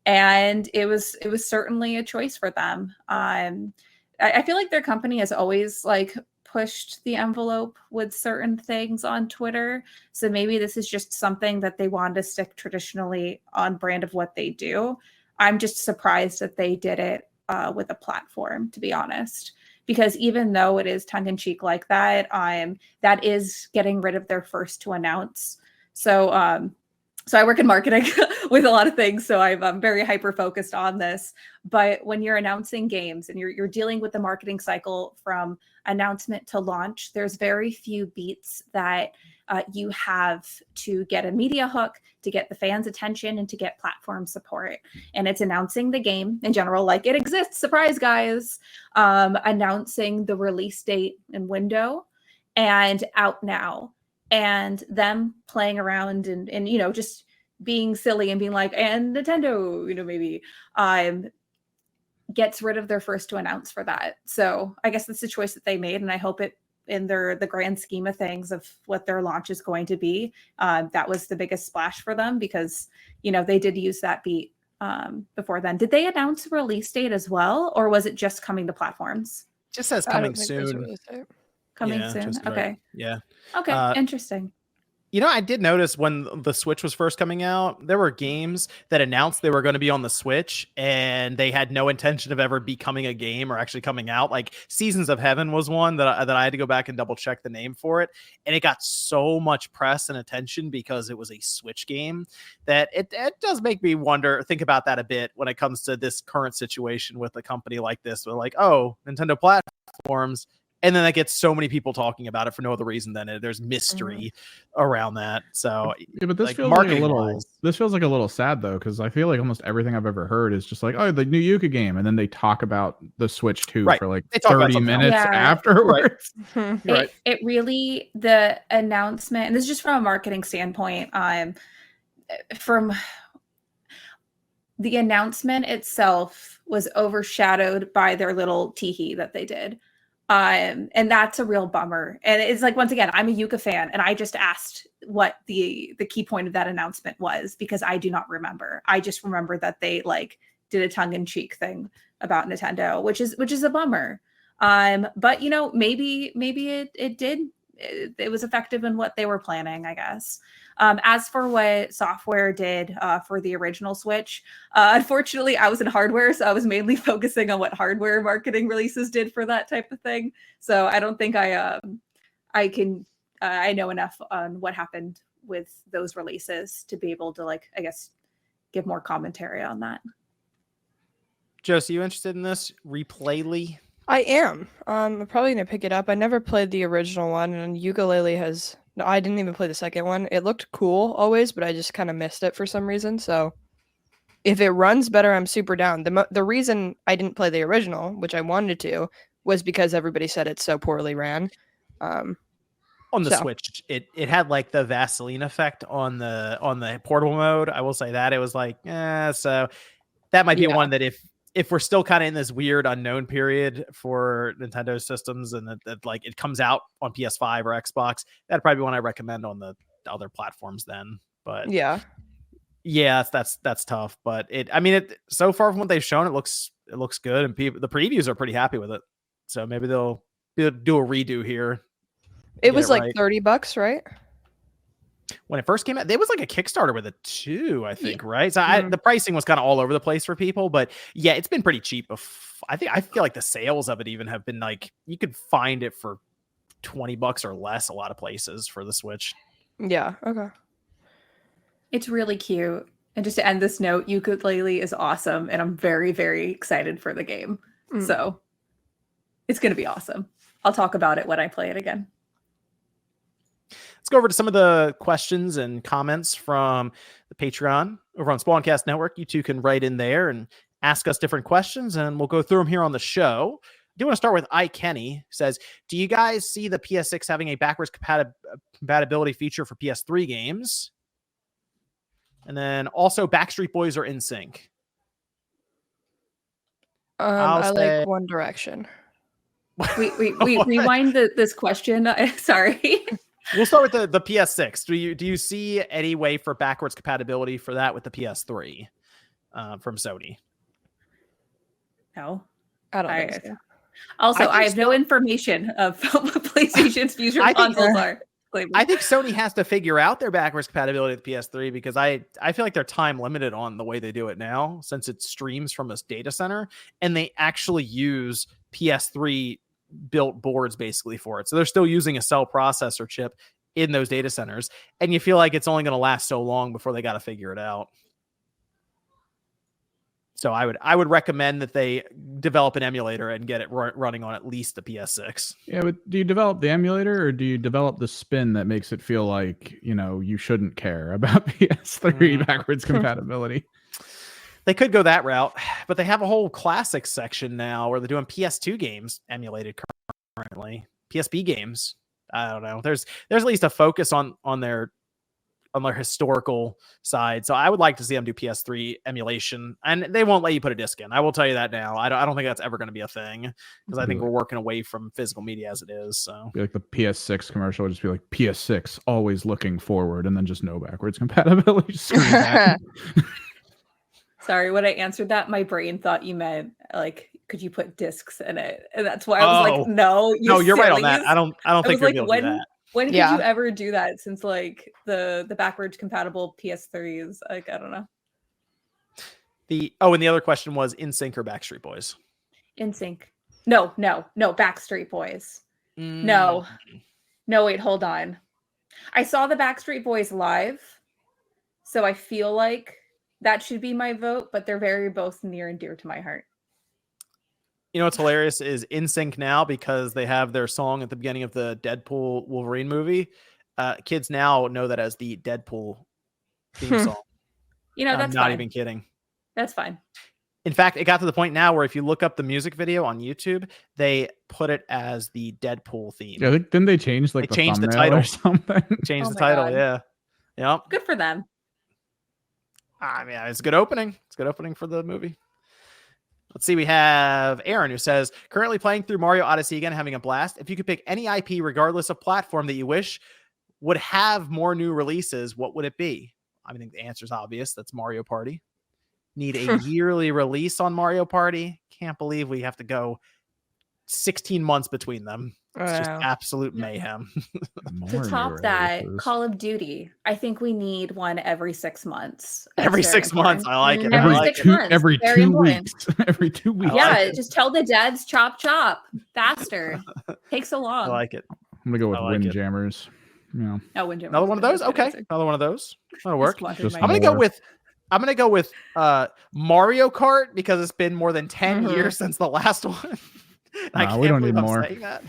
Speaker 5: And it was certainly a choice for them. I feel like their company has always pushed the envelope with certain things on Twitter. So maybe this is just something that they wanted to stick traditionally on brand of what they do. I'm just surprised that they did it with a platform, to be honest. Because even though it is tongue-in-cheek like that, that is getting rid of their first to announce. So I work in marketing with a lot of things, so I'm very hyper-focused on this. But when you're announcing games and you're dealing with the marketing cycle from announcement to launch, there's very few beats that you have to get a media hook, to get the fans' attention, and to get platform support. And it's announcing the game in general, like it exists, surprise guys, announcing the release date and window and out now, and them playing around and just being silly and being like, and Nintendo, maybe gets rid of their first to announce for that. So I guess that's the choice that they made, and I hope it, in the grand scheme of things of what their launch is going to be, that was the biggest splash for them, because they did use that beat before then. Did they announce a release date as well, or was it just coming to platforms?
Speaker 1: Just says coming soon.
Speaker 5: Coming soon. Okay.
Speaker 1: Yeah.
Speaker 5: Okay. Interesting.
Speaker 1: You know, I did notice when the Switch was first coming out, there were games that announced they were going to be on the Switch and they had no intention of ever becoming a game or actually coming out. Like Seasons of Heaven was one that I had to go back and double check the name for it. And it got so much press and attention because it was a Switch game that it does make me think about that a bit when it comes to this current situation with a company like this. They're like, oh, Nintendo platforms. And then that gets so many people talking about it for no other reason than there's mystery around that. So
Speaker 3: yeah, but this
Speaker 1: like,
Speaker 3: feels like a little. This feels like a little sad though, because I feel like almost everything I've ever heard is just like, oh, the new Yooke game, and then they talk about the Switch 2 for like 30 minutes afterwards.
Speaker 5: Right. It really, the announcement, and this is just from a marketing standpoint. From the announcement itself was overshadowed by their little teehee that they did. And that's a real bummer. And it's like, once again, I'm a Yooke fan, and I just asked what the key point of that announcement was because I do not remember. I just remember that they like did a tongue-in-cheek thing about Nintendo, which is a bummer. But you know, maybe it did. It was effective in what they were planning, I guess. As for what software did for the original Switch, unfortunately, I was in hardware, so I was mainly focusing on what hardware marketing releases did for that type of thing. So I don't think I know enough on what happened with those releases to be able to, like, I guess, give more commentary on that.
Speaker 1: Josie, you interested in this Replaylee?
Speaker 6: I am. I'm probably gonna pick it up. I never played the original one, and Ukulele has. No, I didn't even play the second one. It looked cool always, but I just kind of missed it for some reason. So if it runs better, I'm super down. The reason I didn't play the original, which I wanted to, was because everybody said it so poorly ran.
Speaker 1: On the Switch, it had like the Vaseline effect on the portable mode. I will say that it was like, so that might be one that if we're still kind of in this weird unknown period for Nintendo systems and that like it comes out on PS5 or Xbox, that'd probably be one I recommend on the other platforms then. But yeah, that's tough. But so far from what they've shown, it looks good, and the previews are pretty happy with it. So maybe they'll do a redo here.
Speaker 6: It was like $30, right?
Speaker 1: When it first came out, there was like a Kickstarter with it too, I think, right? So the pricing was kind of all over the place for people, but yeah, it's been pretty cheap. I feel like the sales of it even have been like, you could find it for $20 or less a lot of places for the Switch.
Speaker 6: Yeah, okay.
Speaker 5: It's really cute. And just to end this note, Ukulele is awesome, and I'm very, very excited for the game. So it's going to be awesome. I'll talk about it when I play it again.
Speaker 1: Let's go over to some of the questions and comments from the Patreon over on Spawncast Network. You two can write in there and ask us different questions, and we'll go through them here on the show. I do want to start with iKenny. Says, do you guys see the PS6 having a backwards compatibility feature for PS3 games? And then also Backstreet Boys or NSYNC?
Speaker 6: I like One Direction.
Speaker 5: We rewind this question. Sorry.
Speaker 1: We'll start with the PS6. Do you see any way for backwards compatibility for that with the PS3 from Sony?
Speaker 5: No,
Speaker 6: I don't think so.
Speaker 5: Also, I have no information of what PlayStation's future consoles are.
Speaker 1: I think Sony has to figure out their backwards compatibility with PS3 because I feel like they're time limited on the way they do it now, since it streams from this data center and they actually use PS3 built boards basically for it. So they're still using a cell processor chip in those data centers. And you feel like it's only going to last so long before they got to figure it out. So I would recommend that they develop an emulator and get it running on at least the PS6.
Speaker 3: Yeah, but do you develop the emulator or do you develop the spin that makes it feel like, you shouldn't care about PS3 backwards compatibility?
Speaker 1: They could go that route, but they have a whole classics section now where they're doing PS2 games emulated currently. PSP games. I don't know. There's at least a focus on their historical side. So I would like to see them do PS3 emulation, and they won't let you put a disc in. I will tell you that now. I don't think that's ever going to be a thing because I think we're working away from physical media as it is. So
Speaker 3: be like the PS6 commercial would just be like PS6 always looking forward, and then just no backwards compatibility.
Speaker 5: Sorry, when I answered that, my brain thought you meant like, could you put discs in it? And that's why I was like, no.
Speaker 1: No, you're right on that. I don't think you're
Speaker 5: like,
Speaker 1: able to do that.
Speaker 5: When could
Speaker 6: Yeah.
Speaker 5: you ever do that since like the backwards compatible PS3s? Like, I don't know.
Speaker 1: And the other question was NSYNC or Backstreet Boys?
Speaker 5: NSYNC. No, Backstreet Boys.
Speaker 1: Mm.
Speaker 5: No, wait, hold on. I saw the Backstreet Boys live, so I feel like that should be my vote, but they're both near and dear to my heart.
Speaker 1: You know what's hilarious is NSYNC now, because they have their song at the beginning of the Deadpool Wolverine movie. Kids now know that as the Deadpool theme song.
Speaker 5: You know,
Speaker 1: I'm
Speaker 5: that's
Speaker 1: not
Speaker 5: fine.
Speaker 1: even kidding.
Speaker 5: That's fine.
Speaker 1: In fact, it got to the point now where if you look up the music video on YouTube, they put it as the Deadpool theme.
Speaker 3: Yeah, didn't they change like
Speaker 1: They
Speaker 3: the
Speaker 1: changed the
Speaker 3: thumbnail
Speaker 1: title.
Speaker 3: or something?
Speaker 1: Change
Speaker 5: Oh
Speaker 1: the
Speaker 5: my
Speaker 1: title,
Speaker 5: God.
Speaker 1: yeah. Yep.
Speaker 5: Good for them.
Speaker 1: I mean, it's a good opening. It's a good opening for the movie. Let's see. We have Aaron who says, currently playing through Mario Odyssey again, having a blast. If you could pick any IP, regardless of platform, that you wish would have more new releases, what would it be? I think the answer is obvious. That's Mario Party. Need a yearly release on Mario Party. Can't believe we have to go 16 months between them. It's just
Speaker 6: Wow.
Speaker 1: absolute mayhem.
Speaker 5: To
Speaker 3: More
Speaker 5: top
Speaker 3: new
Speaker 5: that,
Speaker 3: releases.
Speaker 5: Call of Duty. I think we need one every 6 months. That's
Speaker 1: Every
Speaker 5: very
Speaker 1: 6 months.
Speaker 5: important.
Speaker 1: I like it.
Speaker 5: Every
Speaker 1: I like
Speaker 5: 6
Speaker 1: it.
Speaker 5: months.
Speaker 3: Every
Speaker 5: Very
Speaker 3: 2
Speaker 5: important.
Speaker 3: weeks. Every 2 weeks.
Speaker 1: I
Speaker 5: Yeah,
Speaker 1: like it.
Speaker 5: just tell the dads chop faster. Takes so long.
Speaker 1: I like it.
Speaker 3: I'm gonna go with
Speaker 1: I like it.
Speaker 3: Windjammers. Yeah.
Speaker 5: Oh, Windjammer.
Speaker 1: Another one of those?
Speaker 5: That's a good
Speaker 1: Okay.
Speaker 5: answer.
Speaker 1: Another one of those. That'll work.
Speaker 5: Just
Speaker 3: Just
Speaker 5: my
Speaker 1: I'm gonna
Speaker 5: name.
Speaker 1: go
Speaker 3: more.
Speaker 1: with Mario Kart, because it's been more than 10
Speaker 6: Mhm.
Speaker 1: years since the last one. I
Speaker 3: Nah, we
Speaker 1: can't
Speaker 3: don't need
Speaker 1: believe I'm
Speaker 3: more.
Speaker 1: saying that.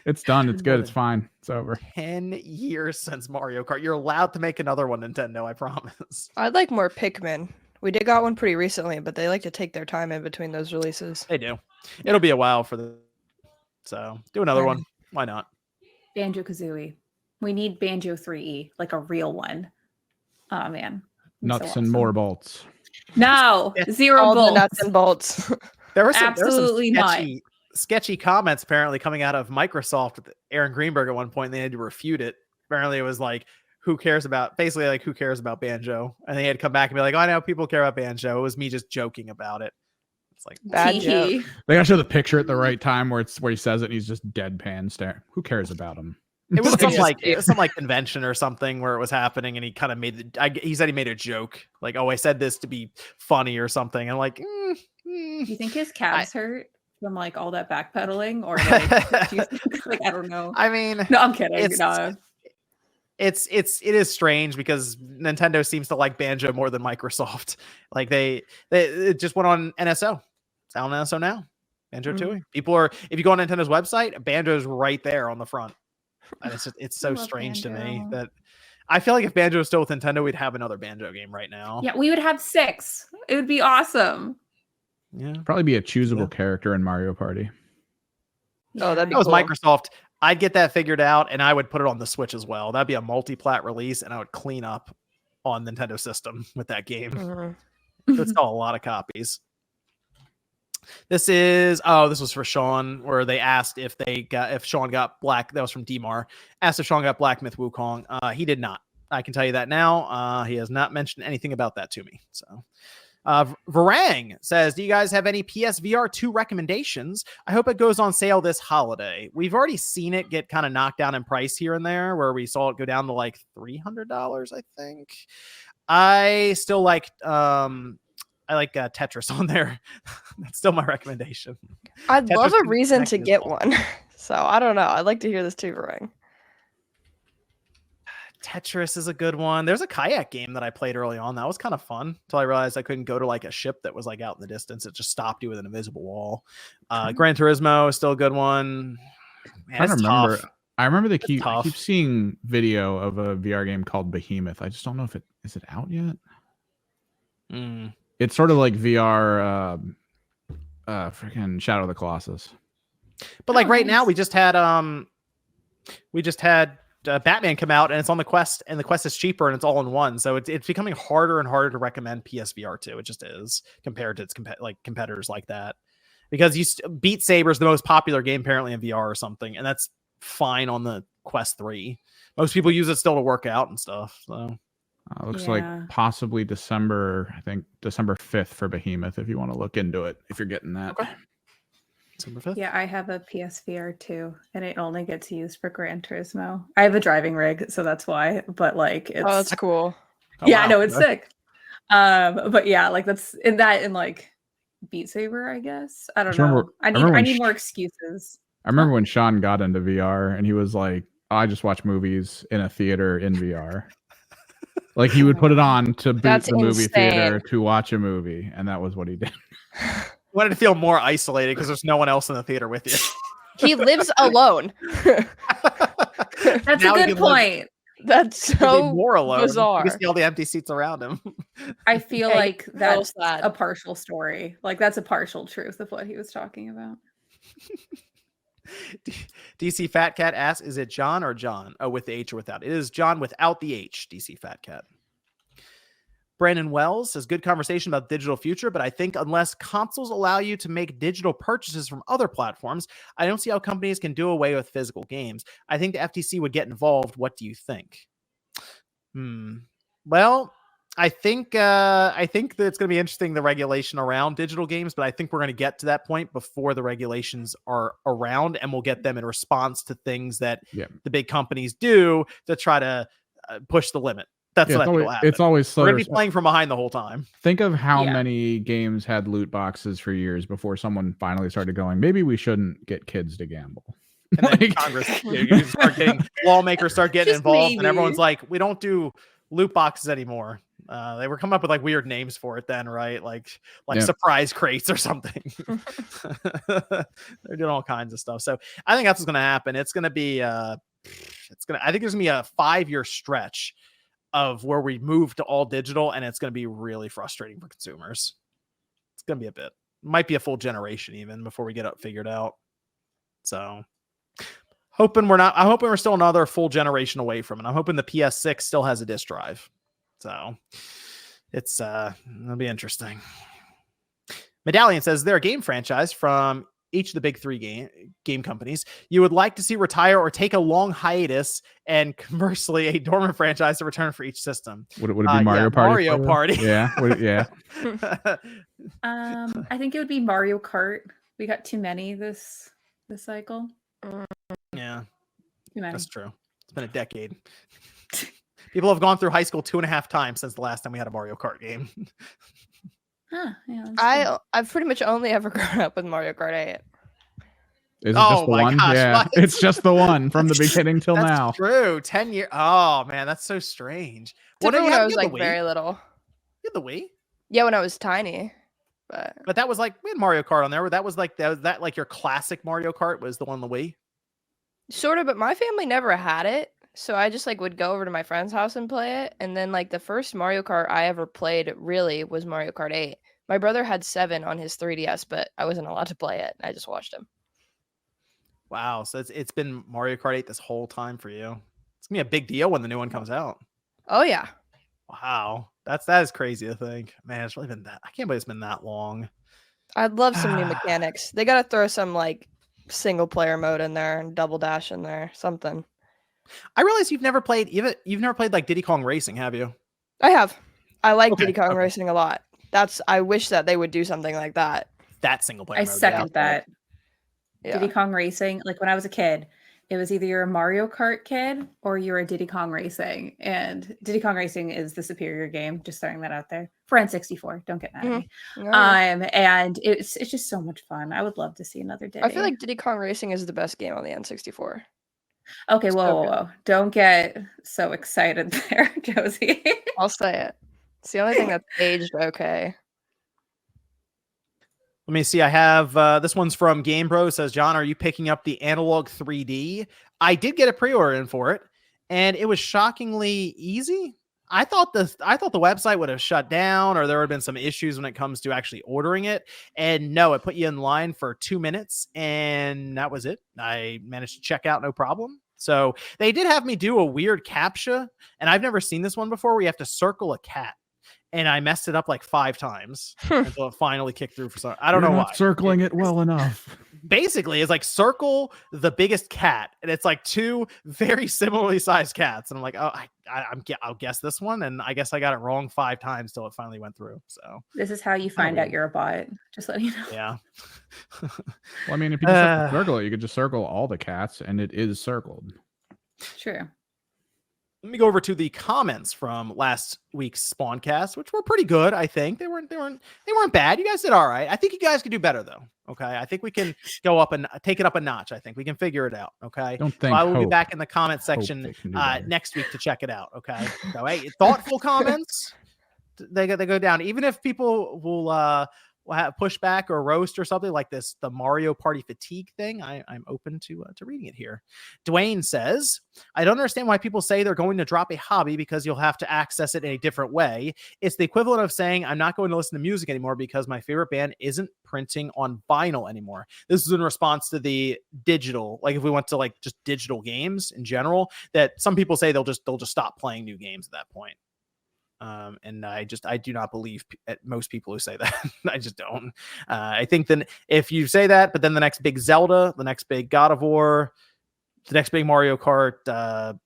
Speaker 3: It's done. It's
Speaker 1: More
Speaker 3: good. It's
Speaker 1: than
Speaker 3: fine. It's over.
Speaker 1: 10 years since Mario Kart. You're allowed to make another one, Nintendo, I promise.
Speaker 6: I'd like more Pikmin. We did got one pretty recently, but they like to take their time in between those releases.
Speaker 1: They do. It'll be a while for the. So do another
Speaker 6: Right.
Speaker 1: one. Why not?
Speaker 5: Banjo Kazooie. We need Banjo 3E, like a real one. Oh man.
Speaker 3: Nuts
Speaker 5: So
Speaker 3: and more
Speaker 5: awesome.
Speaker 3: bolts.
Speaker 5: No, zero
Speaker 6: All the
Speaker 5: bolts.
Speaker 6: nuts and bolts.
Speaker 1: There were some
Speaker 5: Absolutely not.
Speaker 1: sketchy comments apparently coming out of Microsoft with Aaron Greenberg at one point, and they had to refute it. Apparently, it was like, who cares about Banjo? And they had to come back and be like, oh, I know people care about Banjo. It was me just joking about it. It's like,
Speaker 6: Bad
Speaker 5: Tee
Speaker 6: joke.
Speaker 5: hee.
Speaker 3: They gotta show the picture at the right time where he says it and he's just deadpan staring. Who cares about him?
Speaker 1: it was some
Speaker 6: Just-
Speaker 1: like convention or something where it was happening, and he kind of he said he made a joke like, oh, I said this to be funny or something. And like,
Speaker 5: Do you think his calves hurt from like all that backpedaling, or like, do you think, like I don't know?
Speaker 1: I mean,
Speaker 5: No, I'm kidding.
Speaker 1: it's-
Speaker 5: No.
Speaker 1: it is strange because Nintendo seems to like Banjo more than Microsoft. Like they it just went on NSO. It's out on NSO now. Banjo Tooie. If you go on Nintendo's website, Banjo's right there on the front. And it's so
Speaker 5: love
Speaker 1: strange to me
Speaker 5: Banjo.
Speaker 1: that I feel like if Banjo was still with Nintendo, we'd have another Banjo game right now.
Speaker 5: Yeah, we would have 6. It would be awesome.
Speaker 1: Yeah.
Speaker 3: Probably be a choosable
Speaker 1: Yeah.
Speaker 3: character in Mario Party.
Speaker 6: Oh, that'd be
Speaker 1: If it was
Speaker 6: cool.
Speaker 1: Microsoft, I'd get that figured out and I would put it on the Switch as well. That'd be a multi-plat release, and I would clean up on Nintendo system with that game.
Speaker 6: Mhm.
Speaker 1: It's still a lot of copies. This was for Sean, where they asked if Sean got Black. That was from Dmar. Asked if Sean got Black Myth Wukong. He did not. I can tell you that now. He has not mentioned anything about that to me. So, Varang says, do you guys have any PSVR 2 recommendations? I hope it goes on sale this holiday. We've already seen it get kind of knocked down in price here and there, where we saw it go down to like $300, I think. I still like Tetris on there. That's still my recommendation.
Speaker 6: I'd
Speaker 1: Tetris
Speaker 6: love a reason
Speaker 1: Connect
Speaker 6: to
Speaker 1: is
Speaker 6: get
Speaker 1: awesome.
Speaker 6: one. So I don't know. I'd like to hear this too, Varang.
Speaker 1: Tetris is a good one. There's a kayak game that I played early on. That was kind of fun until I realized I couldn't go to like a ship that was like out in the distance. It just stopped you with an invisible wall. Gran Turismo is still a good one. Man,
Speaker 3: I
Speaker 1: it's
Speaker 3: remember.
Speaker 1: tough.
Speaker 3: I remember I
Speaker 1: tough.
Speaker 3: keep seeing video of a VR game called Behemoth. I just don't know if is it out yet.
Speaker 1: Mm.
Speaker 3: It's sort of like VR, freaking Shadow of the Colossus.
Speaker 1: But like
Speaker 5: Oh,
Speaker 1: right now,
Speaker 5: nice.
Speaker 1: we just had Batman come out, and it's on the Quest, and the Quest is cheaper, and it's all in one. So it's becoming harder and harder to recommend PSVR 2. It just is compared to its competitors like that, because Beat Saber is the most popular game apparently in VR or something, and that's fine on the Quest 3. Most people use it still to work out and stuff. So
Speaker 3: Looks
Speaker 5: Yeah.
Speaker 3: like possibly December 5th for Behemoth if you want to look into it, if you're getting that.
Speaker 1: Okay. December 5th.
Speaker 5: Yeah, I have a PSVR too, and it only gets used for Gran Turismo. I have a driving rig, so that's why. But like, it's
Speaker 6: Oh, that's cool.
Speaker 1: Oh,
Speaker 5: yeah,
Speaker 1: wow.
Speaker 5: I know it's
Speaker 1: Okay.
Speaker 5: sick. But yeah, like that's in that in like Beat Saber, I guess. I don't
Speaker 3: Just remember-
Speaker 5: know. I
Speaker 3: remember when
Speaker 5: need more excuses.
Speaker 3: I remember when Sean got into VR and he was like, oh, I just watch movies in a theater in VR. Like he would put it on to boot
Speaker 6: That's
Speaker 3: the movie theater
Speaker 6: insane.
Speaker 3: to watch a movie, and that was what he did.
Speaker 1: Wanted to feel more isolated because there's no one else in the theater with you.
Speaker 6: He lives alone.
Speaker 5: That's
Speaker 1: Now
Speaker 5: a
Speaker 1: he
Speaker 5: good
Speaker 1: can live-
Speaker 5: point.
Speaker 6: That's
Speaker 1: he can be
Speaker 6: so
Speaker 1: more alone.
Speaker 6: bizarre.
Speaker 1: You can see all the empty seats around him.
Speaker 5: I feel
Speaker 6: Yeah,
Speaker 5: like
Speaker 6: so
Speaker 5: that's
Speaker 6: sad.
Speaker 5: a partial story. Like that's a partial truth of what he was talking about.
Speaker 1: DC Fat Cat asks, is it John or John? Oh, with the H or without? It is John without the H, DC Fat Cat. Brandon Wells says, good conversation about digital future, but I think unless consoles allow you to make digital purchases from other platforms, I don't see how companies can do away with physical games. I think the FTC would get involved. What do you think? Well, I think that it's going to be interesting, the regulation around digital games, but I think we're going to get to that point before the regulations are around, and we'll get them in response to things that the big companies do to try to push the limit. That's what I think will happen.
Speaker 3: It's always
Speaker 1: We're
Speaker 3: slow.
Speaker 1: going to be playing from behind the whole time.
Speaker 3: Think of how
Speaker 5: Yeah.
Speaker 3: many games had loot boxes for years before someone finally started going, maybe we shouldn't get kids to gamble.
Speaker 1: And then
Speaker 3: Like-
Speaker 1: Congress, you start getting lawmakers start getting
Speaker 5: Just
Speaker 1: involved, and
Speaker 5: maybe.
Speaker 1: everyone's like, we don't do loot boxes anymore. They were coming up with like weird names for it then, right? Like
Speaker 3: Yeah.
Speaker 1: surprise crates or something. They're doing all kinds of stuff. So I think that's what's going to happen. It's going to be, I think there's going to be a 5-year stretch of where we move to all digital, and it's going to be really frustrating for consumers. It's going to be a bit, might be a full generation even before we get it figured out. So I'm hoping we're still another full generation away from it. I'm hoping the PS6 still has a disk drive. So it's it'll be interesting. Medallion says, they're a game franchise from each of the big 3 game companies you would like to see retire or take a long hiatus, and conversely a dormant franchise to return for each system.
Speaker 3: Would it be Mario Party?
Speaker 1: Mario Party.
Speaker 3: Yeah. Yeah.
Speaker 5: I think it would be Mario Kart. We got too many this cycle.
Speaker 1: Yeah,
Speaker 5: Too many.
Speaker 1: that's true. It's been a decade. People have gone through high school 2.5 times since the last time we had a Mario Kart game.
Speaker 5: Huh, yeah, that's true.
Speaker 6: I've pretty much only ever grown up with Mario Kart 8.
Speaker 3: Is it
Speaker 1: Oh
Speaker 3: just the
Speaker 1: my
Speaker 3: one?
Speaker 1: gosh,
Speaker 3: Yeah.
Speaker 1: what?
Speaker 3: It's just the one from the beginning till
Speaker 1: That's
Speaker 3: now.
Speaker 1: true. 10 years. Oh man, that's so strange.
Speaker 6: Except
Speaker 1: What
Speaker 6: for
Speaker 1: did
Speaker 6: when
Speaker 1: you
Speaker 6: I
Speaker 1: have?
Speaker 6: was
Speaker 1: You had
Speaker 6: like
Speaker 1: the Wii?
Speaker 6: very little.
Speaker 1: You had the Wii?
Speaker 6: Yeah, when I was tiny. But
Speaker 1: But that was like, we had Mario Kart on there. That was like your classic Mario Kart was the one on the Wii.
Speaker 6: sort of, but my family never had it. So I just like would go over to my friend's house and play it. And then like the first Mario Kart I ever played really was Mario Kart 8. My brother had 7 on his 3DS, but I wasn't allowed to play it. I just watched him.
Speaker 1: Wow. So it's been Mario Kart 8 this whole time for you. It's gonna be a big deal when the new one comes out.
Speaker 6: Oh yeah.
Speaker 1: Wow. That is crazy to think. Man, it's really been that. I can't believe it's been that long.
Speaker 6: I'd love some new mechanics. They gotta throw some like single player mode in there and double dash in there, something.
Speaker 1: I realize you've never played like Diddy Kong Racing, have you?
Speaker 6: I have. I like
Speaker 1: Okay,
Speaker 6: Diddy Kong
Speaker 1: okay.
Speaker 6: Racing a lot. I wish that they would do something like that.
Speaker 1: That single player
Speaker 5: I
Speaker 1: mode.
Speaker 5: second that.
Speaker 6: Yeah.
Speaker 5: Diddy Kong Racing, like when I was a kid, it was either you're a Mario Kart kid or you're a Diddy Kong Racing. And Diddy Kong Racing is the superior game. Just throwing that out there. For N64, don't get mad at me.
Speaker 6: Yeah.
Speaker 5: And it's just so much fun. I would love to see another Diddy.
Speaker 6: I feel like Diddy Kong Racing is the best game on the N64.
Speaker 5: okay,
Speaker 6: so
Speaker 5: whoa,
Speaker 6: good.
Speaker 5: whoa. Don't get so excited there, Josie.
Speaker 6: I'll say it. It's the only thing that's aged okay.
Speaker 1: Let me see. I have this one's from Game Bro. It says, John, are you picking up the Analog 3D? I did get a pre-order in for it, and it was shockingly easy. I thought the website would have shut down, or there would have been some issues when it comes to actually ordering it. And no, it put you in line for 2 minutes, and that was it. I managed to check out no problem. So they did have me do a weird CAPTCHA, and I've never seen this one before, where you have to circle a cat. And I messed it up like 5 times until it finally kicked through for some. I don't know
Speaker 3: You're
Speaker 1: why.
Speaker 3: not circling it well enough.
Speaker 1: basically is like circle the biggest cat, and it's like two very similarly sized cats, and I'm like, oh, I'll guess this one, and I guess I got it wrong 5 times till it finally went through. So
Speaker 5: This is how you find out you're a bot. Just letting you know.
Speaker 1: yeah.
Speaker 3: Well, I mean, if you just have to circle it, you could just circle all the cats, and it is circled.
Speaker 5: True.
Speaker 1: Let me go over to the comments from last week's Spawncast, which were pretty good. I think they weren't bad. You guys did all right. I think you guys could do better though. Okay, I think we can go up and take it up a notch. I think we can figure it out. Okay,
Speaker 3: Don't think.
Speaker 1: I will be back in the comment section next week to check it out. Okay, so hey, thoughtful comments, they go down. Even if people will have pushback or roast or something like this, the Mario Party fatigue thing, I'm open to reading it here. Dwayne says, I don't understand why people say they're going to drop a hobby because you'll have to access it in a different way. It's the equivalent of saying I'm not going to listen to music anymore because my favorite band isn't printing on vinyl anymore. This is in response to the digital, like if we went to like just digital games in general, that some people say they'll just stop playing new games at that point. And I do not believe most people who say that. I just don't. I think then if you say that, but then the next big Zelda, the next big God of War, the next big Mario Kart,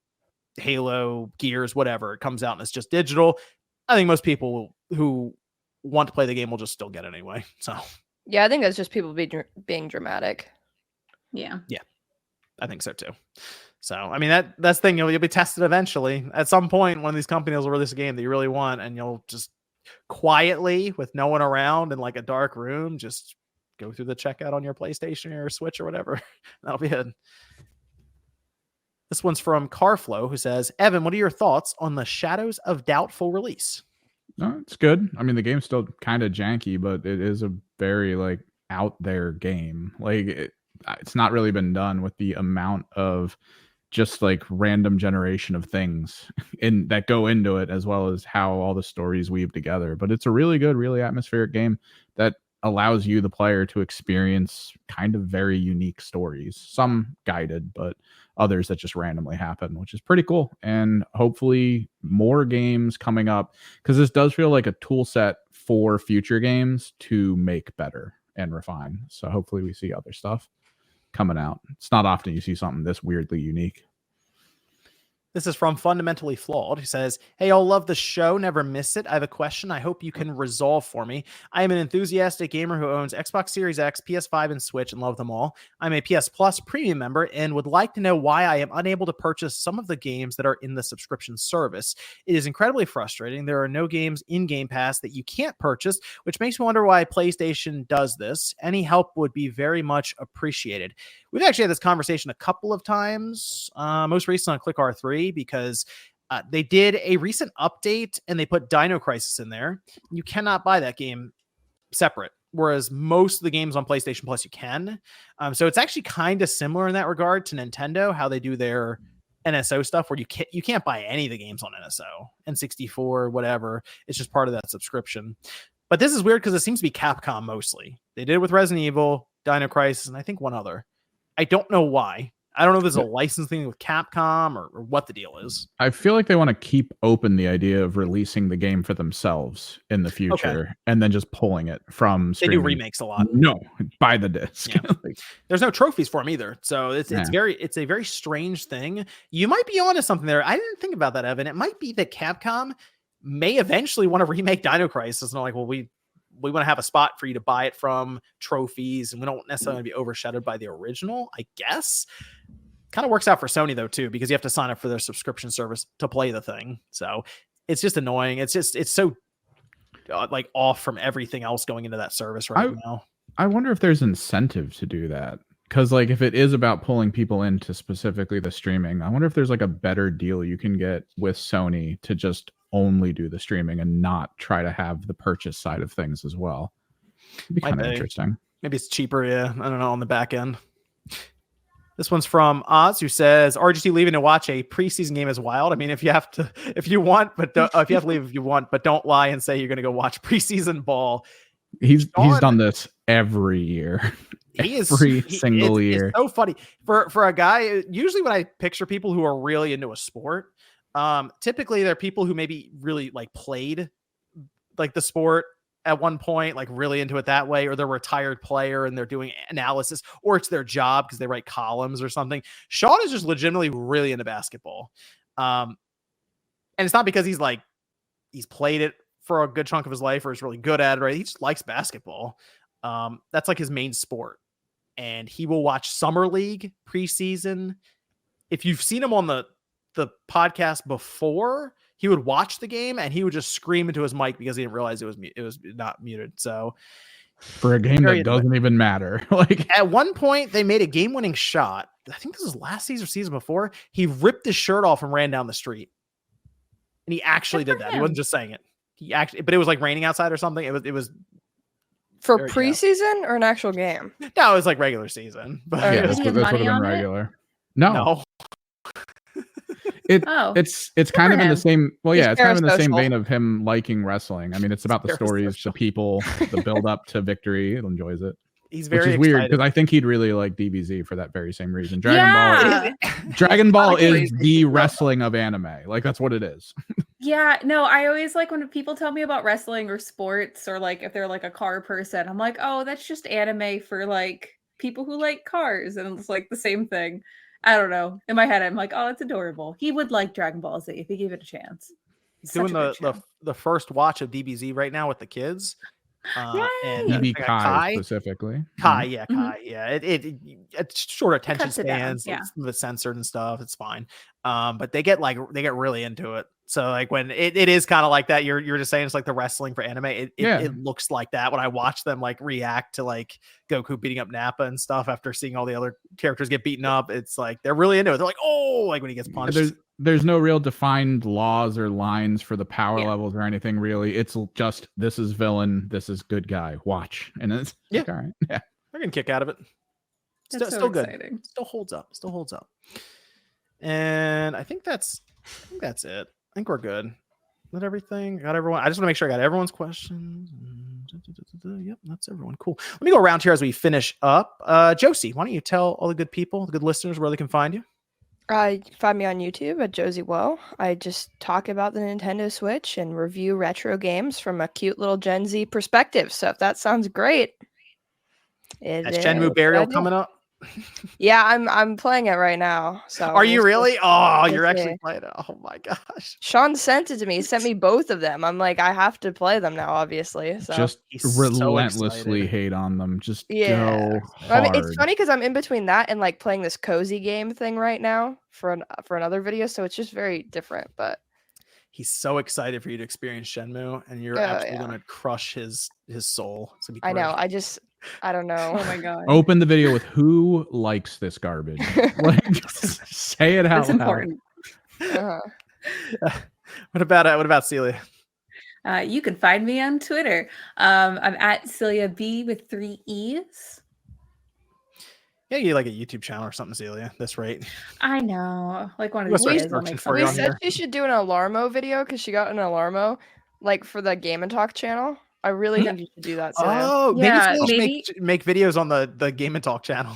Speaker 1: Halo, Gears, whatever, it comes out and it's just digital, I think most people who want to play the game will just still get it anyway. So
Speaker 6: Yeah, I think that's just people being dramatic.
Speaker 5: Yeah.
Speaker 1: I think so too. So, I mean, that's the thing. You'll be tested eventually. At some point, one of these companies will release a game that you really want, and you'll just quietly, with no one around in like a dark room, just go through the checkout on your PlayStation or Switch or whatever. That'll be it. This one's from Carflow, who says, Evan, what are your thoughts on the Shadows of Doubtful release?
Speaker 3: No, it's good. I mean, the game's still kind of janky, but it is a very like out there game. Like it's not really been done with the amount of just like random generation of things that go into it, as well as how all the stories weave together. But it's a really good, really atmospheric game that allows you, the player, to experience kind of very unique stories, some guided, but others that just randomly happen, which is pretty cool. And hopefully more games coming up, because this does feel like a tool set for future games to make better and refine. So hopefully we see other stuff coming out. It's not often you see something this weirdly unique.
Speaker 1: This is from Fundamentally Flawed, who says, hey, I'll love the show. Never miss it. I have a question I hope you can resolve for me. I am an enthusiastic gamer who owns Xbox Series X, PS5, and Switch and love them all. I'm a PS Plus premium member and would like to know why I am unable to purchase some of the games that are in the subscription service. It is incredibly frustrating. There are no games in Game Pass that you can't purchase, which makes me wonder why PlayStation does this. Any help would be very much appreciated. We've actually had this conversation a couple of times, most recently on Click R3, because they did a recent update and they put Dino Crisis in there. You cannot buy that game separate, whereas most of the games on PlayStation Plus you can. So it's actually kind of similar in that regard to Nintendo, how they do their NSO stuff, where you can't buy any of the games on NSO, N64, whatever. It's just part of that subscription. But this is weird because it seems to be Capcom mostly. They did it with Resident Evil, Dino Crisis, and I think one other. I don't know why. I don't know if there's a license thing with Capcom or what the deal is.
Speaker 3: I feel like they want to keep open the idea of releasing the game for themselves in the future, and then just pulling it from streaming.
Speaker 1: They do remakes a lot.
Speaker 3: No, buy the disc.
Speaker 1: Yeah. There's no trophies for them either. So it's a very strange thing. You might be onto something there. I didn't think about that, Evan. It might be that Capcom may eventually want to remake Dino Crisis. And they're like, well, we want to have a spot for you to buy it from, trophies, and we don't necessarily be overshadowed by the original, I guess. Kind of works out for Sony though too, because you have to sign up for their subscription service to play the thing. So it's just annoying. It's so like off from everything else going into that service right now.
Speaker 3: I wonder if there's incentive to do that, because like if it is about pulling people into specifically the streaming, I wonder if there's like a better deal you can get with Sony to just only do the streaming and not try to have the purchase side of things as well. It'd be kind of interesting. Maybe
Speaker 1: it's cheaper. Yeah. I don't know, on the back end. This one's from Oz, who says, RGT leaving to watch a preseason game is wild. I mean, if you have to leave if you want, but don't lie and say you're going to go watch preseason ball.
Speaker 3: He's done this every year. Every single year.
Speaker 1: It's so funny for a guy. Usually when I picture people who are really into a sport, typically they're people who maybe really like played like the sport at one point, like really into it that way, or they're a retired player and they're doing analysis, or it's their job because they write columns or something. Sean is just legitimately really into basketball. And it's not because he's played it for a good chunk of his life or is really good at it, right? He just likes basketball. That's like his main sport. And he will watch Summer League preseason. If you've seen him on the podcast before, he would watch the game and he would just scream into his mic because he didn't realize it was not muted. So
Speaker 3: for a game that doesn't even matter. Like
Speaker 1: at one point they made a game-winning shot. I think this was last season or season before. He ripped his shirt off and ran down the street. And he actually did that. He wasn't just saying it. He actually, but it was like raining outside or something. It was
Speaker 6: for preseason or an actual game.
Speaker 1: No, it was like regular season. But
Speaker 3: yeah, this would have been regular. No. It's kind of in the same. Well, yeah, it's kind of in the same vein of him liking wrestling. I mean, it's about the stories, the people, the build up to victory. He enjoys it.
Speaker 1: He's very
Speaker 3: which is weird because I think he'd really like DBZ for that very same reason. Dragon Ball is the wrestling of anime. Like that's what it is.
Speaker 5: Yeah, no, I always like when people tell me about wrestling or sports or like if they're like a car person, I'm like, oh, that's just anime for like people who like cars, and it's like the same thing. I don't know. In my head, I'm like, oh, it's adorable. He would like Dragon Ball Z if he gave it a chance.
Speaker 1: He's doing the first watch of DBZ right now with the kids.
Speaker 3: And Kai specifically.
Speaker 1: Kai, yeah, Kai, yeah. It's short attention spans. It's censored and stuff. It's fine. But they get really into it. So like when it is kind of like that, you're just saying it's like the wrestling for anime. It looks like that when I watch them like react to like Goku beating up Nappa and stuff after seeing all the other characters get beaten up. It's like they're really into it. They're like, oh, like when he gets punched.
Speaker 3: There's no real defined laws or lines for the power levels or anything really. It's just this is villain, this is good guy. Watch, and it's like, all right, yeah,
Speaker 1: they're gonna kick out of it. Still good. Exciting. Still holds up. And I think that's it. I think we're good. Got everything. Got everyone. I just want to make sure I got everyone's questions. Yep, that's everyone. Cool. Let me go around here as we finish up. Josie, why don't you tell all the good people, the good listeners, where they can find you?
Speaker 6: You can find me on YouTube at Josie Woe. I just talk about the Nintendo Switch and review retro games from a cute little Gen Z perspective. So if that sounds great,
Speaker 1: that's Shenmue Burial coming up.
Speaker 6: Yeah, I'm playing it right now. So
Speaker 1: are you really? Oh, you're actually playing it. Oh my gosh.
Speaker 6: Sean sent it to me. He sent me both of them. I'm like, I have to play them now, obviously. So
Speaker 3: just relentlessly hate on them. Just go hard.
Speaker 6: I mean, it's funny because I'm in between that and like playing this cozy game thing right now for another video. So it's just very different. But
Speaker 1: he's so excited for you to experience Shenmue, and you're absolutely gonna crush his soul.
Speaker 6: I know. I don't know.
Speaker 5: Oh my god.
Speaker 3: Open the video with who likes this garbage. Like, say it out loud.
Speaker 5: Important.
Speaker 1: What about Celia?
Speaker 5: You can find me on Twitter. I'm at Celia B with 3 E's.
Speaker 1: Yeah, you like a YouTube channel or something, Celia. This rate.
Speaker 5: I know. Like one of these days.
Speaker 6: We said she should do an Alarmo video because she got an Alarmo like for the Game and Talk channel. I really think you should do that.
Speaker 1: Oh, yeah, maybe make videos on the Game and Talk channel.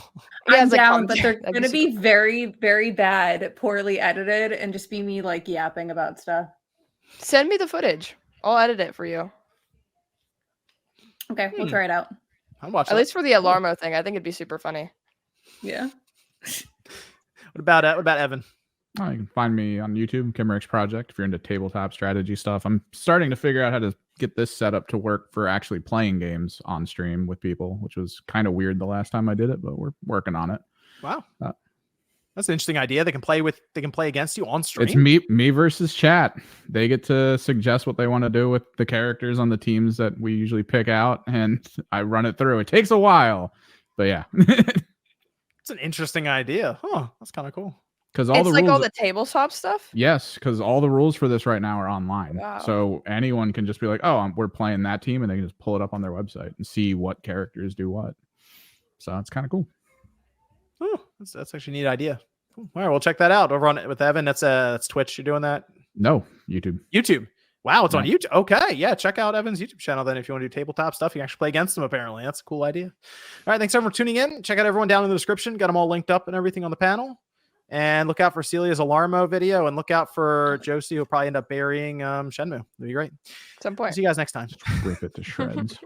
Speaker 5: I'm down, but they're going to be very, very bad, poorly edited, and just be me like yapping about stuff.
Speaker 6: Send me the footage. I'll edit it for you.
Speaker 5: Okay, we'll try it out.
Speaker 1: I'll watch
Speaker 6: At least for the Alarmo thing, I think it'd be super funny.
Speaker 5: Yeah.
Speaker 1: What about Evan?
Speaker 3: Oh, you can find me on YouTube, Kimmerix Project, if you're into tabletop strategy stuff. I'm starting to figure out how to get this set up to work for actually playing games on stream with people, which was kind of weird the last time I did it, but we're working on it.
Speaker 1: Wow. That's an interesting idea. They can play against you on stream.
Speaker 3: It's me versus chat. They get to suggest what they want to do with the characters on the teams that we usually pick out, and I run it through. It takes a while, but yeah.
Speaker 1: It's an interesting idea. Huh. That's kind of cool.
Speaker 6: Because all the tabletop stuff.
Speaker 3: Yes, because all the rules for this right now are online.
Speaker 6: Wow.
Speaker 3: So anyone can just be like, "Oh, we're playing that team," and they can just pull it up on their website and see what characters do what. So it's kind of cool.
Speaker 1: Oh, that's actually a neat idea. Cool. All right, we'll check that out over on with Evan. That's Twitch. You're doing that?
Speaker 3: No, YouTube.
Speaker 1: YouTube. Wow, it's on YouTube. Okay, yeah, check out Evan's YouTube channel then if you want to do tabletop stuff. You can actually play against them, apparently. That's a cool idea. All right, thanks everyone for tuning in. Check out everyone down in the description. Got them all linked up and everything on the panel. And look out for Celia's Alarmo video, and look out for Josie, who'll probably end up burying Shenmue. It'll be great.
Speaker 6: Some point.
Speaker 1: See you guys next time.
Speaker 3: Rip it to shreds.